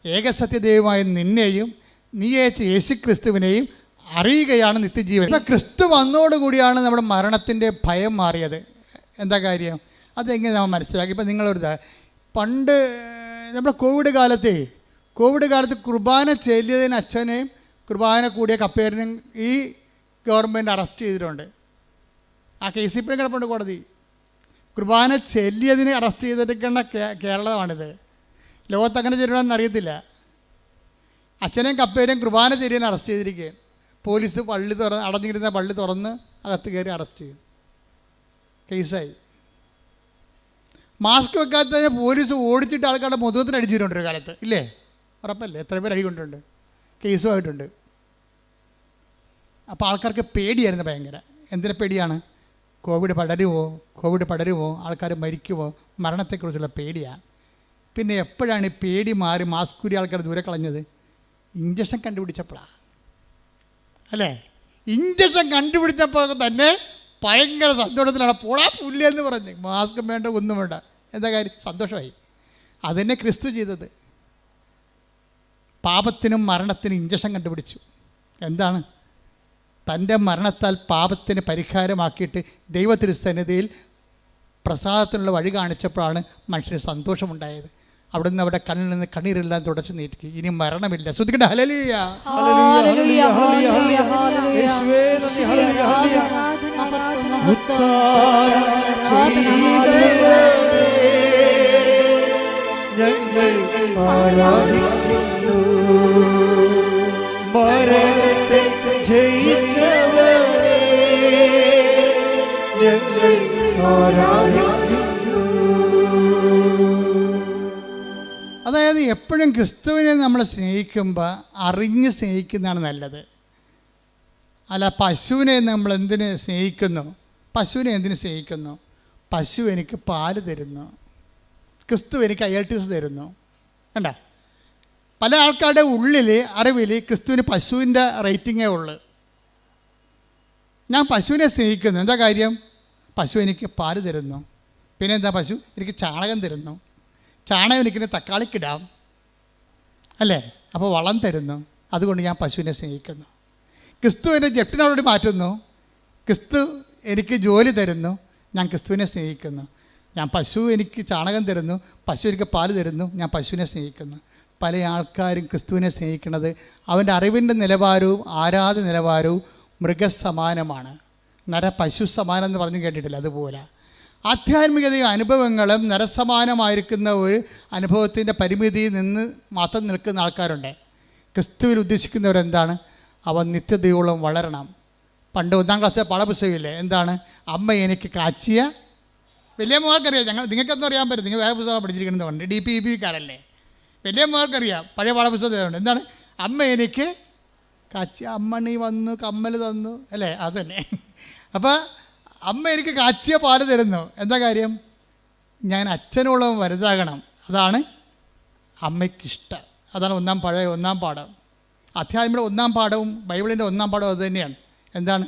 ഏകസത്യദൈവമായ നിന്നെയും നീ അയച്ച യേശുക്രിസ്തുവിനെയും അറിയുകയാണ് നിത്യജീവൻ. ഇപ്പം ക്രിസ്തു വന്നോടുകൂടിയാണ് നമ്മുടെ മരണത്തിൻ്റെ ഭയം മാറിയത്. എന്താ കാര്യം? അതെങ്ങനെ നമ്മൾ മനസ്സിലാക്കി? ഇപ്പം നിങ്ങളൊരു പണ്ട് നമ്മുടെ കോവിഡ് കാലത്ത് കുർബാന ചെല്ലിയതിന് അച്ഛനെയും കുർബാന കൂടിയ കപ്പേരനെയും ഈ ഗവൺമെൻറ് അറസ്റ്റ് ചെയ്തിട്ടുണ്ട്. ആ കേസ് ഇപ്പോഴും കിടപ്പുണ്ട് കോടതി. കുർബാന ചെല്ലിയതിനെ അറസ്റ്റ് ചെയ്തിരിക്കുന്ന കേരളമാണിത്. ലോകത്ത് അങ്ങനെ ചെയ്യണമെന്ന് അറിയത്തില്ല. അച്ഛനെയും കപ്പേരെയും കുർബാന ചെല്ലിയതിനെ അറസ്റ്റ് ചെയ്തിരിക്കുകയാണ്. പോലീസ് അടഞ്ഞിരുന്ന പള്ളി തുറന്ന് അകത്ത് കയറി അറസ്റ്റ് ചെയ്തു. കേസായി. മാസ്ക് വെക്കാത്തതിന് പോലീസ് ഓടിച്ചിട്ട് ആൾക്കാരുടെ മുഖത്തിന് അടിച്ചിട്ടുണ്ട് ഒരു കാലത്ത്, ഇല്ലേ? ഉറപ്പല്ലേ? എത്ര പേര് അടി കൊണ്ടുണ്ട്, കേസുമായിട്ടുണ്ട്. അപ്പോൾ ആൾക്കാർക്ക് പേടിയായിരുന്നു ഭയങ്കര. എന്തിനെ പേടിയാണ്? കോവിഡ് പടരുമോ, ആൾക്കാർ മരിക്കുമോ, മരണത്തെക്കുറിച്ചുള്ള പേടിയാണ്. പിന്നെ എപ്പോഴാണ് ഈ പേടി മാറി മാസ്കൂരി ആൾക്കാർ ദൂരെ കളഞ്ഞത്? ഇഞ്ചക്ഷൻ കണ്ടുപിടിച്ചപ്പോഴാണ്, അല്ലേ? ഇഞ്ചക്ഷൻ കണ്ടുപിടിച്ചപ്പോൾ തന്നെ ഭയങ്കര സന്തോഷത്തിലാണ്. പോളാ പുല്ലെന്ന് പറഞ്ഞ് മാസ്ക് വേണ്ട, ഒന്നും വേണ്ട. എന്താ കാര്യം? സന്തോഷമായി. അതന്നെ ക്രിസ്തു ചെയ്തത്. പാപത്തിനും മരണത്തിനും ഇഞ്ചക്ഷൻ കണ്ടുപിടിച്ചു. എന്താണ്? തൻ്റെ മരണത്താൽ പാപത്തിന് പരിഹാരമാക്കിയിട്ട് ദൈവത്തിരുസന്നിധിയിൽ പ്രസാദത്തിനുള്ള വഴി കാണിച്ചപ്പോഴാണ് മനുഷ്യന് സന്തോഷമുണ്ടായത്. അവിടുന്ന് അവിടെ കണ്ണിൽ നിന്ന് കണ്ണീരെല്ലാം തുടച്ചു നീട്ടി. ഇനി മരണമില്ല. ശ്രദ്ധിക്കട്ടെ. ഹല്ലേലൂയ. ഹല്ലേലൂയ, ഹല്ലേലൂയ, ഹല്ലേലൂയ. യേശുവേ നന്ദി. ഹല്ലേലൂയ, ഹല്ലേലൂയ. മഹത്വം, മഹത്വം. ഞങ്ങൾ ആരാധിക്കുന്നു. മരണത്തെ ജയിച്ചവനെ ഞങ്ങൾ ആരാധിക്കുന്നു. അതായത് എപ്പോഴും ക്രിസ്തുവിനെ നമ്മൾ സ്നേഹിക്കുമ്പോൾ അറിഞ്ഞ് സ്നേഹിക്കുന്നതാണ് നല്ലത്. അല്ല, പശുവിനെ നമ്മൾ എന്തിന് സ്നേഹിക്കുന്നു? പശുവിനെ എന്തിനു സ്നേഹിക്കുന്നു? പശു എനിക്ക് പാല് തരുന്നു, ക്രിസ്തു എനിക്ക് IELTS തരുന്നു. കണ്ട, പല ആൾക്കാരുടെ ഉള്ളിൽ അറിവിൽ ക്രിസ്തുവിന് പശുവിൻ്റെ റേറ്റിങ്ങേ ഉള്ളു. ഞാൻ പശുവിനെ സ്നേഹിക്കുന്നു. എന്താ കാര്യം? പശു എനിക്ക് പാല് തരുന്നു. പിന്നെ എന്താ? പശു എനിക്ക് ചാണകം തരുന്നു. ചാണകം എനിക്കിന് തക്കാളിക്കിടാം, അല്ലേ? അപ്പോൾ വളം തരുന്നു. അതുകൊണ്ട് ഞാൻ പശുവിനെ സ്നേഹിക്കുന്നു. ക്രിസ്തു എന്നെ ജപ്റ്റിനോട് മാറ്റുന്നു. ക്രിസ്തു എനിക്ക് ജോലി തരുന്നു. ഞാൻ ക്രിസ്തുവിനെ സ്നേഹിക്കുന്നു. ഞാൻ പശു എനിക്ക് ചാണകം തരുന്നു, പശു എനിക്ക് പാല് തരുന്നു, ഞാൻ പശുവിനെ സ്നേഹിക്കുന്നു. പല ആൾക്കാരും ക്രിസ്തുവിനെ സ്നേഹിക്കുന്നത് അവൻ്റെ അറിവിൻ്റെ നിലവാരവും ആരാധന നിലവാരവും മൃഗസമാനമാണ്. പശു സമാനം എന്ന് പറഞ്ഞ് കേട്ടിട്ടില്ല? അതുപോലെ ആധ്യാത്മികതയും അനുഭവങ്ങളും നരസമാനമായിരിക്കുന്ന ഒരു അനുഭവത്തിൻ്റെ പരിമിതിയിൽ നിന്ന് മാത്രം നിൽക്കുന്ന ആൾക്കാരുണ്ട്. ക്രിസ്തുവിൽ ഉദ്ദേശിക്കുന്നവരെന്താണ്? അവൻ നിത്യതയോളം വളരണം. പണ്ട് 1ാം ക്ലാസ്സിലെ പാഠപുസ്തകമില്ലേ? എന്താണ്? അമ്മ എനിക്ക് കാച്ചിയ, വലിയ മോൾക്കറിയാം. നിങ്ങൾക്കൊന്നും അറിയാൻ പറ്റും, നിങ്ങൾ വേറെ പുസ്തകം പഠിച്ചിരിക്കണമെന്ന് പറഞ്ഞു. DPEPക്കാരല്ലേ? വലിയ മോൾക്കറിയാം, പഴയ പാഠപുസ്തകമുണ്ട്. എന്താണ്? അമ്മ എനിക്ക് കാച്ചിയ, അമ്മണി വന്നു കമ്മൽ തന്നു, അല്ലേ? അതന്നെ. അപ്പോൾ അമ്മ എനിക്ക് കാച്ചിയ പാല് തരുന്നു. എന്താ കാര്യം? ഞാൻ അച്ഛനോളം വലുതാകണം. അതാണ് അമ്മയ്ക്കിഷ്ടം. അതാണ് 1ാം പാഠം. അധ്യാത്മികയുടെ 1ാം പാഠവും ബൈബിളിൻ്റെ 1ാം പാഠവും അത് തന്നെയാണ്. എന്താണ്?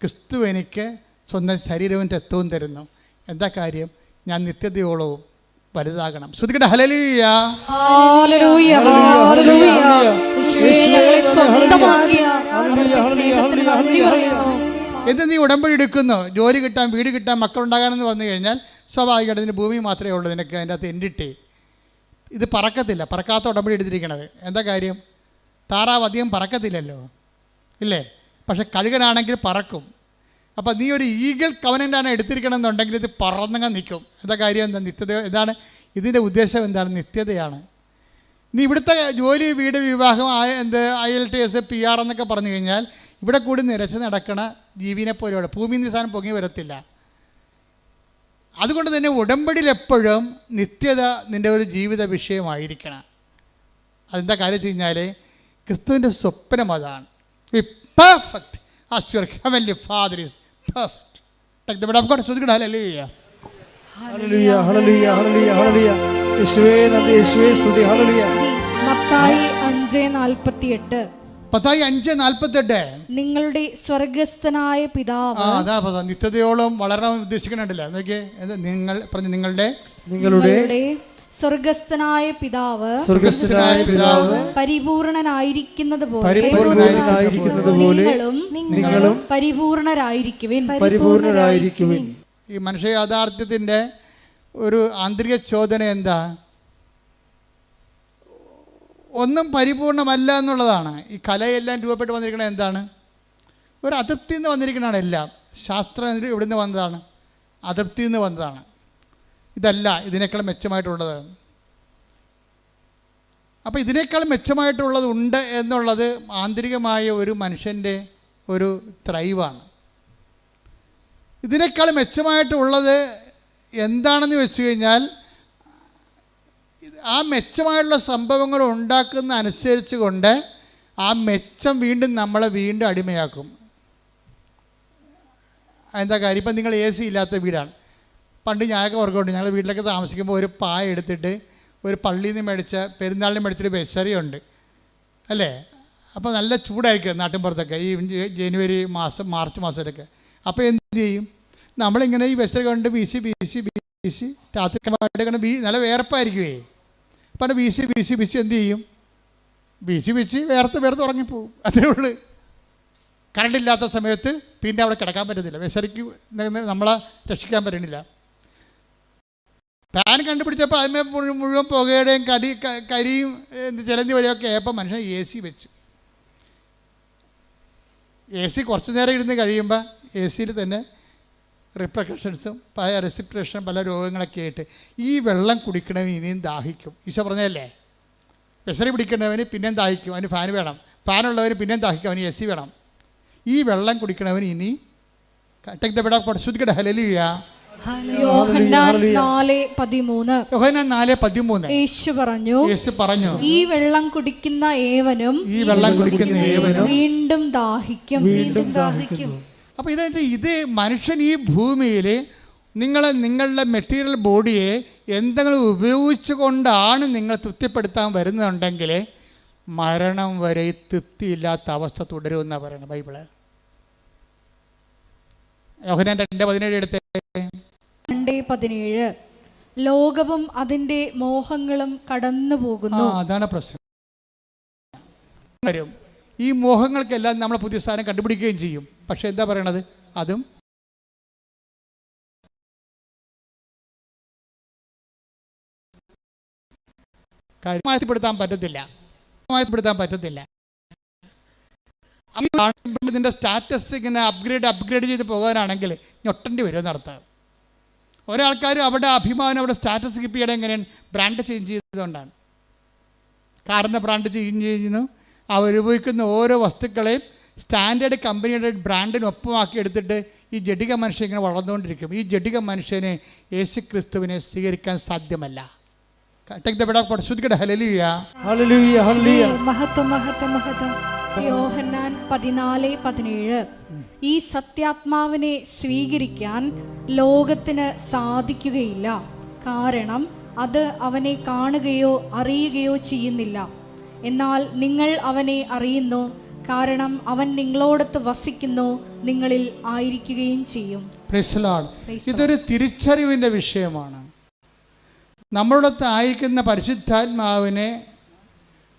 ക്രിസ്തു എനിക്ക് സ്വന്തം ശരീരവും രക്തവും തരുന്നു. എന്താ കാര്യം? ഞാൻ നിത്യതയോളവും വലുതാകണം. ശ്രദ്ധിക്കട്ടെ. ഹല്ലേലൂയ, ഹല്ലേലൂയ, ഹല്ലേലൂയ. യേശുവേ, ഞങ്ങളെ സ്വന്തമാക്കിയ അവിടുത്തെ സ്നേഹത്തിന് നന്ദി പറയുന്നു. എന്ത് നീ ഉടമ്പടി എടുക്കുന്നു? ജോലി കിട്ടാൻ, വീട് കിട്ടാൻ, മക്കളുണ്ടാകാനെന്ന് പറഞ്ഞു കഴിഞ്ഞാൽ സ്വാഭാവികമായിട്ട് ഇതിന് ഭൂമി മാത്രമേ ഉള്ളൂ നിനക്ക്. അതിൻ്റെ അകത്ത് എൻഡിട്ട് ഇത് പറക്കത്തില്ല. പറക്കാത്ത ഉടമ്പടി എടുത്തിരിക്കണത്. എന്താ കാര്യം? താറാവ് അധികം പറക്കത്തില്ലല്ലോ, ഇല്ലേ? പക്ഷെ കഴുകനാണെങ്കിൽ പറക്കും. അപ്പോൾ നീ ഒരു ഈഗിൾ കവനൻ്റാണ് എടുത്തിരിക്കണമെന്നുണ്ടെങ്കിൽ ഇത് പറന്നങ്ങ് നിൽക്കും. എന്താ കാര്യം? എന്താ? നിത്യത. എന്താണ് ഇതിൻ്റെ ഉദ്ദേശം? എന്താണ്? നിത്യതയാണ്. നീ ഇവിടുത്തെ ജോലി, വീട്, വിവാഹം, IELTS, PR എന്നൊക്കെ പറഞ്ഞു കഴിഞ്ഞാൽ ഇവിടെ കൂടി നിരച്ച് നടക്കണ ജീവിനെ പോലെയുള്ള ഭൂമി നിസാനം പൊങ്ങി വരത്തില്ല. അതുകൊണ്ട് തന്നെ ഉടമ്പടിയിൽ എപ്പോഴും നിത്യത നിൻ്റെ ഒരു ജീവിത വിഷയമായിരിക്കണം. അതെന്താ കാര്യം വെച്ച് കഴിഞ്ഞാൽ ക്രിസ്തുവിൻ്റെ സ്വപ്നം അതാണ്. Perfect as your heavenly Father is perfect. Take the word of God. Hallelujah. Hallelujah, ഹല്ലേലൂയ, ഹല്ലേലൂയ, ഹല്ലേലൂയ. യേശുവേ നന്ദി, യേശുവേ സ്തുതി. ഹല്ലേലൂയ. മത്തായി 5:48. മത്തായി 5:48. നിങ്ങളുടെ സ്വർഗസ്ഥനായ പിതാവ്. അതാ നിത്യതയോളം വളരണം ഉദ്ദേശിക്കണുണ്ടല്ലോ. നോക്കിയേ, നിങ്ങൾ പറഞ്ഞു നിങ്ങളുടെ സ്വർഗസ്ഥനായ പിതാവ് പരിപൂർണനായിരിക്കുന്നത് പോലെ നിങ്ങളും പരിപൂർണരായിരിക്കുവിൻ. ഈ മനുഷ്യ യാഥാർത്ഥ്യത്തിൻ്റെ ഒരു ആന്തരിക ചോദന എന്താ? ഒന്നും പരിപൂർണമല്ല എന്നുള്ളതാണ്. ഈ കലയെല്ലാം രൂപപ്പെട്ട് വന്നിരിക്കുന്നത് എന്താണ്? ഒരു അതൃപ്തിയിൽ നിന്ന് വന്നിരിക്കുന്നതാണ് എല്ലാം. ശാസ്ത്രം ഇവിടെ നിന്ന് വന്നതാണ്, അതൃപ്തിയിൽ നിന്ന് വന്നതാണ്. ഇതല്ല, ഇതിനേക്കാൾ മെച്ചമായിട്ടുള്ളത്. അപ്പോൾ ഇതിനേക്കാൾ മെച്ചമായിട്ടുള്ളത് ഉണ്ട് എന്നുള്ളത് ആന്തരികമായ ഒരു മനുഷ്യൻ്റെ ഒരു ത്രൈവാണ്. ഇതിനേക്കാൾ മെച്ചമായിട്ടുള്ളത് എന്താണെന്ന് വെച്ച് കഴിഞ്ഞാൽ ആ മെച്ചമായിട്ടുള്ള സംഭവങ്ങൾ ഉണ്ടാക്കുന്ന അനുസരിച്ച് കൊണ്ട് ആ മെച്ചം വീണ്ടും നമ്മളെ വീണ്ടും അടിമയാക്കും. എന്താ കാര്യം? ഇപ്പം നിങ്ങൾ AC ഇല്ലാത്ത വീടാണ്. പണ്ട് ഞാനൊക്കെ ഓർക്കുന്നുണ്ട്, ഞങ്ങൾ വീട്ടിലൊക്കെ താമസിക്കുമ്പോൾ ഒരു പായ എടുത്തിട്ട് ഒരു പള്ളിയിൽ നിന്ന് മേടിച്ച പെരുന്നാളിന് മേടിച്ചൊരു ബെസറിയുണ്ട്, അല്ലേ? അപ്പോൾ നല്ല ചൂടായിരിക്കും നാട്ടിൻപുറത്തൊക്കെ ഈ ജനുവരി മാസം, മാർച്ച് മാസത്തിലൊക്കെ. അപ്പോൾ എന്ത് ചെയ്യും? നമ്മളിങ്ങനെ ഈ ബെസറി കൊണ്ട് വീശി രാത്രി നല്ല വേർപ്പായിരിക്കുമേ. അപ്പം വീശി എന്ത് ചെയ്യും? വീശി വെച്ച് വേർത്ത് ഉറങ്ങിപ്പോവും. അതേ ഉള്ളൂ. കറണ്ടില്ലാത്ത സമയത്ത് പിന്നെ അവിടെ കിടക്കാൻ പറ്റത്തില്ല, വിശറിക്ക് നമ്മളെ രക്ഷിക്കാൻ പറ്റണില്ല. ഫാൻ കണ്ടുപിടിച്ചപ്പോൾ അതിന്മേ മുഴുവൻ പുകയുടെയും കരിയും ചിലന്തി വരെയൊക്കെ ആയപ്പോൾ മനുഷ്യൻ എ സി വെച്ചു. എ സി കുറച്ച് നേരം ഇരുന്ന് കഴിയുമ്പോൾ എ സിയിൽ തന്നെ റിപ്രക്കഷൻസും പല റെസിപ്രേഷനും പല രോഗങ്ങളൊക്കെ ആയിട്ട് ഈ വെള്ളം കുടിക്കണവന് ഇനിയും ദാഹിക്കും. ഈശോ പറഞ്ഞതല്ലേ, വിശറി പിടിക്കുന്നവന് പിന്നെയും ദാഹിക്കും, അവന് ഫാൻ വേണം, ഫാനുള്ളവന് പിന്നെയും ദാഹിക്കും, അവന് എ സി വേണം. ഈ വെള്ളം കുടിക്കണവന് ഇനി ഹല്ലേലൂയ. യോഹന്നാൻ 4:13 യേശു പറഞ്ഞു, ഈ വെള്ളം കുടിക്കുന്ന ഏവനും വീണ്ടും ദാഹിക്കും. അപ്പോൾ ഇത് മനുഷ്യൻ ഈ ഭൂമിയിൽ നിങ്ങളുടെ മെറ്റീരിയൽ ബോഡിയെ എന്തെങ്കിലും ഉപയോഗിച്ചു കൊണ്ടാണ് നിങ്ങൾ തൃപ്തിപ്പെടുത്താൻ വരുന്നുണ്ടെങ്കിൽ മരണം വരെ തൃപ്തിയില്ലാത്ത അവസ്ഥ തുടരുമെന്നാണ് പറയുന്നത് ബൈബിള്. യോഹന്നാൻ 2:17 എടുത്തേ. 2:17 ലോകവും അതിന്റെ മോഹങ്ങളും കടന്നു പോകുന്നു. അതാണ് പ്രശ്നം. ഈ മോഹങ്ങൾക്കെല്ലാം നമ്മൾ പുതിയ സ്ഥാനം കണ്ടുപിടിക്കുകയും ചെയ്യും. പക്ഷെ എന്താ പറയണത്, അതും കാര്യമായപ്പെടുത്താൻ പറ്റത്തില്ല. ഇതിൻ്റെ സ്റ്റാറ്റസ് ഇങ്ങനെ അപ്ഗ്രേഡ് ചെയ്ത് പോകാനാണെങ്കിൽ ഞൊട്ടേണ്ടി വരും നടത്താം. ഒരാൾക്കാർ അവിടെ അഭിമാനം, അവിടെ സ്റ്റാറ്റസ് കീപ്പ് ചെയ്യണം. എങ്ങനെയാണ്? ബ്രാൻഡ് ചേഞ്ച് ചെയ്തതുകൊണ്ടാണ്. കാറിൻ്റെ ബ്രാൻഡ് ചേഞ്ച് ചെയ്യുന്നു. അവരുപയോഗിക്കുന്ന ഓരോ വസ്തുക്കളെയും സ്റ്റാൻഡേർഡ് കമ്പനിയുടെ ബ്രാൻഡിനൊപ്പമാക്കി എടുത്തിട്ട് ഈ ജഡിക മനുഷ്യൻ ഇങ്ങനെ വളർന്നുകൊണ്ടിരിക്കും. ഈ ജഡിക മനുഷ്യനെ യേശു ക്രിസ്തുവിനെ സ്വീകരിക്കാൻ സാധ്യമല്ല. യോഹന്നാൻ 14:17 ഈ സത്യാത്മാവിനെ സ്വീകരിക്കാൻ ലോകത്തിന് സാധിക്കുകയില്ല, കാരണം അത് അവനെ കാണുകയോ അറിയുകയോ ചെയ്യുന്നില്ല. എന്നാൽ നിങ്ങൾ അവനെ അറിയുന്നു, കാരണം അവൻ നിങ്ങളോടൊത്ത് വസിക്കുന്നു, നിങ്ങളിൽ ആയിരിക്കുകയും ചെയ്യും. ഇതൊരു തിരിച്ചറിവിൻ്റെ വിഷയമാണ്. നമ്മളോടൊത്ത് ആയിരിക്കുന്ന പരിശുദ്ധാത്മാവിനെ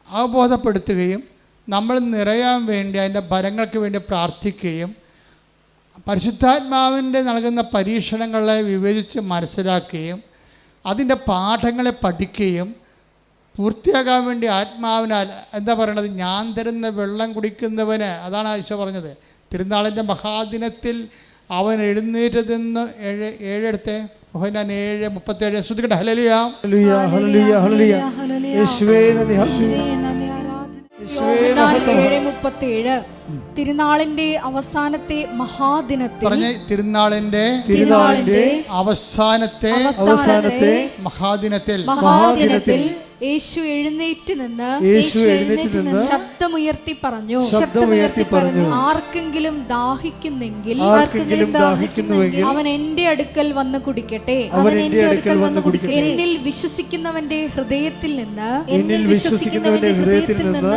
അവബോധപ്പെടുത്തുകയും നമ്മൾ നിറയാൻ വേണ്ടി അതിൻ്റെ ഫലങ്ങൾക്ക് വേണ്ടി പ്രാർത്ഥിക്കുകയും പരിശുദ്ധാത്മാവിൻ്റെ നൽകുന്ന പരീക്ഷണങ്ങളെ വിവേചിച്ച് മനസ്സിലാക്കുകയും അതിൻ്റെ പാഠങ്ങളെ പഠിക്കുകയും പൂർത്തിയാകാൻ വേണ്ടി ആത്മാവിനാൽ എന്താ പറയണത്, ഞാൻ തരുന്ന വെള്ളം കുടിക്കുന്നവന്, അതാണ് ഈശോ പറഞ്ഞത്. തിരുനാളിൻ്റെ മഹാദിനത്തിൽ അവൻ എഴുന്നേറ്റതെന്ന് 7 യോഹന്നാൻ 7:37 ശ്രുതികട്ടെ. ഹല്ലേലൂയ. യോഹന്നാൻ 7:37 തിരുനാളിന്റെ അവസാനത്തെ മഹാദിനത്തിൽ അവസാനത്തെ മഹാദിനത്തിൽ യേശു എഴുന്നേറ്റ് നിന്ന് ശബ്ദമുയർത്തി പറഞ്ഞു, ആർക്കെങ്കിലും ദാഹിക്കുന്നെങ്കിൽ അവൻ എന്റെ അടുക്കൽ വന്ന് കുടിക്കട്ടെ. എന്നിൽ വിശ്വസിക്കുന്നവന്റെ ഹൃദയത്തിൽ നിന്ന്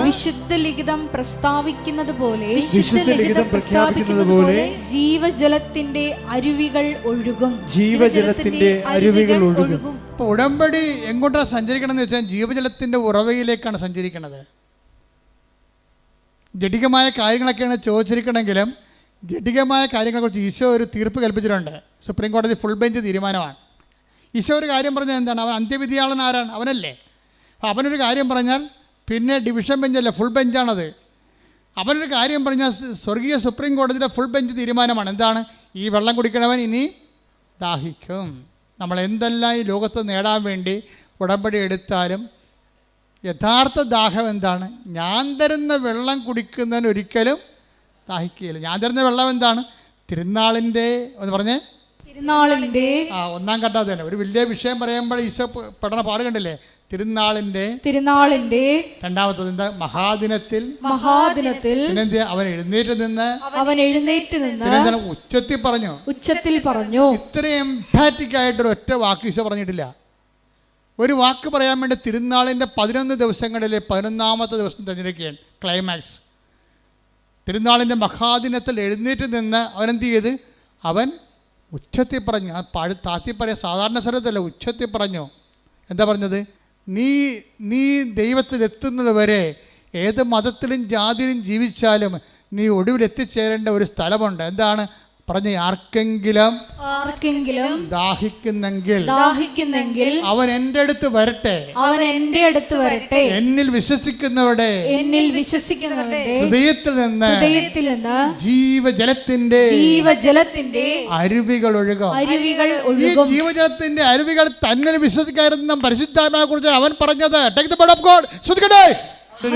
വിശുദ്ധ ലിഖിതം പ്രസ്താവിക്കുന്നത് പോലെ ജീവജലത്തിന്റെ അരുവികൾ ഒഴുകും. ഉടമ്പടി എങ്ങോട്ടാണ് സഞ്ചരിക്കണം എന്ന് വെച്ചാൽ ജീവജലത്തിൻ്റെ ഉറവയിലേക്കാണ് സഞ്ചരിക്കുന്നത്. ജഡികമായ കാര്യങ്ങളൊക്കെയാണ് ചോദിച്ചിരിക്കണമെങ്കിലും ജഡികമായ കാര്യങ്ങളെക്കുറിച്ച് ഈശോ ഒരു തീർപ്പ് കൽപ്പിച്ചിട്ടുണ്ട്. സുപ്രീം കോടതി ഫുൾ ബെഞ്ച് തീരുമാനമാണ്. ഈശോ ഒരു കാര്യം പറഞ്ഞാൽ എന്താണ്? അവൻ അന്ത്യവിധിയാളൻ ആരാണ്? അവനല്ലേ. അവനൊരു കാര്യം പറഞ്ഞാൽ പിന്നെ ഡിവിഷൻ ബെഞ്ചല്ല, ഫുൾ ബെഞ്ചാണത്. അവനൊരു കാര്യം പറഞ്ഞാൽ സ്വർഗീയ സുപ്രീം കോടതിയുടെ ഫുൾ ബെഞ്ച് തീരുമാനമാണ്. എന്താണ്? ഈ വെള്ളം കുടിക്കണവൻ ഇനി ദാഹിക്കും. നമ്മൾ എന്തെല്ലാം ഈ ലോകത്ത് നേടാൻ വേണ്ടി ഉടമ്പടി എടുത്താലും യഥാർത്ഥ ദാഹം എന്താണ്? ഞാൻ തരുന്ന വെള്ളം കുടിക്കുന്നതിന് ഒരിക്കലും ദാഹിക്കുകയില്ല. ഞാൻ തരുന്ന വെള്ളം എന്താണ്? തിരുനാളിൻ്റെ ഒന്ന് പറഞ്ഞേ, തിരുനാളിൻ്റെ 1-ാം ഘട്ടം തന്നെ. ഒരു വലിയ വിഷയം പറയുമ്പോൾ ഈശോ പഠന പാട് കണ്ടില്ലേ? തിരുനാളിൻ്റെ രണ്ടാമത്തത് എന്താ? മഹാദിനത്തിൽ അവൻ എഴുന്നേറ്റ് നിന്ന് ഉച്ചത്തിൽ പറഞ്ഞു. ഇത്രയും എംഫാറ്റിക് ആയിട്ടൊരു ഒറ്റ വാക്ക് ഈശോ പറഞ്ഞിട്ടില്ല. ഒരു വാക്ക് പറയാൻ വേണ്ടി തിരുനാളിൻ്റെ 11 ദിവസങ്ങളിൽ 11ാമത്തെ ദിവസം തിരഞ്ഞെടുക്കുകയാണ് ക്ലൈമാക്സ്. തിരുനാളിൻ്റെ മഹാദിനത്തിൽ എഴുന്നേറ്റ് നിന്ന് അവനെന്ത് ചെയ്ത്? അവൻ ഉച്ചത്തിൽ പറഞ്ഞു. താത്തി പറയാൻ സാധാരണ സ്ഥലത്തല്ല, ഉച്ചത്തിൽ പറഞ്ഞു. എന്താ പറഞ്ഞത്? നീ ദൈവത്തിലെത്തുന്നത് വരെ ഏത് മതത്തിലും ജാതിയിലും ജീവിച്ചാലും നീ ഒടുവിൽ എത്തിച്ചേരേണ്ട ഒരു സ്ഥലമുണ്ട്. എന്താണ് പറഞ്ഞ? ആർക്കെങ്കിലും ദാഹിക്കുന്നെങ്കിൽ അവൻ എൻ്റെ അടുത്ത് വരട്ടെ, എന്നിൽ വിശ്വസിക്കുന്നവരുടെ ഹൃദയത്തിൽ നിന്ന് ജീവജലത്തിന്റെ അരുവികൾ ഒഴുകും. ഈ ജീവജലത്തിന്റെ അരുവികൾ തന്നിൽ വിശ്വസിക്കാതിരുന്ന പരിശുദ്ധാത്മാവിനെ കുറിച്ച് അവൻ പറഞ്ഞത്. Take the word of God. ശ്രദ്ധിക്കട്ടെ. അവൻ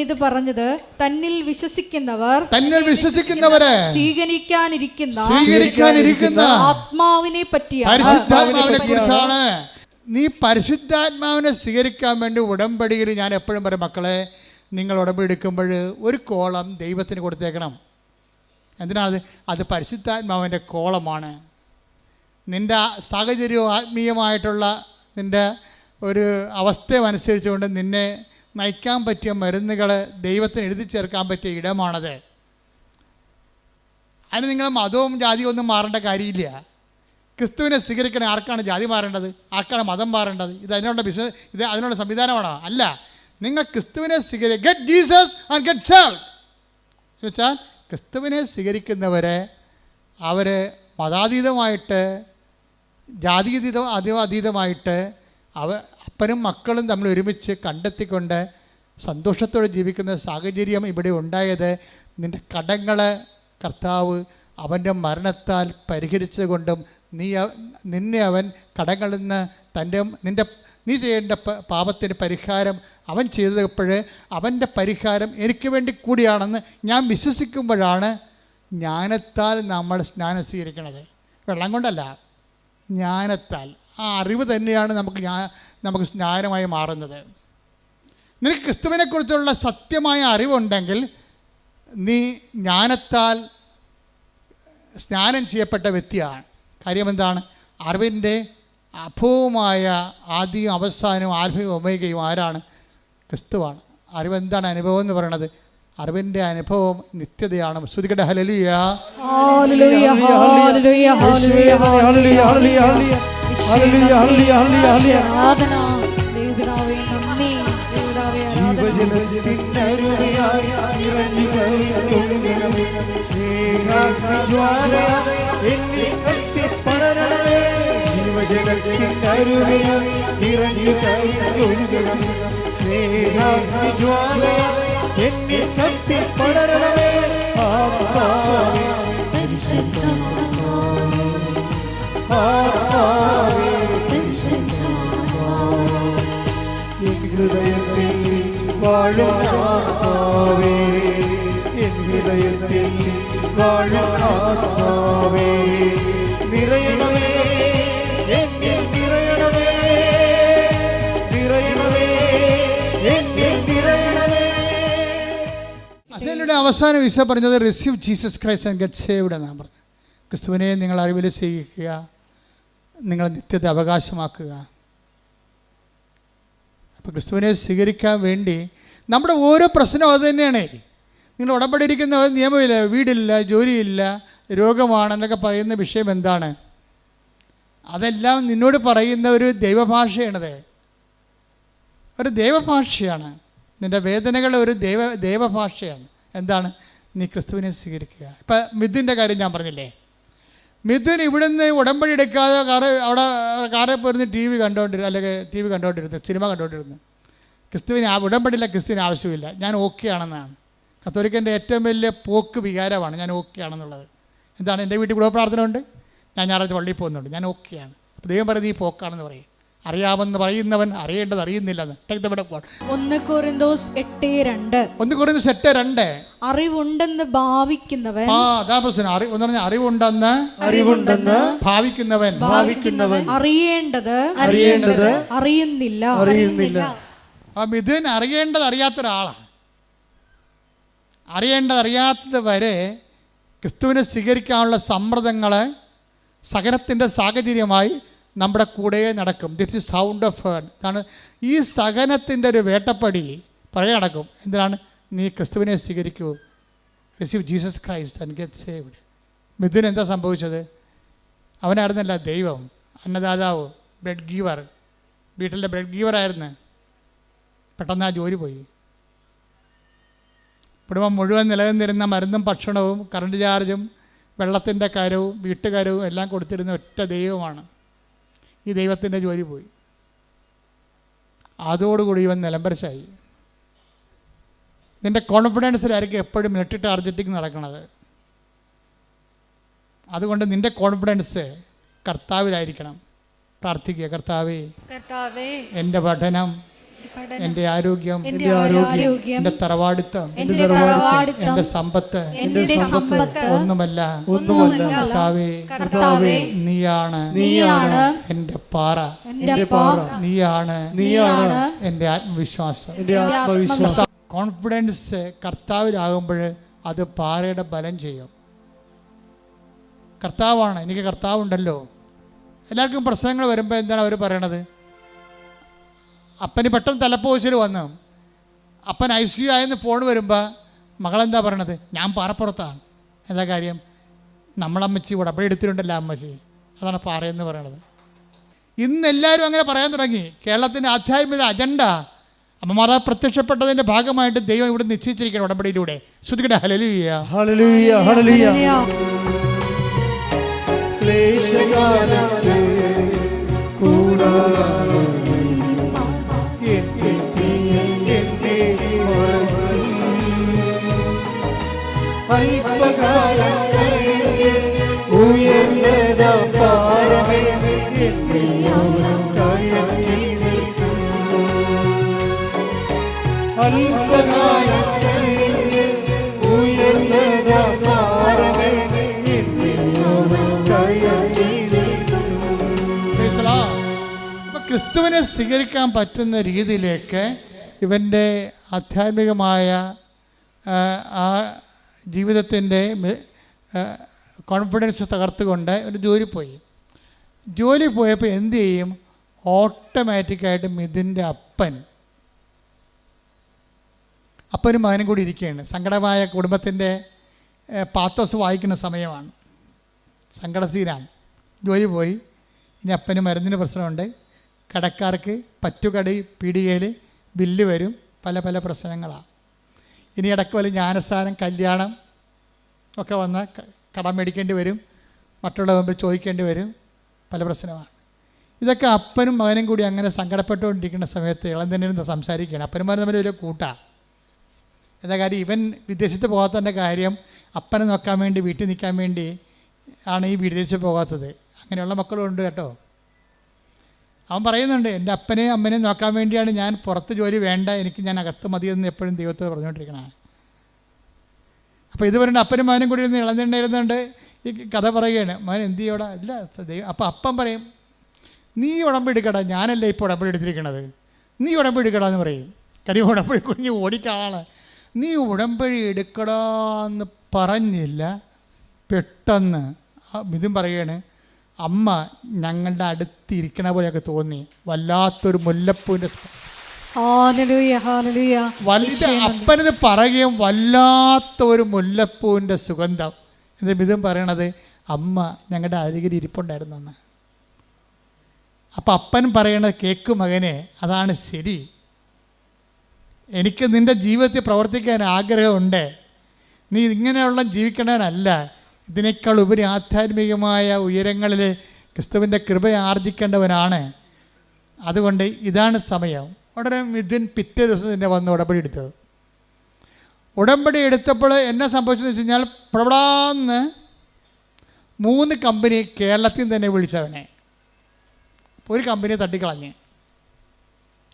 ഇത് പറഞ്ഞത് തന്നിൽ വിശ്വസിക്കുന്നവരെ സ്വീകരിക്കാനിരിക്കുന്ന ആത്മാവിനെ കുറിച്ചാണ്. നീ പരിശുദ്ധാത്മാവിനെ സ്വീകരിക്കാൻ വേണ്ടി ഉടമ്പടിയിൽ ഞാൻ എപ്പോഴും പറയും, മക്കളെ, നിങ്ങൾ ഉടമ്പടി എടുക്കുമ്പോൾ ഒരു കോളം ദൈവത്തിന് കൊടുത്തേക്കണം. എന്തിനാണ്? അത് പരിശുദ്ധാത്മാവിൻ്റെ കോളമാണ്. നിൻ്റെ സാഹചര്യവും ആത്മീയമായിട്ടുള്ള നിൻ്റെ ഒരു അവസ്ഥയും അനുസരിച്ചുകൊണ്ട് നിന്നെ നയിക്കാൻ പറ്റിയ മരുന്നുകൾ ദൈവത്തിന് എഴുതി ചേർക്കാൻ പറ്റിയ ഇടമാണത്. അതിന് നിങ്ങൾ മതവും ജാതിയും ഒന്നും മാറേണ്ട കാര്യമില്ല. ക്രിസ്തുവിനെ സ്വീകരിക്കണ ആർക്കാണ് ജാതി മാറേണ്ടത്? ആർക്കാണ് മതം മാറേണ്ടത്? ഇത് അതിനുള്ള സംവിധാനമാണോ? അല്ല. നിങ്ങൾ ക്രിസ്തുവിനെ get Jesus and get saved എന്ന് വെച്ചാൽ ക്രിസ്തുവിനെ സ്വീകരിക്കുന്നവരെ അവർ മതാതീതമായിട്ട് അതീതമായിട്ട് അപ്പനും മക്കളും തമ്മിൽ ഒരുമിച്ച് കണ്ടെത്തിക്കൊണ്ട് സന്തോഷത്തോടെ ജീവിക്കുന്ന സാഹചര്യം ഇവിടെ ഉണ്ടായത് നിൻ്റെ കടങ്ങൾ കർത്താവ് അവൻ്റെ മരണത്താൽ പരിഹരിച്ചത് കൊണ്ടും നിന്നെ അവൻ കടങ്ങളിൽ നിന്ന് നീ ചെയ്യേണ്ട പാപത്തിന് പരിഹാരം അവൻ ചെയ്തപ്പോൾ അവൻ്റെ പരിഹാരം എനിക്ക് വേണ്ടി കൂടിയാണെന്ന് ഞാൻ വിശ്വസിക്കുമ്പോഴാണ് ജ്ഞാനത്താൽ നമ്മൾ സ്നാനം സ്വീകരിക്കുന്നത്. വെള്ളം കൊണ്ടല്ല, ജ്ഞാനത്താൽ. ആ അറിവ് തന്നെയാണ് നമുക്ക് സ്നാനമായി മാറുന്നത്. നിനക്ക് ക്രിസ്തുവിനെക്കുറിച്ചുള്ള സത്യമായ അറിവുണ്ടെങ്കിൽ നീ ജ്ഞാനത്താൽ സ്നാനം ചെയ്യപ്പെട്ട വ്യക്തിയാണ്. കാര്യം എന്താണ്? അറിവിൻ്റെ അഭവമായ ആദ്യവും അവസാനവും ആൽഫയും ഒമേഗയും ആരാണ്? ക്രിസ്തുവാണ്. അറിവെന്താണ്? അനുഭവം എന്ന് പറയണത്. അറിവിൻ്റെ അനുഭവം നിത്യതയാണ്. ശ്രുതികട്ടെ. ഹല്ലേലൂയ. ഹൃദയത്തിൽ വാഴും ആത്മാവേ, ഹൃദയത്തിൽ വാഴും ആത്മാവേ, നിറയണമേ എന്നിൽ, നിറയണമേ, നിറയണമേ എന്നിൽ, നിറയണമേ. അതിലൂടെ അവസാനം ഈശോ പറഞ്ഞത് receive Jesus Christ and get saved എന്നാണ് പറഞ്ഞത്. ക്രിസ്തുവിനെ നിങ്ങൾ അറിവിൽ സ്വീകരിക്കുക, നിങ്ങൾ നിത്യത അവകാശമാക്കുക. അപ്പോൾ ക്രിസ്തുവിനെ സ്വീകരിക്കാൻ വേണ്ടി നമ്മുടെ ഓരോ പ്രശ്നവും അത് തന്നെയാണ്. നിങ്ങൾ ഉടമ്പടിയിരിക്കുന്ന നിയമമില്ല, വീടില്ല, ജോലിയില്ല, രോഗമാണെന്നൊക്കെ പറയുന്ന വിഷയം എന്താണ്? അതെല്ലാം നിന്നോട് പറയുന്ന ഒരു ദൈവഭാഷയാണത്. ഒരു ദൈവഭാഷയാണ്. നിൻ്റെ വേദനകൾ ഒരു ദൈവഭാഷയാണ്. എന്താണ്? നീ ക്രിസ്തുവിനെ സ്വീകരിക്കുക. ഇപ്പം മിഥുൻ്റെ കാര്യം ഞാൻ പറഞ്ഞില്ലേ. മിഥുൻ ഇവിടുന്ന് ഉടമ്പടി എടുക്കാതെ കാറിൽ പോയിരുന്ന് ടി വി കണ്ടുകൊണ്ടിരുന്നു, സിനിമ കണ്ടുകൊണ്ടിരുന്നു. ഉടമ്പടിയില്ല, ക്രിസ്തുവിന് ആവശ്യമില്ല, ഞാൻ ഓക്കെ ആണെന്നാണ്. കത്തോലിക്കൻ്റെ ഏറ്റവും വലിയ പോക്ക് വികാരമാണ് ഞാൻ ഓക്കെ ആണെന്നുള്ളത്. എന്താണ്? എൻ്റെ വീട്ടിൽ കുടുംബ പ്രാർത്ഥന ഉണ്ട്, ഞാൻ ഞായറാഴ്ച പള്ളിയിൽ പോകുന്നുണ്ട്, ഞാൻ ഓക്കെയാണ്. അപ്പോൾ ദൈവം പറയുന്നത് ഈ പോക്കാണെന്ന് പറയും. അറിയാമെന്ന് പറയുന്നവൻ അറിയേണ്ടത് അറിയുന്നില്ലെന്ന്. 1 കൊരിന്തോസ് 8:2 അറിവുണ്ടെന്ന് ഭാവിക്കുന്നവൻ, അറിവുണ്ടെന്ന് ഭാവിക്കുന്നവൻ അറിയേണ്ടത് അറിയുന്നില്ല. മിഥുൻ അറിയേണ്ടത് അറിയാത്ത ഒരാളാണ്. അറിയേണ്ടതറിയാത്തത് വരെ ക്രിസ്തുവിനെ സ്വീകരിക്കാനുള്ള സമ്മർദ്ദങ്ങൾ സഹനത്തിൻ്റെ സാഹചര്യമായി നമ്മുടെ കൂടെ നടക്കും. This is sound of heard. ഇതാണ് ഈ സഹനത്തിൻ്റെ ഒരു വേട്ടപ്പടി പറയാൻ നടക്കും. എന്തിനാണ്? നീ ക്രിസ്തുവിനെ സ്വീകരിക്കൂ, receive Jesus Christ and get saved. Mithun എന്താ സംഭവിച്ചത്? അവനായിരുന്നല്ല ദൈവം, അന്നദാതാവ്, ബ്രെഡ് ഗീവർ, വീട്ടിലെ ബ്രെഡ് ഗീവറായിരുന്നു. പെട്ടെന്ന് ആ ജോലി പോയി. കുടുംബം മുഴുവൻ നിലനിന്നിരുന്ന മരുന്നും ഭക്ഷണവും കറണ്ട് ചാർജും വെള്ളത്തിൻ്റെ കരവും വീട്ടുകാരവും എല്ലാം കൊടുത്തിരുന്ന ഒറ്റ ദൈവമാണ്. ഈ ദൈവത്തിൻ്റെ ജോലി പോയി. അതോടുകൂടി ഇവൻ നിലംപരിശായി. ഇതിൻ്റെ കോൺഫിഡൻസിലായിരിക്കും എപ്പോഴും മിലിറ്ററി ടാർഗറ്റിംഗ് നടക്കുന്നത്. അതുകൊണ്ട് നിൻ്റെ കോൺഫിഡൻസ് കർത്താവിലായിരിക്കണം. പ്രാർത്ഥിക്കുക, കർത്താവേ, എൻ്റെ പഠനം, എൻ്റെ ആരോഗ്യം, എൻ്റെ തറവാടിത്തം, എൻ്റെ സമ്പത്ത് ഒന്നുമല്ല. കർത്താവേ, നീയാണ് എൻ്റെ പാറ, നീയാണ് എൻ്റെ ആത്മവിശ്വാസം. കോൺഫിഡൻസ് കർത്താവിലാകുമ്പോൾ അത് പാറയുടെ ബലം ചെയ്യും. കർത്താവാണ്, എനിക്ക് കർത്താവുണ്ടല്ലോ. എല്ലാവർക്കും പ്രശ്നങ്ങൾ വരുമ്പോൾ എന്താണ് അവർ പറയണത്? അപ്പന് പെട്ടെന്ന് തലപ്പോശൽ വന്നു, അപ്പൻ ICU ആയെന്ന് ഫോൺ വരുമ്പോൾ മകളെന്താ പറയണത്? ഞാൻ പാറപ്പുറത്താണ്. എന്താ കാര്യം? നമ്മളമ്മച്ചി ഉടമ്പടി എടുത്തിട്ടുണ്ടല്ലോ അമ്മച്ചി, അതാണ് പാറയെന്ന് പറയണത്. ഇന്ന് എല്ലാവരും അങ്ങനെ പറയാൻ തുടങ്ങി. കേരളത്തിൻ്റെ ആധ്യാത്മിക അജണ്ട അമ്മമാരെ പ്രത്യക്ഷപ്പെട്ടതിൻ്റെ ഭാഗമായിട്ട് ദൈവം ഇവിടെ നിശ്ചയിച്ചിരിക്കണം ഉടമ്പടിയിലൂടെ. ശ്രുതിക്കട്ടെ, ഹല്ലേലൂയ, ഹല്ലേലൂയ, ഹല്ലേലൂയ. ക്ലേശകാലത്ത് കൂടാതെ അല്പകാലം കഴിഞ്ഞ് ഉയർന്നതാ പാറമേ അല്പകാലം കഴിഞ്ഞ് ഉയർന്നതാ പാറമേ. ക്രിസ്തുവിനെ സ്വീകരിക്കാൻ പറ്റുന്ന രീതിയിലേക്ക് ഇവൻ്റെ ആധ്യാത്മികമായ ആ ജീവിതത്തിൻ്റെ കോൺഫിഡൻസ് തകർത്തുകൊണ്ട് ഒരു ജോലി പോയപ്പോൾ എന്തു ചെയ്യും? ഓട്ടോമാറ്റിക്കായിട്ട് മിഥുൻ്റെ അപ്പനും മകനും കൂടി ഇരിക്കുകയാണ്. സങ്കടമായ കുടുംബത്തിൻ്റെ പാത്തോസ് വായിക്കുന്ന സമയമാണ്, സങ്കടസീനാണ്. ജോലി പോയി. ഇനി അപ്പന് മരുന്നിന് പ്രശ്നമുണ്ട്, കടക്കാർക്ക് പറ്റുകടി പീടികയിൽ ബില്ല് വരും, പല പല പ്രശ്നങ്ങളാണ്. ഇനി ഇടയ്ക്ക് വല്ല ജ്ഞാനസ്ഥാനം, കല്യാണം ഒക്കെ വന്ന് കടം മേടിക്കേണ്ടി വരും, മറ്റുള്ള മുമ്പിൽ ചോദിക്കേണ്ടി വരും, പല പ്രശ്നമാണ്. ഇതൊക്കെ അപ്പനും മകനും കൂടി അങ്ങനെ സങ്കടപ്പെട്ടുകൊണ്ടിരിക്കുന്ന സമയത്ത് ഇളം തന്നെ ഇരുന്ന് സംസാരിക്കുകയാണ്. അപ്പന്മാർ തമ്മിൽ ഒരു കൂട്ടാണ്. എന്താ കാര്യം? ഇവൻ വിദേശത്ത് പോകാത്തതിൻ്റെ കാര്യം അപ്പനെ നോക്കാൻ വേണ്ടി, വീട്ടിൽ നിൽക്കാൻ വേണ്ടി ആണ് ഈ വിദേശത്ത് പോകാത്തത്. അങ്ങനെയുള്ള മക്കളുണ്ട് കേട്ടോ. അവൻ പറയുന്നുണ്ട്, എൻ്റെ അപ്പനെയും അമ്മനെയും നോക്കാൻ വേണ്ടിയാണ് ഞാൻ പുറത്ത് ജോലി വേണ്ട, എനിക്ക് ഞാൻ അകത്ത് മതിയെന്ന് എപ്പോഴും ദൈവത്തോട് പറഞ്ഞുകൊണ്ടിരിക്കണം. അപ്പോൾ ഇത് പറയുന്നത് അപ്പനും മകനും കൂടി ഇരുന്ന് ഇളഞ്ഞിരുന്നുണ്ട് ഈ കഥ പറയുകയാണ്. മകൻ എന്ത് ചെയ്യോടാ? ഇല്ല ദൈവം. അപ്പോൾ അപ്പം പറയും, നീ ഉടമ്പടി എടുക്കടാ, ഞാനല്ലേ ഇപ്പോൾ ഉടമ്പടി എടുത്തിരിക്കണത്, നീ ഉടമ്പടി എടുക്കടാ എന്ന് പറയും. കാര്യം ഉടമ്പടി കുഞ്ഞ് ഓടിക്കാളാണ്. നീ ഉടമ്പടി എടുക്കടാന്ന് പറഞ്ഞില്ല, പെട്ടെന്ന് ഇതും പറയുകയാണ്, അമ്മ ഞങ്ങളുടെ അടുത്തിരിക്കണ പോലെയൊക്കെ തോന്നി, വല്ലാത്തൊരു മുല്ലപ്പൂവിൻ്റെ അപ്പനത് പറയുകയും വല്ലാത്തൊരു മുല്ലപ്പൂവിൻ്റെ സുഗന്ധം. എന്നിട്ട് ഇതും പറയണത് അമ്മ ഞങ്ങളുടെ അരികിൽ ഇരിപ്പുണ്ടായിരുന്നെന്ന്. അപ്പം അപ്പൻ പറയണത് കേക്ക് മകനെ, അതാണ് ശരി, എനിക്ക് നിൻ്റെ ജീവിതത്തിൽ പ്രവർത്തിക്കാൻ ആഗ്രഹമുണ്ട്, നീ ഇങ്ങനെയുള്ള ജീവിക്കണവനല്ല, ഇതിനേക്കാൾ ഉപരി ആധ്യാത്മികമായ ഉയരങ്ങളിൽ ക്രിസ്തുവിൻ്റെ കൃപ ആർജിക്കേണ്ടവനാണ്. അതുകൊണ്ട് ഇതാണ് സമയം. ഉടനെ മിഥുൻ പിറ്റേ ദിവസം തന്നെ വന്ന് ഉടമ്പടി എടുത്തത്. ഉടമ്പടി എടുത്തപ്പോൾ എന്നെ സംഭവിച്ചതെന്ന് വെച്ച് കഴിഞ്ഞാൽ, പ്രവടാന്ന് 3 കമ്പനി കേരളത്തിൽ തന്നെ വിളിച്ചവനെ. ഒരു കമ്പനിയെ തട്ടിക്കളഞ്ഞ്.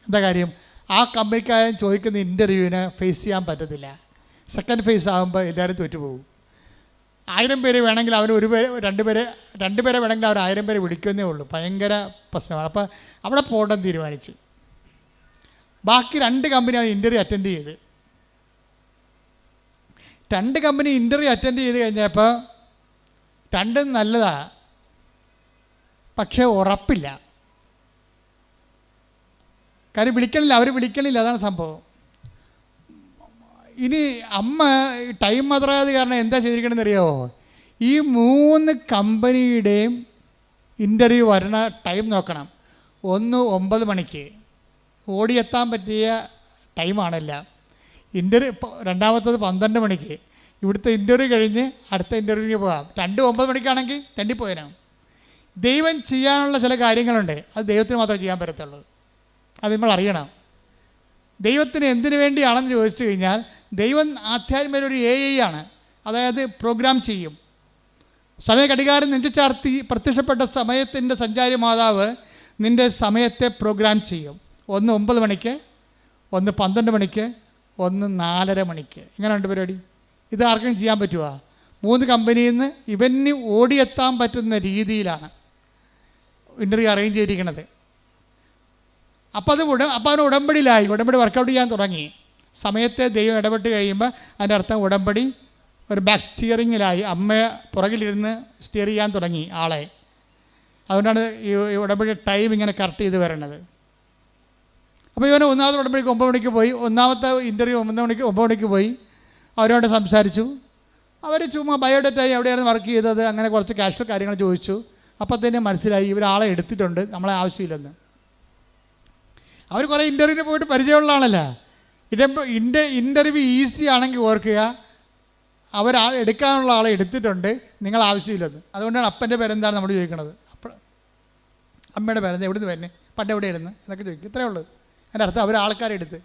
എന്താ കാര്യം? ആ കമ്പനിക്കാരൻ ചോദിക്കുന്ന ഇൻ്റർവ്യൂവിന് ഫേസ് ചെയ്യാൻ പറ്റത്തില്ല. സെക്കൻഡ് ഫേസ് ആകുമ്പോൾ എല്ലാവരും തോറ്റുപോകും. 1000 പേര് വേണമെങ്കിൽ അവർ 1 പേര് 2 പേരെ വേണമെങ്കിൽ അവർ 1000 പേരെ വിളിക്കുന്നേ ഉള്ളൂ. ഭയങ്കര പ്രശ്നമാണ്. അപ്പോൾ അവിടെ പോകണമെന്ന് തീരുമാനിച്ചു. ബാക്കി 2 കമ്പനി അത് ഇൻ്റർവ്യൂ അറ്റൻഡ് ചെയ്ത്. 2 കമ്പനി ഇൻ്റർവ്യൂ അറ്റൻഡ് ചെയ്ത് കഴിഞ്ഞപ്പോൾ 2 നല്ലതാണ്, പക്ഷേ ഉറപ്പില്ല. കാര്യം വിളിക്കണില്ല, അവർ വിളിക്കണില്ല, അതാണ് സംഭവം. ഇനി അമ്മ ടൈം മാത്രമായത് കാരണം എന്താ ചെയ്തിരിക്കണമെന്ന് അറിയാമോ? ഈ 3 കമ്പനിയുടെയും ഇൻ്റർവ്യൂ വരണ ടൈം നോക്കണം. ഒന്ന് 9 മണിക്ക് ഓടിയെത്താൻ പറ്റിയ ടൈമാണല്ല. രണ്ടാമത്തത് 12 മണിക്ക്. ഇവിടുത്തെ ഇൻ്റർവ്യൂ കഴിഞ്ഞ് അടുത്ത ഇൻ്റർവ്യൂവിന് പോകാം. 9 മണിക്കാണെങ്കിൽ തെണ്ടിപ്പോയനാം. ദൈവം ചെയ്യാനുള്ള ചില കാര്യങ്ങളുണ്ട്, അത് ദൈവത്തിന് മാത്രമേ ചെയ്യാൻ പറ്റത്തുള്ളൂ. അത് നമ്മൾ അറിയണം. ദൈവത്തിന് എന്തിനു വേണ്ടിയാണെന്ന് ചോദിച്ചു കഴിഞ്ഞാൽ, ദൈവം ആധ്യാത്മിക ഒരു AI ആണ്. അതായത് പ്രോഗ്രാം ചെയ്യും. സമയ ഘടികാരം നെഞ്ചുചാർത്തി പ്രത്യക്ഷപ്പെട്ട സമയത്തിൻ്റെ സഞ്ചാരി മാതാവ് നിൻ്റെ സമയത്തെ പ്രോഗ്രാം ചെയ്യും. ഒന്ന് 9 മണിക്ക്, ഒന്ന് 12 മണിക്ക്, ഒന്ന് 4:30 മണിക്ക്. ഇങ്ങനെയുണ്ട് പരിപാടി. ഇത് ആർക്കും ചെയ്യാൻ പറ്റുമോ? 3 കമ്പനിയിൽ നിന്ന് ഇവന് ഓടിയെത്താൻ പറ്റുന്ന രീതിയിലാണ് ഇൻ്റർവ്യൂ അറേഞ്ച് ചെയ്തിരിക്കുന്നത്. അപ്പോൾ അവന് ഉടമ്പടിയിലായി. ഉടമ്പടി വർക്കൗട്ട് ചെയ്യാൻ തുടങ്ങി. സമയത്തെ ദൈവം ഇടപെട്ട് കഴിയുമ്പോൾ അതിൻ്റെ അർത്ഥം ഉടമ്പടി ഒരു ബാക്ക് സ്റ്റിയറിങ്ങിലായി. അമ്മ പുറകിലിരുന്ന് സ്റ്റിയർ ചെയ്യാൻ തുടങ്ങി ആളെ. അതുകൊണ്ടാണ് ഈ ഉടമ്പടി ടൈം ഇങ്ങനെ കറക്റ്റ് ചെയ്ത് വരണത്. അപ്പോൾ ഇവന് 1ാമത്തെ ഉടമ്പടിക്ക് 9 മണിക്ക് പോയി. 1ാമത്തെ ഇൻ്റർവ്യൂ 9 മണിക്ക് പോയി. അവരോട് സംസാരിച്ചു. അവർ ചുമ്മാ ബയോഡേറ്റ എവിടെയാണ് വർക്ക് ചെയ്തത്, അങ്ങനെ കുറച്ച് കാഷ്വൽ കാര്യങ്ങൾ ചോദിച്ചു. അപ്പോൾ തന്നെ മനസ്സിലായി ഇവരാളെ എടുത്തിട്ടുണ്ട്, നമ്മളെ ആവശ്യമില്ലെന്ന്. അവർ കുറേ ഇൻ്റർവ്യൂവിന് പോയിട്ട് പരിചയമുള്ള ആളല്ല. ഇൻ്റർവ്യൂ ഈസി ആണെങ്കിൽ ഓർക്കുക, എടുക്കാനുള്ള ആളെ എടുത്തിട്ടുണ്ട്, നിങ്ങൾ ആവശ്യമില്ലെന്ന്. അതുകൊണ്ടാണ് അപ്പൻ്റെ പേരെന്താണ് നമ്മൾ ചോദിക്കണത്. അമ്മയുടെ പേരെന്താ, എവിടുന്ന് വരുന്നത്, പണ്ട് എവിടെയായിരുന്നു എന്നൊക്കെ ചോദിക്കും. ഇത്രയേ ഉള്ളൂ. എൻ്റെ അർത്ഥം അവർ ആൾക്കാരെ എടുത്ത്.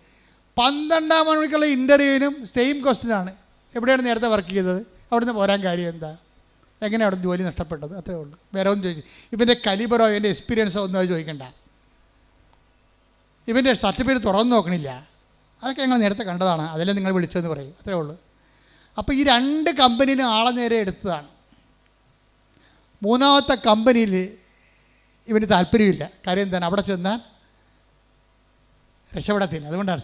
12-ാം മണിക്കുള്ള ഇൻ്റർവ്യൂവിനും സെയിം ക്വസ്റ്റ്യനാണ്. എവിടെയാണ് നേരത്തെ വർക്ക് ചെയ്തത്, അവിടുന്ന് പോരാൻ കാര്യം എന്താ, എങ്ങനെ അവിടെ ജോലി നഷ്ടപ്പെട്ടത്, അത്രേ ഉള്ളൂ. വേറെ ഒന്നും ചോദിക്കും. ഇവൻ്റെ കലിബറോ ഇവൻ്റെ എക്സ്പീരിയൻസോ ഒന്നും അത് ചോദിക്കണ്ട. ഇവൻ്റെ സർട്ടിഫിക്കറ്റ് തുറന്നു നോക്കണില്ല. അതൊക്കെ ഞങ്ങൾ നേരത്തെ കണ്ടതാണ്, അതിലെ നിങ്ങൾ വിളിച്ചതെന്ന് പറയും. അത്രേ ഉള്ളൂ. അപ്പോൾ ഈ 2 കമ്പനിയിലും ആളെ നേരെ എടുത്തതാണ്. 3ാമത്തെ കമ്പനിയിൽ ഇവന് താല്പര്യമില്ല. കാര്യം എന്താണ്, അവിടെ ചെന്നാൽ രക്ഷപ്പെടത്തില്ല. അതുകൊണ്ടാണ്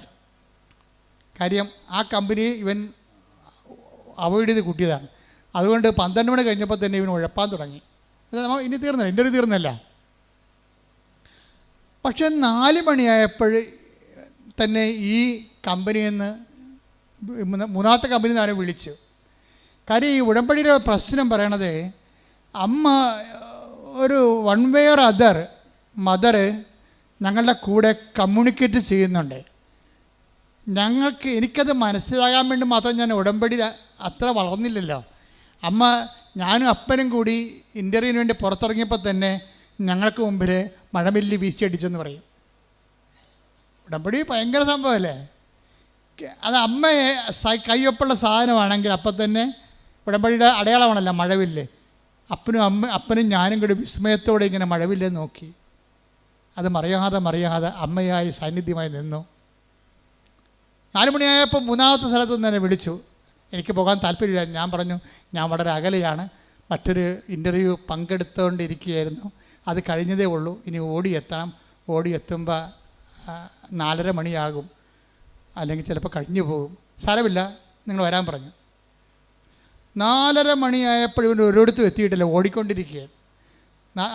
കാര്യം ആ കമ്പനി ഇവൻ അവോയ്ഡ് ചെയ്ത് കൂട്ടിയതാണ്. അതുകൊണ്ട് 12 മണി കഴിഞ്ഞപ്പോൾ തന്നെ ഇവൻ ഉഴപ്പാൻ തുടങ്ങി. ഇനി തീർന്നില്ല, ഇൻ്റർവ്യൂ തീർന്നില്ല. പക്ഷെ 4 മണിയായപ്പോൾ തന്നെ ഈ കമ്പനിയിൽ നിന്ന് 3ാമത്തെ കമ്പനിയിൽ നിന്ന് ആരെ വിളിച്ചു. കാര്യം ഈ ഉടമ്പടിയുടെ പ്രശ്നം പറയണത്, അമ്മ ഒരു one way or other mother ഞങ്ങളുടെ കൂടെ കമ്മ്യൂണിക്കേറ്റ് ചെയ്യുന്നുണ്ട്. എനിക്കത് മനസ്സിലാകാൻ വേണ്ടി മാത്രം ഞാൻ ഉടമ്പടി അത്ര വളർന്നില്ലല്ലോ. അമ്മ ഞാനും അപ്പനും കൂടി ഇൻ്റർവ്യൂവിന് വേണ്ടി പുറത്തിറങ്ങിയപ്പോൾ തന്നെ ഞങ്ങൾക്ക് മുമ്പിൽ മഴമില്ലി വീശിയടിച്ചെന്ന് പറയും. ഉടമ്പടി ഭയങ്കര സംഭവമല്ലേ. അത് അമ്മയെ കയ്യൊപ്പുള്ള സാധനമാണെങ്കിൽ അപ്പം തന്നെ ഉടമ്പടിയുടെ അടയാളമാണല്ലോ മഴവില്ല്. അപ്പനും ഞാനും കൂടി വിസ്മയത്തോടെ ഇങ്ങനെ മഴവില്ല് നോക്കി. അത് മറിയാതെ അമ്മയായി സാന്നിധ്യമായി നിന്നു. 4 മണിയായപ്പോൾ 3ാമത്തെ സ്ഥലത്ത് നിന്ന് തന്നെ വിളിച്ചു. എനിക്ക് പോകാൻ താല്പര്യമില്ല. ഞാൻ പറഞ്ഞു ഞാൻ വളരെ അകലെയാണ്, മറ്റൊരു ഇൻ്റർവ്യൂ പങ്കെടുത്തുകൊണ്ടിരിക്കുകയായിരുന്നു, അത് കഴിഞ്ഞതേ ഉള്ളൂ, ഇനി ഓടിയെത്തുമ്പോൾ 4:30 മണിയാകും, അല്ലെങ്കിൽ ചിലപ്പോൾ കഴിഞ്ഞു പോകും, സാരമില്ല നിങ്ങൾ വരാൻ പറഞ്ഞു. 4:30 മണിയായപ്പോൾ ഇവൻ ഒരിടത്തും എത്തിയിട്ടില്ല, ഓടിക്കൊണ്ടിരിക്കുകയാണ്.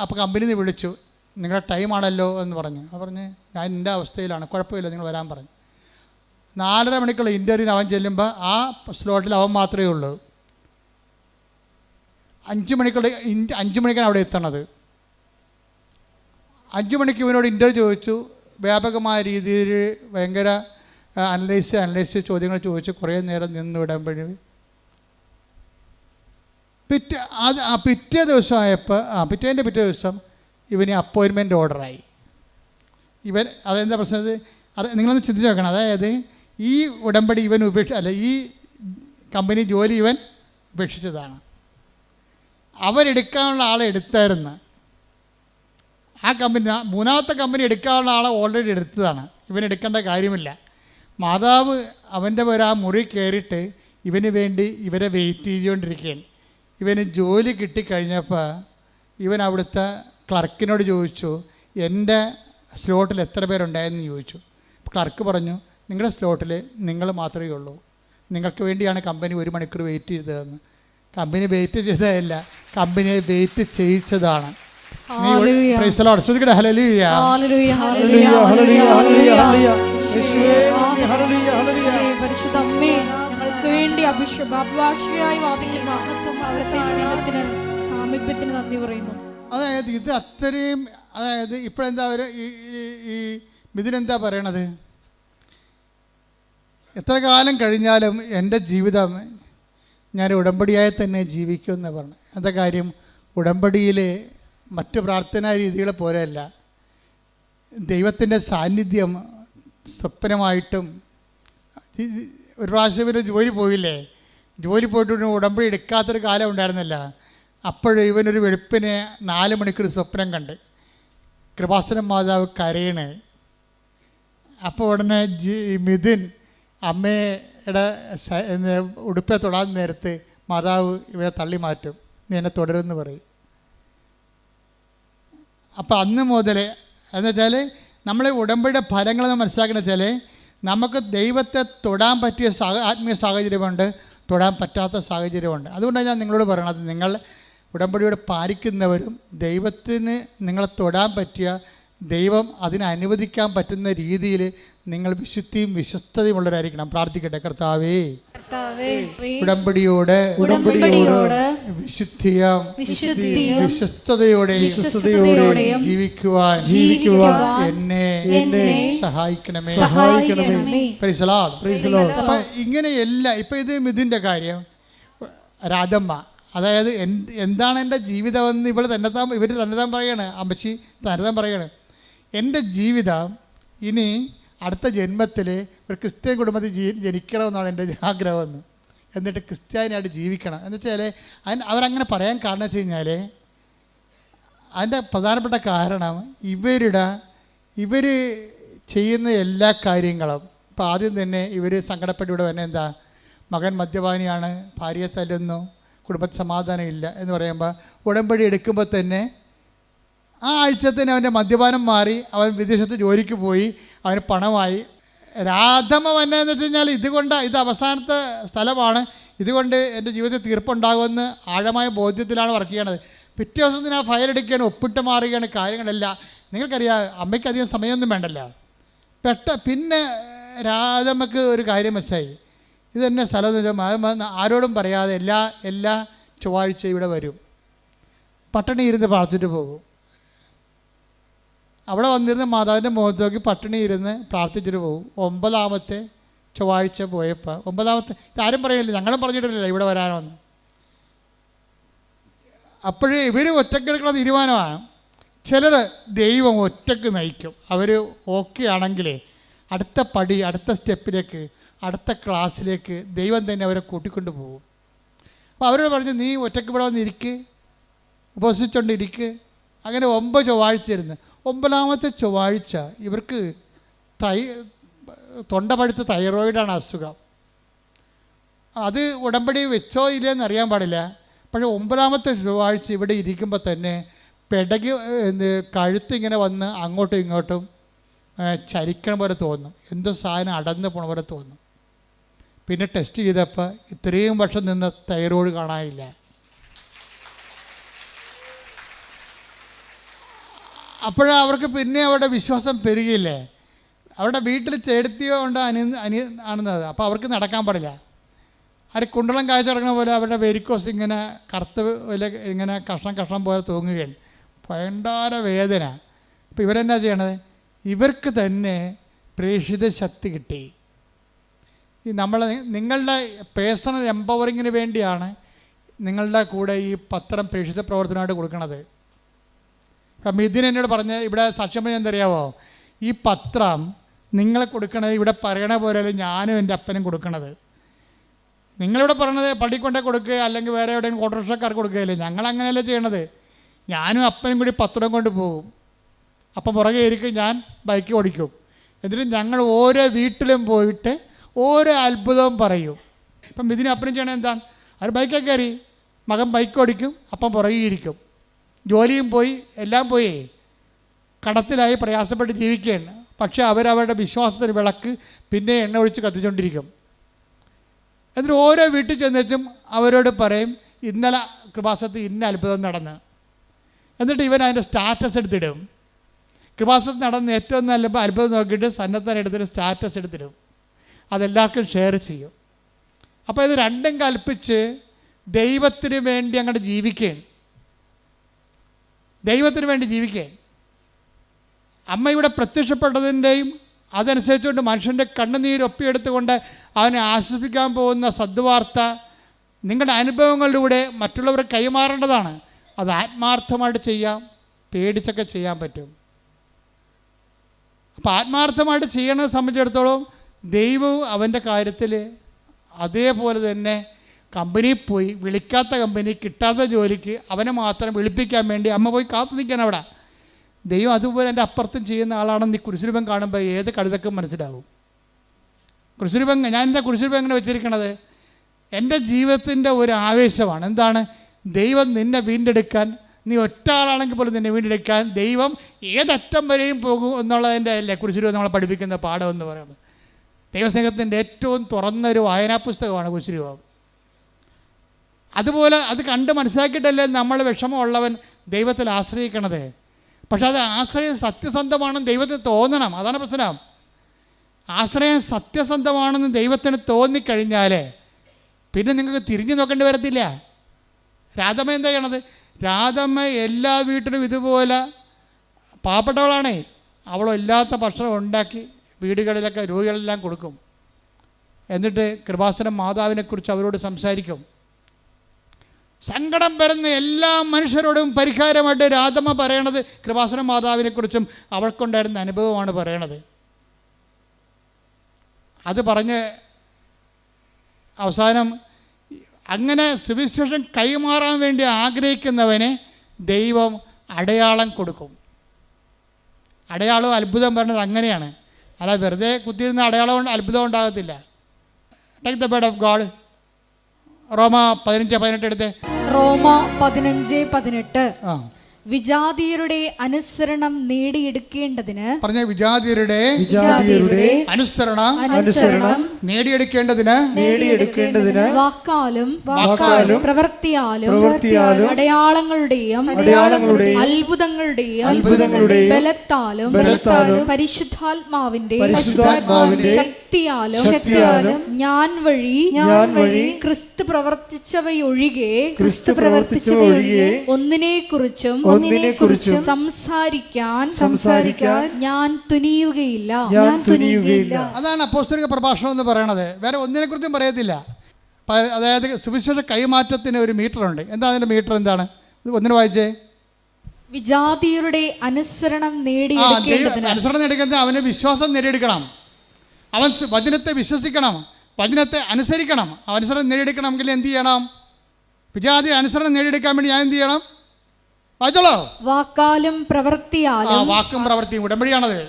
അപ്പോൾ കമ്പനിയിൽ നിന്ന് വിളിച്ചു, നിങ്ങളുടെ ടൈമാണല്ലോ എന്ന് പറഞ്ഞു. പറഞ്ഞ് ഞാൻ എൻ്റെ അവസ്ഥയിലാണ്, കുഴപ്പമില്ല നിങ്ങൾ വരാൻ പറഞ്ഞു. 4:30 മണിക്കുള്ള ഇൻ്റർവ്യൂവിന് അവൻ ചെല്ലുമ്പോൾ ആ സ്ലോട്ടിൽ അവൻ മാത്രമേ ഉള്ളൂ. 5 മണിക്കാണ് അവിടെ എത്തണത്. 5 മണിക്ക് ഇവനോട് ഇൻ്റർവ്യൂ ചോദിച്ചു. വ്യാപകമായ രീതിയിൽ ഭയങ്കര അനലൈസ് ചോദ്യങ്ങൾ ചോദിച്ചു. കുറേ നേരം നിന്ന് വിടുമ്പോഴേ പിറ്റേ ദിവസം ഇവന് അപ്പോയിൻമെൻറ്റ് ഓർഡറായി. അതെന്താ പ്രശ്നം, അത് നിങ്ങളൊന്ന് ചിന്തിച്ച് നോക്കണം. അതായത് ഈ ഉടമ്പടി ഇവൻ ഈ കമ്പനി ജോലി ഇവൻ ഉപേക്ഷിച്ചതാണ്. അവരെടുക്കാനുള്ള ആളെ എടുത്തായിരുന്നു. ആ കമ്പനി 3ാമത്തെ കമ്പനി എടുക്കാനുള്ള ആളെ ഓൾറെഡി എടുത്തതാണ്. ഇവൻ എടുക്കേണ്ട കാര്യമില്ല. മാതാവ് അവൻ്റെ ആ മുറി കയറിയിട്ട് ഇവന് വേണ്ടി ഇവരെ വെയിറ്റ് ചെയ്തുകൊണ്ടിരിക്കുകയാണ്. ഇവന് ജോലി കിട്ടിക്കഴിഞ്ഞപ്പോൾ ഇവൻ അവിടുത്തെ ക്ലർക്കിനോട് ചോദിച്ചു, എൻ്റെ സ്ലോട്ടിൽ എത്ര പേരുണ്ടായെന്ന് ചോദിച്ചു. ക്ലർക്ക് പറഞ്ഞു, നിങ്ങളുടെ സ്ലോട്ടിൽ നിങ്ങൾ മാത്രമേ ഉള്ളൂ, നിങ്ങൾക്ക് വേണ്ടിയാണ് കമ്പനി 1 മണിക്കൂർ വെയിറ്റ് ചെയ്തതെന്ന്. കമ്പനി വെയിറ്റ് ചെയ്തതല്ല, കമ്പനിയെ വെയിറ്റ് ചെയ്യിച്ചതാണ്. ഞങ്ങൾക്ക് വേണ്ടി അഭിഭാഷകയായി വാദിക്കുന്ന അവിടുത്തെ സ്നേഹത്തിന് സാമീപ്യത്തിന് നന്ദി പറയുന്നു. അതായത് ഇത് അത്രയും, അതായത് ഇപ്പോഴെന്താ അവർ ഈ മിഥുനെന്താ പറയണത്, എത്ര കാലം കഴിഞ്ഞാലും എൻ്റെ ജീവിതം ഞാൻ ഉടമ്പടിയായി തന്നെ ജീവിക്കുമെന്ന് പറഞ്ഞു. എന്താ കാര്യം? ഉടമ്പടിയിൽ മറ്റ് പ്രാർത്ഥനാ രീതികളെ പോലെയല്ല, ദൈവത്തിൻ്റെ സാന്നിധ്യം സ്വപ്നമായിട്ടും. ഒരു പ്രാവശ്യം ഇവന് ജോലി പോയില്ലേ, ജോലി പോയിട്ട് ഉടമ്പടി എടുക്കാത്തൊരു കാലം ഉണ്ടായിരുന്നില്ല. അപ്പോഴും ഇവനൊരു വെളുപ്പിന് 4 മണിക്കൂർ സ്വപ്നം കണ്ട് കൃപാസനം മാതാവ് കരയണേ. അപ്പോൾ ഉടനെ മിഥുൻ അമ്മയുടെ ഉടുപ്പെ തൊടാൻ നേരത്ത് മാതാവ് ഇവരെ തള്ളി മാറ്റും, നീ എന്നെ തുടരുമെന്ന് പറയും. അപ്പോൾ അന്ന് മുതൽ എന്നുവെച്ചാൽ നമ്മൾ ഉടമ്പടിയുടെ ഫലങ്ങൾ മനസ്സിലാക്കുന്ന വെച്ചാൽ നമുക്ക് ദൈവത്തെ തൊടാൻ പറ്റിയ ആത്മീയ സാഹചര്യമുണ്ട്, തൊടാൻ പറ്റാത്ത സാഹചര്യമുണ്ട്. അതുകൊണ്ടാണ് ഞാൻ നിങ്ങളോട് പറയണത്, നിങ്ങൾ ഉടമ്പടിയോട് പാലിക്കുന്നവരും ദൈവത്തിന് നിങ്ങളെ തൊടാൻ പറ്റിയ, ദൈവം അതിനെ അനുവദിക്കാൻ പറ്റുന്ന രീതിയിൽ നിങ്ങൾ വിശുദ്ധിയും വിശ്വസ്തതയും ഉള്ളവരായിരിക്കണം. പ്രാർത്ഥിക്കട്ടെ. കർത്താവേ, ഉടമ്പടിയോട് വിശുദ്ധിയും വിശ്വസ്തതയോടെയും ജീവിക്കുവാൻ എന്നെ സഹായിക്കണമേ. അപ്പൊ ഇങ്ങനെയല്ല. ഇപ്പൊ ഇത് മിഥുൻ്റെ കാര്യം, രാധമ്മ, അതായത് എന്താണ് എൻ്റെ ജീവിതമെന്ന് ഇവർ തന്നെത്താൻ പറയാണ്, അമ്മച്ചി തന്നെത്താൻ പറയാണ്. എൻ്റെ ജീവിതം ഇനി അടുത്ത ജന്മത്തിൽ ഒരു ക്രിസ്ത്യൻ കുടുംബത്തിൽ ജനിക്കണമെന്നാണ് എൻ്റെ ആഗ്രഹമെന്ന്. എന്നിട്ട് ക്രിസ്ത്യാനിയായിട്ട് ജീവിക്കണം എന്ന് വെച്ചാൽ അവരങ്ങനെ പറയാൻ കാരണം വെച്ച് കഴിഞ്ഞാൽ അതിൻ്റെ പ്രധാനപ്പെട്ട കാരണം ഇവർ ചെയ്യുന്ന എല്ലാ കാര്യങ്ങളും. ഇപ്പോൾ ആദ്യം തന്നെ ഇവർ സങ്കടപ്പെട്ട് ഇവിടെ തന്നെ എന്താ, മകൻ മദ്യപാനിയാണ്, ഭാര്യയെ തല്ലുന്നു, കുടുംബത്തിൽ സമാധാനം ഇല്ല എന്ന് പറയുമ്പോൾ ഉടമ്പടി എടുക്കുമ്പോൾ തന്നെ ആ ആഴ്ച തന്നെ അവൻ്റെ മദ്യപാനം മാറി, അവൻ വിദേശത്ത് ജോലിക്ക് പോയി, അവന് പണമായി. രാധമ്മ വന്നതെന്ന് വെച്ച് കഴിഞ്ഞാൽ ഇത് അവസാനത്തെ സ്ഥലമാണ്, ഇതുകൊണ്ട് എൻ്റെ ജീവിതത്തിൽ തീർപ്പുണ്ടാകുമെന്ന് ആഴമായ ബോധ്യത്തിലാണ് വർക്ക് ചെയ്യണത്. പിറ്റേ ദിവസം തന്നെ ആ ഫയൽ എടുക്കുകയാണ്, ഒപ്പിട്ട് മാറുകയാണ് കാര്യങ്ങളെല്ലാം. നിങ്ങൾക്കറിയാം, അമ്മയ്ക്ക് അധികം സമയമൊന്നും വേണ്ടല്ലോ. പിന്നെ രാധമ്മക്ക് ഒരു കാര്യം മനസ്സിലായി, ഇതെന്നെ സ്ഥലം ആരോടും പറയാതെ എല്ലാ ചൊവ്വാഴ്ച ഇവിടെ വരും, പട്ടിണി ഇരുന്ന് പ്രാർത്ഥിച്ചിട്ട് പോകും. അവിടെ വന്നിരുന്ന് മാതാവിൻ്റെ മുഖത്ത് നോക്കി പട്ടിണി ഇരുന്ന് പ്രാർത്ഥിച്ചിട്ട് പോകും. 9ാമത്തെ ചൊവ്വാഴ്ച പോയപ്പോൾ, 9ാമത്തെ, ഇതാരും പറയില്ല, ഞങ്ങളും പറഞ്ഞിട്ടില്ല ഇവിടെ വരാനോന്ന്. അപ്പോഴേ ഇവർ ഒറ്റക്കെടുക്കുന്ന തീരുമാനമാണ്. ചിലർ ദൈവം ഒറ്റക്ക് നയിക്കും. അവർ ഓക്കെ ആണെങ്കിലേ അടുത്ത പടി, അടുത്ത സ്റ്റെപ്പിലേക്ക്, അടുത്ത ക്ലാസ്സിലേക്ക് ദൈവം തന്നെ അവരെ കൂട്ടിക്കൊണ്ട് പോകും. അപ്പോൾ അവരോട് പറഞ്ഞ്, നീ ഒറ്റക്ക് ഇവിടെ വന്നിരിക്ക്, ഉപവസിച്ചുകൊണ്ടിരിക്ക്. അങ്ങനെ 9 ചൊവ്വാഴ്ച ഇരുന്ന് 9ാമത്തെ ചൊവ്വാഴ്ച ഇവർക്ക് തൊണ്ട പഴുത്ത തൈറോയിഡാണ് അസുഖം. അത് ഉടമ്പടി വെച്ചോ ഇല്ലയെന്ന് അറിയാൻ പാടില്ല. പക്ഷേ 9ാമത്തെ ചൊവ്വാഴ്ച ഇവിടെ ഇരിക്കുമ്പോൾ തന്നെ കഴുത്തിങ്ങനെ വന്ന് അങ്ങോട്ടും ഇങ്ങോട്ടും ചരിക്കണ പോലെ തോന്നും, എന്തോ സാധനം അടന്ന് പോണ പോലെ തോന്നും. പിന്നെ ടെസ്റ്റ് ചെയ്തപ്പോൾ ഇത്രയും വർഷം നിന്ന തൈറോയ്ഡ് കാണാനില്ല. അപ്പോഴവർക്ക് പിന്നെ അവരുടെ വിശ്വാസം പെരുകിയില്ലേ. അവരുടെ വീട്ടിൽ ചേടത്തിയോ ഉണ്ട് ആണെന്നത്. അപ്പോൾ അവർക്ക് നടക്കാൻ പാടില്ല. അവർ കുണ്ടളം കാഴ്ച കിടക്കുന്ന പോലെ അവരുടെ വെരിക്കോസ് ഇങ്ങനെ കറുത്ത് ഇങ്ങനെ കഷ്ണം പോലെ തൂങ്ങുകയാണ്. ഭയങ്കര വേദന. അപ്പോൾ ഇവരെന്നാ ചെയ്യണത്? ഇവർക്ക് തന്നെ പ്രേക്ഷിത ശക്തി കിട്ടി. നിങ്ങളുടെ പേഴ്സണൽ എംപവറിങ്ങിന് വേണ്ടിയാണ് നിങ്ങളുടെ കൂടെ ഈ പത്രം പ്രേക്ഷിത പ്രവർത്തനമായിട്ട് കൊടുക്കുന്നത്. അപ്പം മിഥുൻ എന്നോട് പറഞ്ഞ് ഇവിടെ സാക്ഷ്യം പറഞ്ഞാൽ എന്തറിയാവോ, ഈ പത്രം നിങ്ങളെ കൊടുക്കണത് ഇവിടെ പറയണ പോലെ ഞാനും എൻ്റെ അപ്പനും കൊടുക്കണത്. നിങ്ങളിവിടെ പറയണത് പള്ളിക്കൊണ്ടേ കൊടുക്കുക, അല്ലെങ്കിൽ വേറെ എവിടെയെങ്കിലും ഓട്ടോറിക്ഷക്കാർക്ക് കൊടുക്കുകയല്ലേ. ഞങ്ങളങ്ങനെയല്ലേ ചെയ്യണത്. ഞാനും അപ്പനും കൂടി പത്രം കൊണ്ട് പോകും. അപ്പം പുറകെ ഇരിക്കും, ഞാൻ ബൈക്ക് ഓടിക്കും. എന്നിട്ട് ഞങ്ങൾ ഓരോ വീട്ടിലും പോയിട്ട് ഓരോ അത്ഭുതവും പറയും. ഇപ്പം മിഥുനും അപ്പനും ചെയ്യണത് എന്താണ്? അവർ ബൈക്കൊക്കെ കയറി, മകൻ ബൈക്ക് ഓടിക്കും, അപ്പം പുറകെ ഇരിക്കും. ജോലിയും പോയി, എല്ലാം പോയി, കടത്തിലായി പ്രയാസപ്പെട്ട് ജീവിക്കുകയാണ്. പക്ഷേ അവരവരുടെ വിശ്വാസത്തിന് വിളക്ക് പിന്നെ എണ്ണ ഒഴിച്ച് കത്തിച്ചുകൊണ്ടിരിക്കും. എന്നിട്ട് ഓരോ വീട്ടിൽ ചെന്നുവെച്ചും അവരോട് പറയും, ഇന്നലെ കൃപാസനത്തിൽ ഇന്ന അത്ഭുതം നടന്ന്. എന്നിട്ട് ഇവൻ അതിൻ്റെ സ്റ്റാറ്റസ് എടുത്തിടും. കൃപാസനത്തിൽ നടന്ന് ഏറ്റവും നല്ല അത്ഭുതം നോക്കിയിട്ട് സന്നദ്ധൻ എടുത്തിട്ട് സ്റ്റാറ്റസ് എടുത്തിടും. അതെല്ലാവർക്കും ഷെയർ ചെയ്യും. അപ്പോൾ ഇത് രണ്ടും കൽപ്പിച്ച് ദൈവത്തിന് വേണ്ടി അങ്ങോട്ട് ജീവിക്കുകയാണ്. ദൈവത്തിന് വേണ്ടി ജീവിക്കുകയാണ്. അമ്മ ഇവിടെ പ്രത്യക്ഷപ്പെട്ടതിൻ്റെയും അതനുസരിച്ചുകൊണ്ട് മനുഷ്യൻ്റെ കണ്ണുനീരൊപ്പിയെടുത്തുകൊണ്ട് അവനെ ആശ്വസിപ്പിക്കാൻ പോകുന്ന സദ്വാർത്ത നിങ്ങളുടെ അനുഭവങ്ങളിലൂടെ മറ്റുള്ളവർ കൈമാറേണ്ടതാണ്. അത് ആത്മാർത്ഥമായിട്ട് ചെയ്യാം, പേടിച്ചൊക്കെ ചെയ്യാൻ പറ്റും. അപ്പോൾ ആത്മാർത്ഥമായിട്ട് ചെയ്യണത് സംബന്ധിച്ചിടത്തോളം ദൈവവും അവൻ്റെ കാര്യത്തിൽ അതേപോലെ തന്നെ കമ്പനിയിൽ പോയി, വിളിക്കാത്ത കമ്പനി, കിട്ടാത്ത ജോലിക്ക് അവനെ മാത്രം വിളിപ്പിക്കാൻ വേണ്ടി അമ്മ പോയി കാത്തു നിൽക്കാൻ അവിടെ. ദൈവം അതുപോലെ എൻ്റെ അപ്പുറത്തും ചെയ്യുന്ന ആളാണെന്ന് ഈ കുരിശുരൂപം കാണുമ്പോൾ ഏത് കഴുതക്കും മനസ്സിലാവും. കുരിശുരൂപം ഞാൻ എന്താ കുരിശുരൂപം എങ്ങനെ വെച്ചിരിക്കണത്? എൻ്റെ ജീവിതത്തിൻ്റെ ഒരു ആവേശമാണ്. എന്താണ്? ദൈവം നിന്നെ വീണ്ടെടുക്കാൻ, നീ ഒറ്റ ആളാണെങ്കിൽ പോലും നിന്നെ വീണ്ടെടുക്കാൻ ദൈവം ഏതറ്റം വരെയും പോകും എന്നുള്ളതിൻ്റെ അല്ലേ കുരിശുരൂപം നമ്മളെ പഠിപ്പിക്കുന്ന പാഠം എന്ന് പറയുന്നത്. ദൈവസ്നേഹത്തിൻ്റെ ഏറ്റവും തുറന്നൊരു വായനാ പുസ്തകമാണ് കുരിശുരൂപം. അതുപോലെ അത് കണ്ട് മനസ്സിലാക്കിയിട്ടല്ലേ നമ്മൾ വിഷമമുള്ളവൻ ദൈവത്തിൽ ആശ്രയിക്കണത്. പക്ഷെ അത് ആശ്രയം സത്യസന്ധമാണെന്ന് ദൈവത്തിന് തോന്നണം. അതാണ് പ്രശ്നം. ആശ്രയം സത്യസന്ധമാണെന്ന് ദൈവത്തിന് തോന്നിക്കഴിഞ്ഞാൽ പിന്നെ നിങ്ങൾക്ക് തിരിഞ്ഞു നോക്കേണ്ടി വരത്തില്ല. രാധമ്മ എന്താ ചെയ്യണത്? രാധമ്മ എല്ലാ വീട്ടിലും ഇതുപോലെ പാവപ്പെട്ടവളാണേ, അവളില്ലാത്ത ഭക്ഷണം ഉണ്ടാക്കി വീടുകളിലൊക്കെ രോഗികളെല്ലാം കൊടുക്കും. എന്നിട്ട് കൃപാസനം മാതാവിനെക്കുറിച്ച് അവരോട് സംസാരിക്കും. സങ്കടം വരുന്ന എല്ലാ മനുഷ്യരോടും പരിഹാരമായിട്ട് രാധമ്മ പറയണത് കൃപാസനം മാതാവിനെക്കുറിച്ചും അവൾക്കുണ്ടായിരുന്ന അനുഭവമാണ് പറയണത്. അത് പറഞ്ഞ് അവസാനം അങ്ങനെ സുവിശേഷം കൈമാറാൻ വേണ്ടി ആഗ്രഹിക്കുന്നവന് ദൈവം അടയാളം കൊടുക്കും. അടയാളം അത്ഭുതം പറയുന്നത് അങ്ങനെയാണ്. അല്ല വെറുതെ കുത്തിയിരുന്ന അടയാളം കൊണ്ട് അത്ഭുതം ഉണ്ടാകത്തില്ല. Take the word of God. Roma 15:18 എടുത്തേ. റോമ 15:18. വിജാതീയരുടെ അനുസരണം നേടിയെടുക്കേണ്ടതിന് പറഞ്ഞ വിജാതീയരുടെ അനുസരണം നേടിയെടുക്കേണ്ടതിന് വാക്കാലും പ്രവൃത്തിയാലും അടയാളങ്ങളുടെയും അത്ഭുതങ്ങളുടെയും ബലത്താലും പരിശുദ്ധാത്മാവിന്റെ ശക്തിയാലും ഞാൻ വഴി ക്രിസ്തു പ്രവർത്തിച്ചവയൊഴികെ ഒന്നിനെക്കുറിച്ചും സംസാരിക്കാൻ ഞാൻ തുനിയുകയില്ല. അതാണ് അപ്പോസ്തലിക പ്രഭാഷണം എന്ന് പറയണത്. വേറെ ഒന്നിനെക്കുറിച്ചും പറയത്തില്ല. അതായത് സുവിശേഷ കൈമാറ്റത്തിന് ഒരു മീറ്റർ ഉണ്ട്. എന്താ അതിന്റെ മീറ്റർ? എന്താണ്? ഒന്നിന് വായിച്ചേ. വിജാതീയരുടെ അനുസരണം നേടിയെടുക്കേണ്ടതിന് അവന് വിശ്വാസം നേടിയെടുക്കണം. അവൻ വചനത്തെ വിശ്വസിക്കണം, വചനത്തെ അനുസരിക്കണം. അനുസരണം നേടിയെടുക്കണമെങ്കിൽ എന്ത് ചെയ്യണം? വിജാതി അനുസരണം നേടിയെടുക്കാൻ വേണ്ടി ഞാൻ എന്ത് ചെയ്യണം? വായിച്ചോളൂ. വാക്കാലും പ്രവൃത്തിയാലും. വാക്കും പ്രവൃത്തിയും ഉടമ്പടിയാണത്.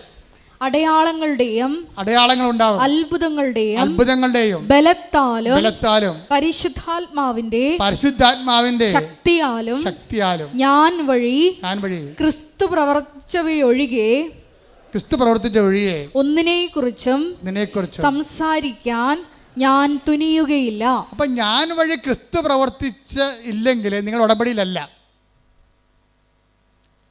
അടയാളങ്ങളുണ്ടാവും, അത്ഭുതങ്ങളുടെയും ബലത്താലും പരിശുദ്ധാത്മാവിന്റെ ശക്തിയാലും ഞാൻ വഴി ക്രിസ്തു പ്രവർത്തിച്ചവയൊഴികെ ഒന്നിനെക്കുറിച്ചും സംസാരിക്കാൻ ഞാൻ തുനിയുകയില്ല. അപ്പൊ ഞാൻ വഴി ക്രിസ്തു പ്രവർത്തിച്ച ഇല്ലെങ്കിൽ നിങ്ങൾ ഉടമ്പടിയിലല്ല.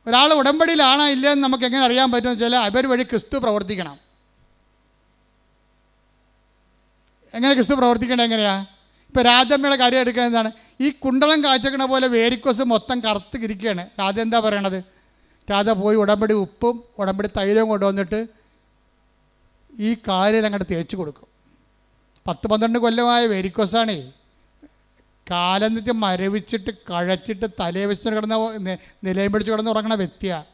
ഒരാൾ ഉടമ്പടിയിലാണോ ഇല്ലെന്ന് നമുക്ക് എങ്ങനെ അറിയാൻ പറ്റുമെന്ന് വെച്ചാൽ അവർ വഴി ക്രിസ്തു പ്രവർത്തിക്കണം. എങ്ങനെ ക്രിസ്തു പ്രവർത്തിക്കേണ്ടത് എങ്ങനെയാ? ഇപ്പോൾ രാധമ്മയുടെ കാര്യം എടുക്കുക. എന്താണ്? ഈ കുണ്ടളം കാച്ചക്കണ പോലെ വേരിക്കോസ് മൊത്തം കറുത്ത് ഇരിക്കുകയാണ്. രാധ എന്താ പറയണത്? രാധ പോയി ഉടമ്പടി ഉപ്പും ഉടമ്പടി തൈലവും കൊണ്ടുവന്നിട്ട് ഈ കാലിൽ അങ്ങോട്ട് തേച്ച് കൊടുക്കും. 10-12 കൊല്ലമായ വേരിക്കോസാണേ. കാലെന്നിട്ട് മരവിച്ചിട്ട് കഴച്ചിട്ട് തലയെ വെച്ചിട്ട് കിടന്ന നിലയും പിടിച്ച് കിടന്ന് ഉറങ്ങണ വ്യക്തിയാണ്.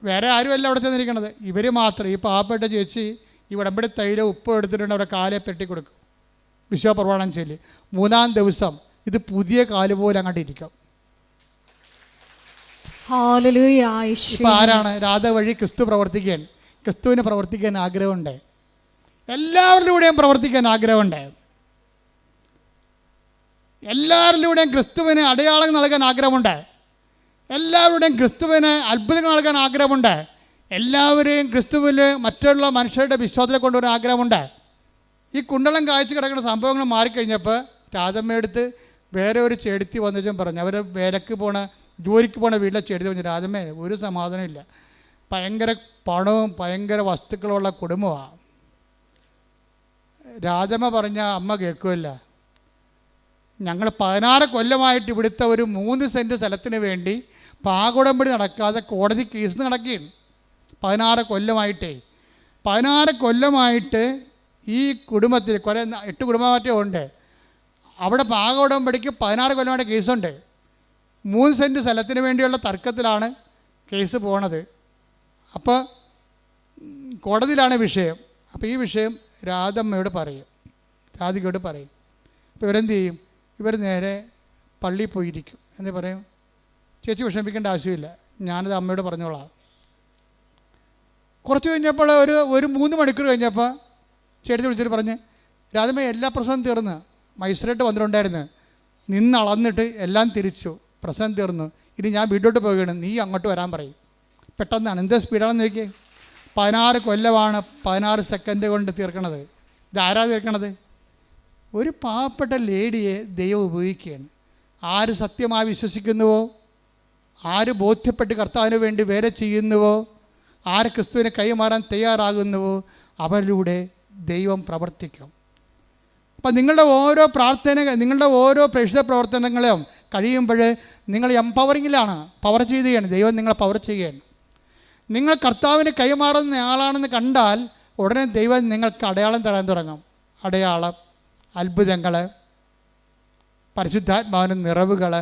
വേറെ ആരുമല്ല അവിടെ ചെന്നിരിക്കണത്. ഇവർ മാത്രം. ഈ പാവപ്പെട്ട ചേച്ചി ഈ ഉടമ്പടി തൈലം ഉപ്പ് എടുത്തിട്ടുണ്ട് അവരുടെ കാലെ പെട്ടി കൊടുക്കും. വിശ്വപ്രമാണം ചൊല്ലി 3-ാം ദിവസം ഇത് പുതിയ കാല് പോലെ അങ്ങോട്ട് ഇരിക്കും. ഇപ്പം ആരാണ്? രാധ വഴി ക്രിസ്തു പ്രവർത്തിക്കാൻ, ക്രിസ്തുവിന് പ്രവർത്തിക്കാൻ ആഗ്രഹമുണ്ട്. എല്ലാവരിലൂടെയും പ്രവർത്തിക്കാൻ ആഗ്രഹമുണ്ട്. എല്ലാവരിലൂടെയും ക്രിസ്തുവിന് അടയാളം നൽകാൻ ആഗ്രഹമുണ്ട്. എല്ലാവരുടെയും ക്രിസ്തുവിന് അത്ഭുതങ്ങൾ നൽകാൻ ആഗ്രഹമുണ്ട്. എല്ലാവരെയും ക്രിസ്തുവിൽ മറ്റുള്ള മനുഷ്യരുടെ വിശ്വാസത്തിൽ കൊണ്ടുവരാൻ ആഗ്രഹമുണ്ട്. ഈ കുണ്ടളം കാഴ്ച കിടക്കുന്ന സംഭവങ്ങൾ മാറിക്കഴിഞ്ഞപ്പോൾ രാധമ്മയെടുത്ത് വേറെ ഒരു ചെടുത്തി വന്നിട്ടും പറഞ്ഞു. അവർ ജോലിക്ക് പോണ വീട്ടിലെ ചെടുത്തി പറഞ്ഞു, രാധമ്മേ ഒരു സമാധാനമില്ല, ഭയങ്കര പണവും ഭയങ്കര വസ്തുക്കളുള്ള കുടുംബമാണ്. രാധമ്മ പറഞ്ഞ അമ്മ കേൾക്കുമല്ല. ഞങ്ങൾ 16 കൊല്ലമായിട്ട് ഇവിടുത്തെ ഒരു 3 സെൻറ്റ് സ്ഥലത്തിന് വേണ്ടി പാകുടമ്പടി നടക്കാതെ കോടതി കേസ് നടക്കുകയാണ്. 16 കൊല്ലമായിട്ട് ഈ കുടുംബത്തിൽ 8 കുടുംബമാറ്റം ഉണ്ട്. അവിടെ പാകുടമ്പടിക്ക് 16 കൊല്ലമായിട്ട് കേസുണ്ട്. 3 സെൻറ്റ് സ്ഥലത്തിന് വേണ്ടിയുള്ള തർക്കത്തിലാണ് കേസ് പോണത്. അപ്പോൾ കോടതിയിലാണ് വിഷയം. അപ്പോൾ ഈ വിഷയം രാധമ്മയോട് പറയും, രാധികയോട് പറയും. അപ്പോൾ ഇവരെന്ത് ചെയ്യും? ഇവർ നേരെ പള്ളിയിൽ പോയിരിക്കും. എന്ന് പറയും, ചേച്ചി വിഷമിക്കേണ്ട ആവശ്യമില്ല, ഞാനത് അമ്മയോട് പറഞ്ഞോളാം. കുറച്ച് കഴിഞ്ഞപ്പോൾ ഒരു 3 മണിക്കൂർ കഴിഞ്ഞപ്പോൾ ചേട്ടത്തി വിളിച്ചിട്ട് പറഞ്ഞ്, രാധമ്മ എല്ലാ പ്രശ്നവും തീർന്ന്, മജിസ്ട്രേറ്റ് വന്നിട്ടുണ്ടായിരുന്നു, നിന്നളന്നിട്ട് എല്ലാം തിരിച്ചു, പ്രശ്നം തീർന്നു, ഇനി ഞാൻ വീട്ടിലോട്ട് പോവുകയാണ്, നീ അങ്ങോട്ട് വരാൻ പറയും. പെട്ടെന്നാണ്, എന്ത് സ്പീഡാണെന്ന് നോക്കിയേ. 16 കൊല്ലമാണ് 16 സെക്കൻഡ് കൊണ്ട് തീർക്കണത്. ഇതാരാ തീർക്കണത്? ഒരു പാവപ്പെട്ട ലേഡിയെ ദൈവം ഉപയോഗിക്കുകയാണ്. ആര് സത്യമായി വിശ്വസിക്കുന്നുവോ, ആര് ബോധ്യപ്പെട്ട് കർത്താവിന് വേണ്ടി വേറെ ചെയ്യുന്നുവോ, ആര് ക്രിസ്തുവിനെ കൈമാറാൻ തയ്യാറാകുന്നുവോ, അവരിലൂടെ ദൈവം പ്രവർത്തിക്കും. അപ്പം നിങ്ങളുടെ ഓരോ നിങ്ങളുടെ ഓരോ പ്രേക്ഷിത പ്രവർത്തനങ്ങളും കഴിയുമ്പോൾ നിങ്ങൾ എംപവറിങ്ങിലാണ്, പവർ ചെയ്യുകയാണ്. ദൈവം നിങ്ങളെ പവർ ചെയ്യുകയാണ്. നിങ്ങൾ കർത്താവിന് കൈമാറുന്ന ആളാണെന്ന് കണ്ടാൽ ഉടനെ ദൈവം നിങ്ങൾക്ക് അടയാളം തരാൻ തുടങ്ങും. അടയാളം, അത്ഭുതങ്ങൾ, പരിശുദ്ധാത്മാവിൻ്റെ നിറവുകൾ.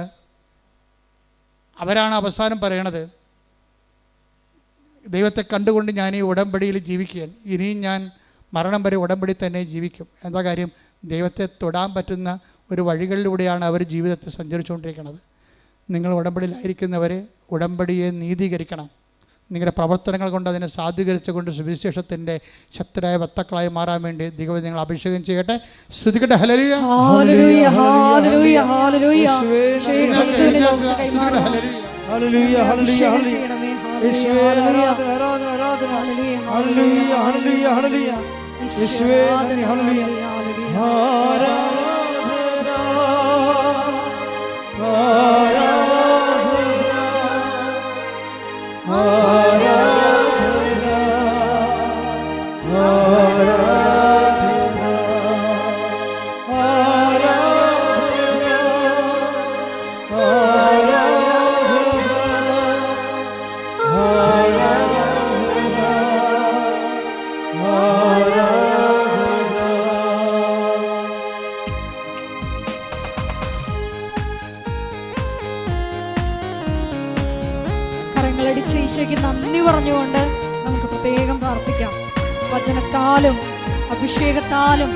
അവരാണ് അവസാനം പറയണത്, ദൈവത്തെ കണ്ടുകൊണ്ട് ഞാൻ ഈ ഉടമ്പടിയിൽ ജീവിക്കുകയാണ്, ഇനിയും ഞാൻ മരണം വരെ ഉടമ്പടി തന്നെ ജീവിക്കും. എന്താ കാര്യം? ദൈവത്തെ തൊടാൻ പറ്റുന്ന ഒരു വഴികളിലൂടെയാണ് അവർ ജീവിതത്തെ സഞ്ചരിച്ചുകൊണ്ടിരിക്കുന്നത്. നിങ്ങൾ ഉടമ്പടിയിലായിരിക്കുന്നവരെ ഉടമ്പടിയെ നീതീകരിക്കണം. നിങ്ങളുടെ പ്രവർത്തനങ്ങൾ കൊണ്ട് അതിനെ സാധൂകരിച്ചുകൊണ്ട് സുവിശേഷത്തിൻ്റെ ശക്തരായ വക്താക്കളായി മാറാൻ വേണ്ടി ദൈവം നിങ്ങൾ അഭിഷേകം ചെയ്യട്ടെ. സ്തുതിക്കട്ടെ. ഹല്ലേലൂയ, ഹല്ലേലൂയ, ഹല്ലേലൂയ, ഹല്ലേലൂയ. ഹല്ലേലൂയ, ഹല്ലേലൂയ, യേശുവേ ആരാധന, ആരാധന, ആരാധന. ഹല്ലേലൂയ, ഹല്ലേലൂയ, ഹല്ലേലൂയ. യേശുവേ നന്ദി. ഹല്ലേലൂയ, ആരാധന, കരങ്ങളടിച്ച് ഈശോയ്ക്ക് നന്ദി പറഞ്ഞുകൊണ്ട് നമുക്ക് പ്രത്യേകം പ്രാർത്ഥിക്കാം. വചനത്താലും അഭിഷേകത്താലും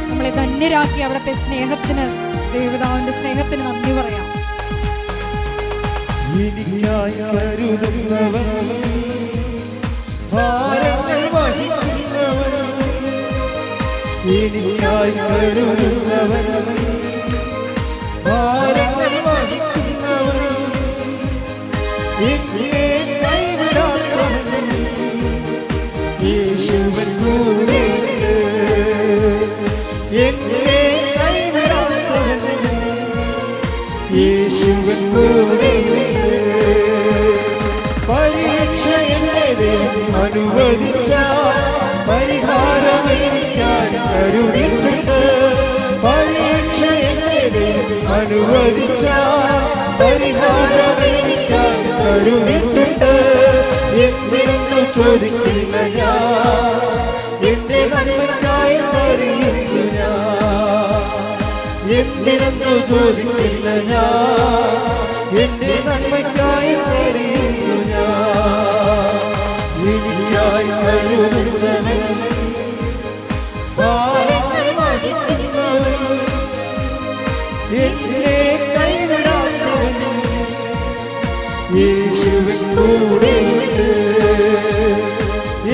നമ്മളെ ധന്യരാക്കി അവിടുത്തെ സ്നേഹത്തിന്, ദൈവപിതാവിന്റെ സ്നേഹത്തിന് നന്ദി പറയാം. എനിക്കായി കരുതുന്നവൻ, ഭാരങ്ങൾ വഹിക്കുന്നവൻ, എനിക്കായി കരുതുന്നവൻ, ഭാരങ്ങൾ വഹിക്കുന്നവൻ, എന്നെ കൈവിടാത്തവൻ, യേശുവൻ കൂടെയുണ്ട്. എന്നെ കൈവിടാത്തവൻ, യേശുവൻ കൂടെയുണ്ട്. പരീക്ഷ എന്നെ ദൈവം അനുവദിച്ച പരിഹാരം എനിക്കായി കരുതിയിട്ടുണ്ട്. പരീക്ഷ എന്നെ ദൈവം അനുവദിച്ച പരിഹാരം എനിക്കായി കരുതിയിട്ടുണ്ട്. എന്തിനെന്ന് ചോദിക്കില്ല ഞാൻ, എന്റെ നന്മയ്ക്കായി അറിയുന്നു ഞാൻ. എന്തിനെന്ന് ചോദിക്കില്ല ഞാൻ, എന്റെ നന്മയ്ക്കായി അറിയുന്നു ഞാൻ. എനിക്കായി കരുതുന്നവൻ, ഭാരങ്ങൾ വഹിക്കുന്നവൻ, എന്നെ കൈവിടാത്തവൻ, യേശുവിൻ കൂടെയുണ്ട്.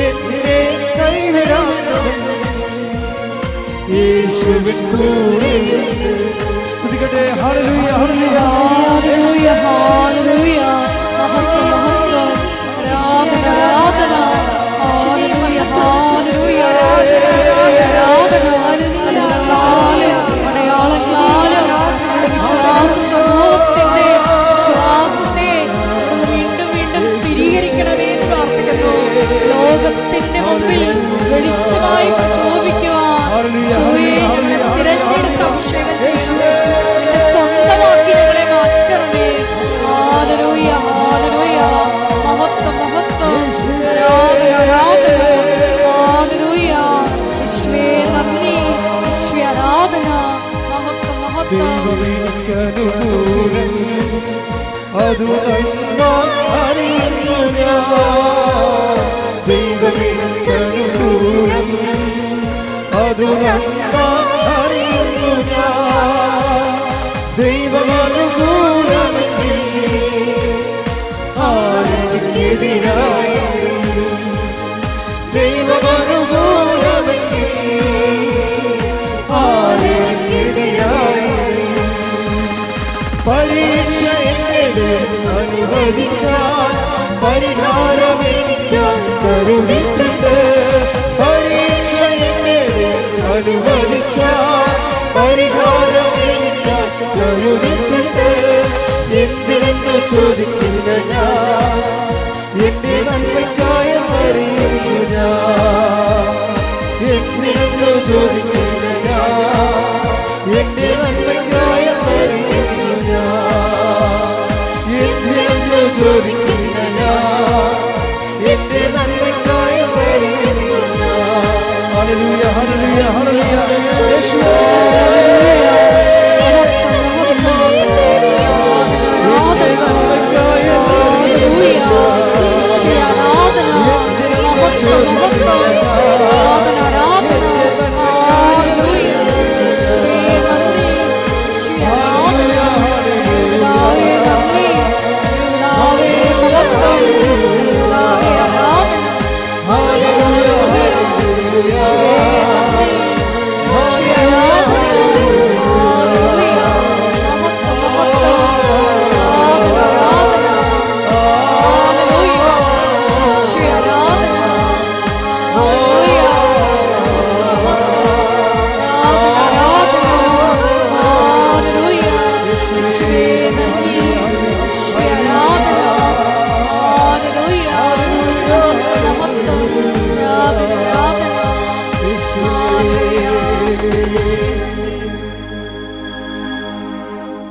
എന്നെ കൈവിടാത്തവൻ, യേശുവിൻ കൂടെയുണ്ട്. സ്തുതിക്കട്ടെ. ഹല്ലേലൂയ, ഹല്ലേലൂയ, ഹല്ലേലൂയ, ഹല്ലേലൂയ. മഹത്വം, മഹത്വം. ആരാധന, ആരാധന. ഹല്ലേലൂയ, ഹല്ലേലൂയ. ആരാധന. അത്ഭുതങ്ങളാലും അടയാളങ്ങളാലും നമ്മുടെ വിശ്വാസ സമൂഹത്തിന്റെ വിശ്വാസത്തെ വീണ്ടും വീണ്ടും സ്ഥിരീകരിക്കണമേ എന്ന് പ്രാർത്ഥിക്കുന്നു. ലോകത്തിന്റെ മുമ്പിൽ വെളിച്ചമായി പ്രശോഭിക്കുവാൻ അതു നന്നായി അറിയുന്നു ഞാൻ. ദൈവമെനിക്കനുകൂലം അതു നന്നായി അറിയുന്നു ഞാൻ. ദൈവമനുകൂലമെങ്കിൽ ആരെനിക്കെതിരായി? ദൈവമനുകൂലമെങ്കിൽ ആരെനിക്കെതിരായി? പരീക്ഷ എന്നത് അനുവദിച്ചാൽ പരിഹാരം എനിക്കാൻ കരുതിട്ടുണ്ട്. പരീക്ഷ എന്നത് അനുവദിച്ചാൽ പരിഹാരം എനിക്കാൻ കരുതിട്ടുണ്ട്. എന്തിനെന്ന് ചോദിക്കില്ല ഞാൻ, എന്റെ നന്മയ്ക്കായെന്നറിയുന്നു ഞാൻ. എന്തിനെന്ന് ചോദിക്കില്ല ഞാൻ, എന്റെ നന്മയ്ക്കായെന്നറിയുന്നു ഞാൻ. എന്തിനെന്ന് ചോദിക്കില്ല ഞാൻ, എന്റെ നന്മയ്ക്കായെന്നറിയുന്നു ഞാൻ. ഹല്ലേലൂയ ഹല്ലേലൂയ ഹല്ലേലൂയ യേശുവേ.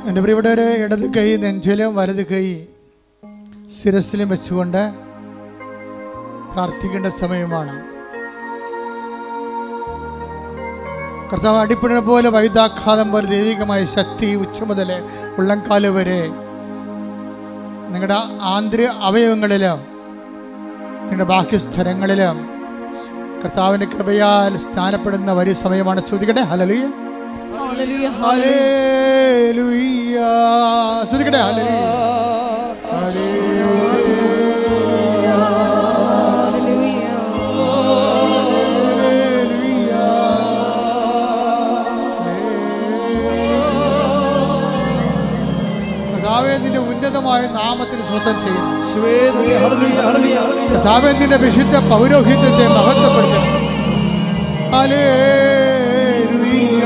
എൻ്റെ പ്രിയപ്പെട്ടവരെ, ഇടത് കൈ നെഞ്ചിലും വലത് കൈ ശിരസിലും വെച്ചുകൊണ്ട് പ്രാർത്ഥിക്കേണ്ട സമയമാണ്. കർത്താവ് അടിപ്പിട പോലെ വൈദ്യാഘാതം പോലെ ദൈവികമായ ശക്തി ഉച്ച മുതൽ ഉള്ളംകാല് വരെ നിങ്ങളുടെ ആന്തരിക അവയവങ്ങളിലും നിങ്ങളുടെ ബാഹ്യസ്ഥലങ്ങളിലും കർത്താവിൻ്റെ കൃപയാൽ സ്നാനപ്പെടുന്ന വലിയ സമയമാണ്. ശ്രദ്ധിക്കട്ടെ. ഹല്ലേലൂയ ഹല്ലേലൂയ ഹല്ലേലൂയ. ശ്രദ്ധിക്കട്ടെ. ഹല്ലേലൂയ കർത്താവിന്റെ ഉന്നതമായ നാമത്തിന് സ്വന്തം ചെയ്യുന്നു. കർത്താവിന്റെ വിശുദ്ധ പൗരോഹിത്യത്തെ മഹത്വപ്പെടുത്തുന്നു. ഹല്ലേലൂയ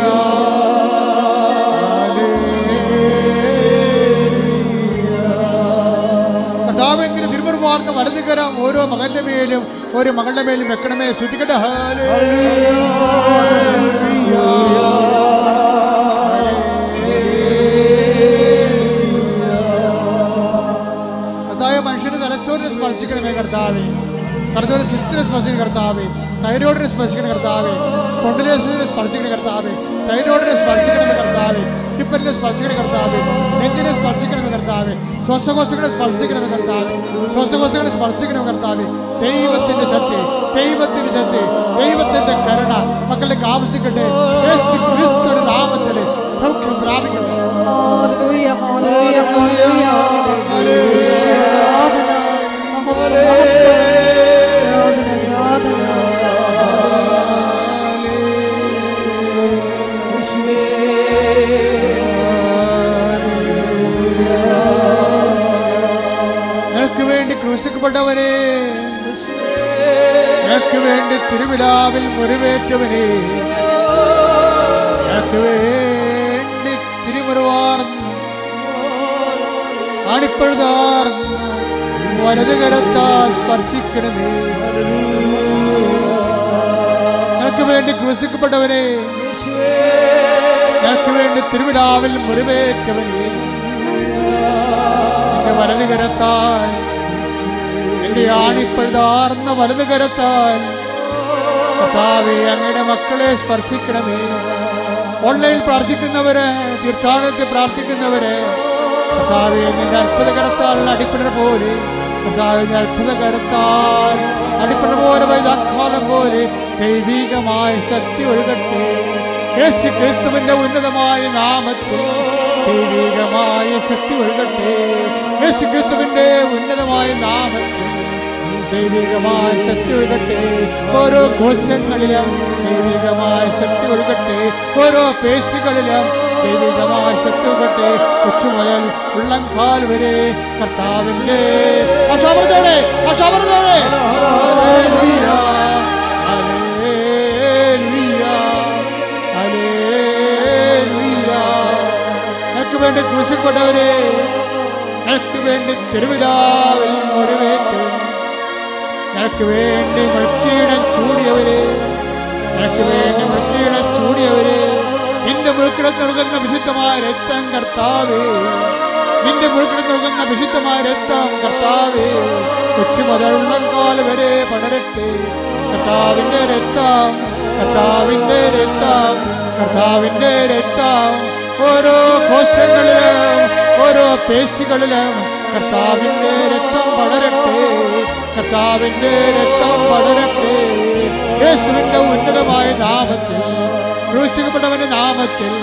കർത്താവിന്റെ തിരുമുറുമാർന്ന വലതുകരം ഓരോ മകന്റെ മേലും ഓരോ മകളുടെ മേലും വെക്കണമേ. ശ്രദ്ധിക്കട്ടെ. കർത്താവ് മനുഷ്യന്റെ തലച്ചോറിനെ സ്പർശിക്കണമേ കർത്താവേ. തലച്ചോറ് സിസ്റ്റിനെ സ്പർശിക്കുന്ന കർത്താവേ. തൈറോയിഡിനെ സ്പർശിക്കുന്ന കർത്താവേ. സ്പോണ്ടിലോസിസിനെ സ്പർശിക്കുന്ന കർത്താവേ. തൈറോയിഡിനെ സ്പർശിക്കണമേ കർത്താവേ. ടിപ്പലിനെ സ്പർശിക്കണ കർത്താവേ. നെഞ്ചിനെ സ്പർശിക്കണമേ കർത്താവേ. ശ്വാസകോശങ്ങളെ സ്പർശിക്കണമേ കർത്താവേ. ശ്വാസകോശങ്ങളെ സ്പർശിക്കണമേ കർത്താവേ. ദൈവത്തിന്റെ ശക്തി, ദൈവത്തിന്റെ ശക്തി, ദൈവത്തിന്റെ കരുണ മക്കളിലേക്ക് ആവശ്യിക്കട്ടെ. യേശു ക്രിസ്തുവിന്റെ നാമത്തിൽ സൗഖ്യം പ്രാപിക്കട്ടെ. ഹല്ലേലൂയ ഹല്ലേലൂയ ഹല്ലേലൂയ ആരാധന മഹത്വം ആരാധന ഞങ്ങൾക്ക് വേണ്ടി ക്രൂശിക്കപ്പെട്ടവനെ, ഞങ്ങൾക്ക് വേണ്ടി തിരുവിലാവിൽ മുറിവേറ്റവനെ, ഞങ്ങൾക്ക് വേണ്ടി തിരുമുറിവാർന്ന് അണിപ്പഴുതാർന്ന് വലത് കരത്താൽ സ്പർശിക്കണമേ. ഞങ്ങൾക്ക് വേണ്ടി ക്രൂശിക്കപ്പെട്ടവനെ, ഞങ്ങൾക്ക് വേണ്ടി തിരുവിലാവിൽ മുറിവേറ്റവനെ, എന്റെ വലത് കരത്താൽ, എന്റെ ആണിപ്പഴുതാർന്ന വലത് കരത്താൽ കർത്താവേ അങ്ങയുടെ മക്കളെ സ്പർശിക്കണമേ. ഓൺലൈനിൽ പ്രാർത്ഥിക്കുന്നവര്, തീർത്ഥാടനത്തിൽ പ്രാർത്ഥിക്കുന്നവര്, കർത്താവേ നിന്റെ അത്ഭുത കരത്താൽ അടിപ്പിടർ പോലെ കർത്താവിന്റെ അത്ഭുത കരത്താൽ അടിപ്പിടർ പോലെ വൈദാക്കാലം പോലെ ദൈവികമായ ശക്തി ഒഴുകട്ടെ. യേശു ക്രിസ്തുവിന്റെ ഉന്നതമായ നാമത്തിൽ ദൈവികമായ ശക്തി ഒഴുകട്ടെ. യേശു ക്രിസ്തുവിന്റെ ഉന്നതമായ നാമത്തിൽ ദൈവികമായ ശക്തി ഒഴുകട്ടെ. ഓരോ കോശങ്ങളിലും ദൈവികമായ ശക്തി ഒഴുകട്ടെ. ഓരോ പേശികളിലും ദൈവികമായ ശക്തി ഒഴുകട്ടെ. കൊച്ചു മുതൽ ഉള്ളംകാൽ വരെ കർത്താവിന്റെ അക്ഷാപരത്തോടെ എനിക്ക് വേണ്ടി ക്രൂശിക്കപ്പെട്ടവരെ, എനിക്ക് വേണ്ടി തിരുവിലാവിൽ മുറിവേറ്റ്, എനിക്ക് വേണ്ടി മൃത്യുടം ചൂടിയവരെ, എനിക്ക് വേണ്ടി മൃത്യുടം ചൂടിയവരെ, നിന്റെ മുൾക്കിടത്ത് നൽകുന്ന വിശുദ്ധമായ രക്തം കർത്താവേ, നിന്റെ മുൾക്കിടത്ത് നൽകുന്ന വിശുദ്ധമായ രക്തം കർത്താവേ, കൊച്ചു മുതൽ ഉള്ളംകാൽ വരെ പടരട്ടെ. കർത്താവിന്റെ രക്തം, കർത്താവിന്റെ രക്തം, കർത്താവിന്റെ രക്തം ഓരോ കോശങ്ങളിലും ഓരോ പേശികളിലും കർത്താവിന്റെ രക്തം പടരട്ടെ. കർത്താവിന്റെ രക്തം പടരട്ടെ. യേശുവിന്റെ ഉന്നതമായ നാമത്തിൽ, ക്രൂശിക്കപ്പെട്ടവന്റെ നാമത്തിൽ,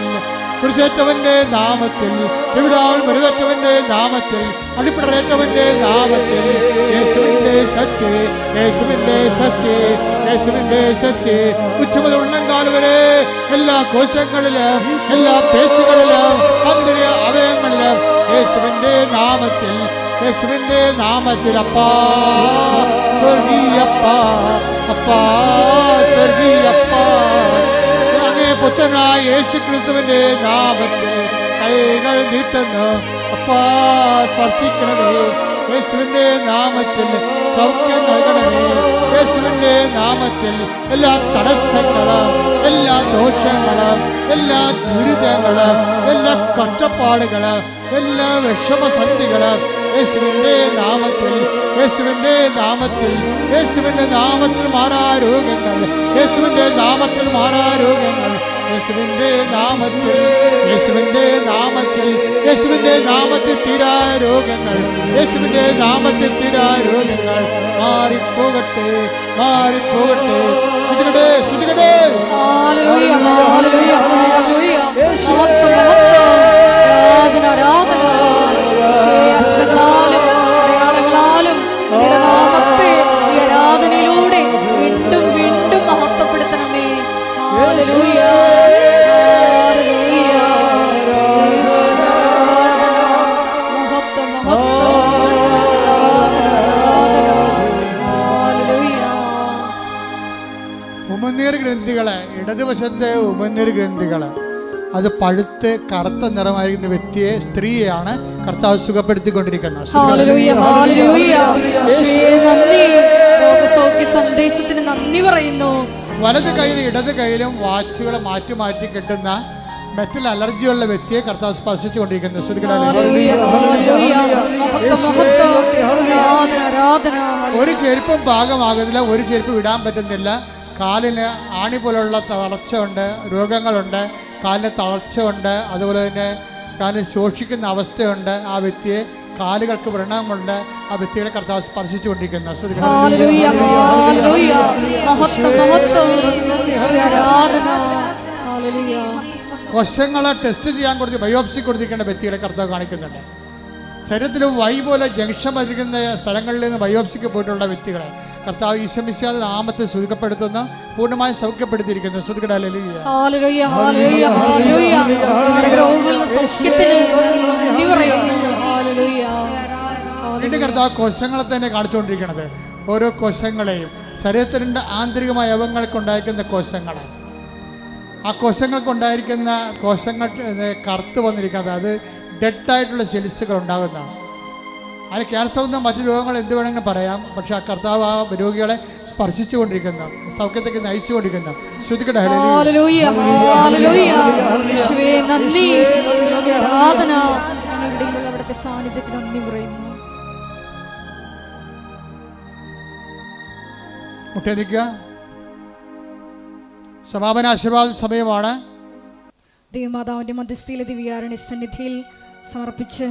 കുരിശേറ്റവന്റെ നാമത്തിൽ, തിരുവിലാവിൽ മുറിവേറ്റവന്റെ നാമത്തിൽ, അടിപ്പിടറേറ്റവന്റെ നാമത്തിൽ, യേശുവിന്റെ ശക്തി, യേശുവിന്റെ ശക്തി, യേശുവിന്റെ ശക്തി ഉച്ചമുതൽ ഉള്ളംകാൽ വരെ എല്ലാ കോശങ്ങളിലും എല്ലാ പേശികളിലും ആന്തരിക അവയവങ്ങളിലും യേശുവിന്റെ നാമത്തിൽ, യേശുവിന്റെ നാമത്തിൽ അപ്പാ സ്വർഗീയപ്പാ, അപ്പാ സ്വർഗീയപ്പാ, അങ്ങേ പുത്രനായ യേശു ക്രിസ്തുവിന്റെ നാമത്തിൽ കൈകൾ നീട്ടുന്നു. അപ്പാ സ്പർശിക്കണമേ. യേശുവിന്റെ നാമത്തിൽ സൗഖ്യം നൽകണമേ. യേശുവിന്റെ നാമത്തിൽ എല്ലാ തടസ്സങ്ങളും എല്ലാ ദോഷങ്ങളും എല്ലാ ദുരിതങ്ങളും എല്ലാ കഷ്ടപ്പാടുകളും എല്ലാ വിഷമസന്ധികളും യേശുവിന്റെ നാമത്തിൽ, യേശുവിന്റെ നാമത്തിൽ, യേശുവിന്റെ നാമത്തിൽ മാറാ രോഗങ്ങൾ, യേശുവിന്റെ നാമത്തിൽ മാറാ രോഗങ്ങൾ, യേശുവിന്റെ നാമത്തിൽ, യേശുവിന്റെ നാമത്തിൽ, യേശുവിന്റെ നാമത്തിൽ തീരാ രോഗങ്ങൾ, യേശുവിന്റെ നാമത്തിൽ തീരാ രോഗങ്ങൾ മാറിപ്പോകട്ടെ, മാറിപ്പോകട്ടെ. ശ്രുതികടേ, ശ്രുതികടേ. ഹല്ലേലൂയ, ഹല്ലേലൂയ, ഹല്ലേലൂയ. മഹത്വം, മഹത്വം. ആരാധന, ആരാധന. അത്ഭുതങ്ങളാലും അടയാളങ്ങളാലും അങ്ങയുടെ നാമത്തെ ഈ ആരാധനയിലൂടെ വീണ്ടും വീണ്ടും മഹത്വപ്പെടുത്തണമേ. ഹല്ലേലൂയ, ഹല്ലേലൂയ. മഹത്വം, മഹത്വം. ആരാധന, ഹല്ലേലൂയ. ഉമനീർ ഗ്രന്ഥികളെ, ഇടതുവശത്തെ ഉമനീർ ഗ്രന്ഥികള് അത് പഴുത്ത് കറുത്ത നിറമായിരിക്കുന്ന വ്യക്തിയെ, സ്ത്രീയെയാണ് കർത്താവ് സുഖപ്പെടുത്തിക്കൊണ്ടിരിക്കുന്നത്. ഹല്ലേലൂയ, ഹല്ലേലൂയ. യേശുവേ നന്ദി. രോഗസൗഖ്യ സന്ദേശത്തിന് നന്ദി പറയുന്നു. വലത് കൈയിലും ഇടത് കൈയിലും വാച്ചുകൾ മാറ്റി മാറ്റി കെട്ടുന്ന മെറ്റൽ അലർജിയുള്ള വ്യക്തിയെ കർത്താവ് സ്പർശിച്ചുകൊണ്ടിരിക്കുന്നു. ഹല്ലേലൂയ, ഹല്ലേലൂയ. മഹത്വം, മഹത്വം. ആരാധന, ആരാധന. ഒരു ചെരുപ്പും പാകമാകുന്നില്ല, ഒരു ചെരുപ്പ് വിടാൻ പറ്റുന്നില്ല. കാലിന് ആണി പോലുള്ള തളർച്ച ഉണ്ട്, രോഗങ്ങളുണ്ട്, കാലിന് തളർച്ച ഉണ്ട്, അതുപോലെ തന്നെ കാലിന് ശോഷിക്കുന്ന അവസ്ഥയുണ്ട്. ആ വ്യക്തിയെ കാലുകൾക്ക് വ്രണമുണ്ട്. ആ വ്യക്തികളെ കർത്താവ് സ്പർശിച്ചുകൊണ്ടിരിക്കുന്നു. ഹല്ലേലൂയ, ഹല്ലേലൂയ. മഹത്വം, മഹത്വം. ആരാധന. ഹല്ലേലൂയ. കോശങ്ങളെ ടെസ്റ്റ് ചെയ്യാൻ കൊടുത്ത് ബയോപ്സി കൊടുത്തിരിക്കേണ്ട വ്യക്തികളെ കർത്താവ് കാണിക്കുന്നുണ്ട്. ശരീരത്തിൽ വൈ പോലെ ജംഗ്ഷൻ പതിരിക്കുന്ന സ്ഥലങ്ങളിൽ നിന്ന് ബയോപ്സിക്ക് പോയിട്ടുള്ള വ്യക്തികളെ കർത്താവ് ഈശോമിശിഹായുടെ നാമത്തിൽ സുഖപ്പെടുത്തുന്നു, പൂർണ്ണമായി സൗഖ്യപ്പെടുത്തിയിരിക്കുന്നു. ഹല്ലേലൂയ, ഹല്ലേലൂയ, ഹല്ലേലൂയ. രോഗങ്ങളുടെ സൗഖ്യത്തിന് നന്ദി പറയുന്നു. ഹല്ലേലൂയ. എൻ്റെ കർത്താവ് കോശങ്ങളെ തന്നെ കാണിച്ചുകൊണ്ടിരിക്കുന്നത്. ഓരോ കോശങ്ങളെയും ശരീരത്തിൻ്റെ ആന്തരികമായ അവയവങ്ങൾക്കുണ്ടായിരിക്കുന്ന കോശങ്ങളെ, ആ കോശങ്ങൾക്കുണ്ടായിരിക്കുന്ന കോശങ്ങൾ കറുത്ത് വന്നിരിക്കുന്നത്, അത് ഡെഡായിട്ടുള്ള സെൽസുകൾ ഉണ്ടാകുന്നതാണ്. അതിന് ക്യാൻസർ എന്ന മറ്റു രോഗങ്ങൾ എന്ത് വേണമെങ്കിലും പറയാം. പക്ഷെ ആ കർത്താവ് ആ രോഗികളെ സ്പർശിച്ചുകൊണ്ടിരിക്കുന്നു, സൗഖ്യത്തേക്ക് നയിച്ചുകൊണ്ടിരിക്കുന്നു. ശ്രുതികട ഹല്ലേലൂയ, ഹല്ലേലൂയ. യേശുവേ നന്ദി. ആരാധന. ഞങ്ങളുടെ അവിടുത്തെ സാന്നിധ്യത്തിന് നന്ദി പറയുന്നു. മുട്ടേ നിൽക്കുക. സമാപന ആശീർവാദ സമയമാണ്. ദൈവമാതാവിന്റെ മധ്യസ്ഥയിലെ ദിവ്യാരണി സന്നിധിയിൽ സമർപ്പിച്ച്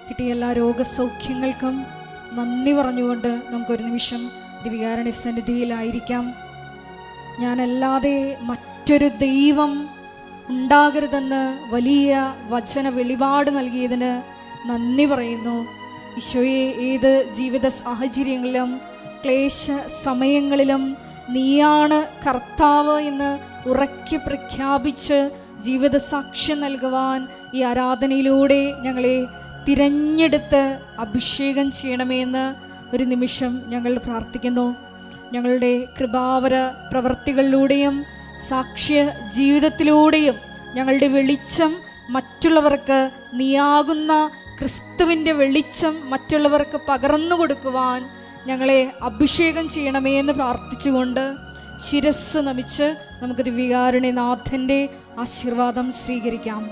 കിട്ടിയ എല്ലാ രോഗസൗഖ്യങ്ങൾക്കും നന്ദി പറഞ്ഞുകൊണ്ട് നമുക്കൊരു നിമിഷം ദിവികാരുണ്യ സന്നിധിയിലായിരിക്കാം. ഞാനല്ലാതെ മറ്റൊരു ദൈവം ഉണ്ടാകരുതെന്ന് വലിയ വചന വെളിപാട് നൽകിയതിന് നന്ദി പറയുന്നു. ഈശോയെ, ഏത് ജീവിത സാഹചര്യങ്ങളിലും ക്ലേശ സമയങ്ങളിലും നീയാണ് കർത്താവ് എന്ന് ഉറക്കെ പ്രഖ്യാപിച്ച് ജീവിത സാക്ഷ്യം നൽകുവാൻ ഈ ആരാധനയിലൂടെ ഞങ്ങളെ തിരഞ്ഞെടുത്ത് അഭിഷേകം ചെയ്യണമേ എന്ന് ഒരു നിമിഷം ഞങ്ങൾ പ്രാർത്ഥിക്കുന്നു. ഞങ്ങളുടെ കൃപാവര പ്രവൃത്തികളിലൂടെയും സാക്ഷ്യ ജീവിതത്തിലൂടെയും ഞങ്ങളുടെ വെളിച്ചം മറ്റുള്ളവർക്ക് നീയാകുന്ന ക്രിസ്തുവിൻ്റെ വെളിച്ചം മറ്റുള്ളവർക്ക് പകർന്നു കൊടുക്കുവാൻ ഞങ്ങളെ അഭിഷേകം ചെയ്യണമേ എന്ന് പ്രാർത്ഥിച്ചുകൊണ്ട് ശിരസ് നമിച്ച് നമുക്ക് ദിവികാരുണ്യനാഥൻ്റെ ആശീർവാദം സ്വീകരിക്കാം.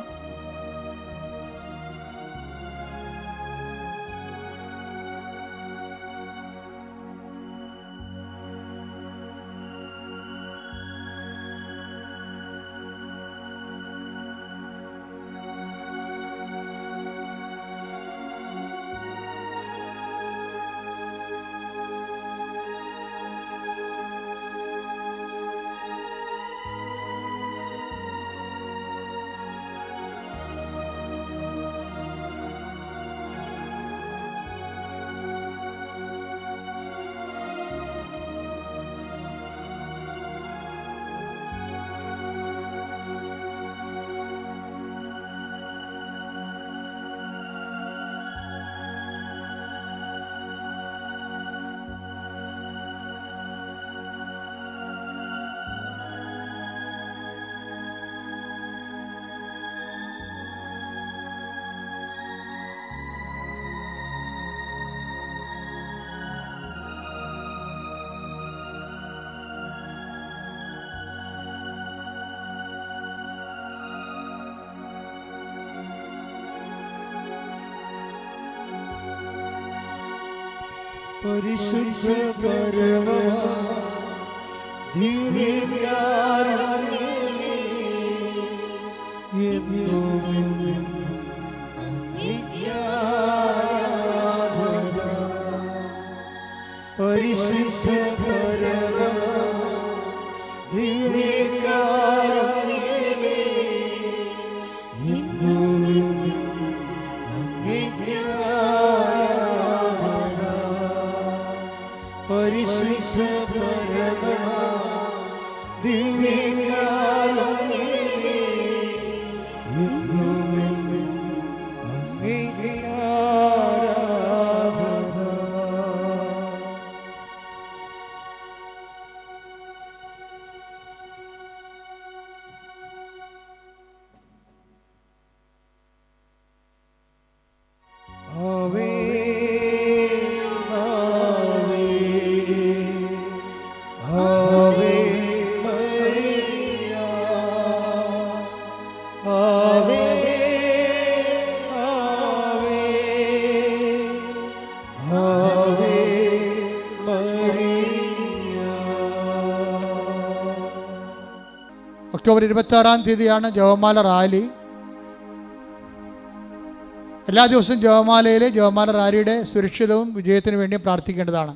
പരിശുദ്ധ പരമമാ ദിവ്യകാരുണ്യമേ, എന്നുമെന്നും അങ്ങേക്ക് ആരാധന. പരിശുദ്ധ പരമമാ ദിവ്യകാരുണ്യമേ, എന്നുമെന്നും അങ്ങേക്ക് പരിശുദ്ധ പരമമാ ദിവ്യകാരുണ്യമേ, എന്നുമെന്നും അങ്ങേക്ക് ആരാധന. ആവേ ആവേ മരിയ, ആവേ ആവേ ആവേ മരിയ. ഒക്ടോബർ 26-ാം തീയതിയാണ് ജപമാല റാലി. എല്ലാ ദിവസവും ജപമാലയിലെ ജപമാല റാലിയുടെ സുരക്ഷിതവും വിജയത്തിനു വേണ്ടി പ്രാർത്ഥിക്കേണ്ടതാണ്.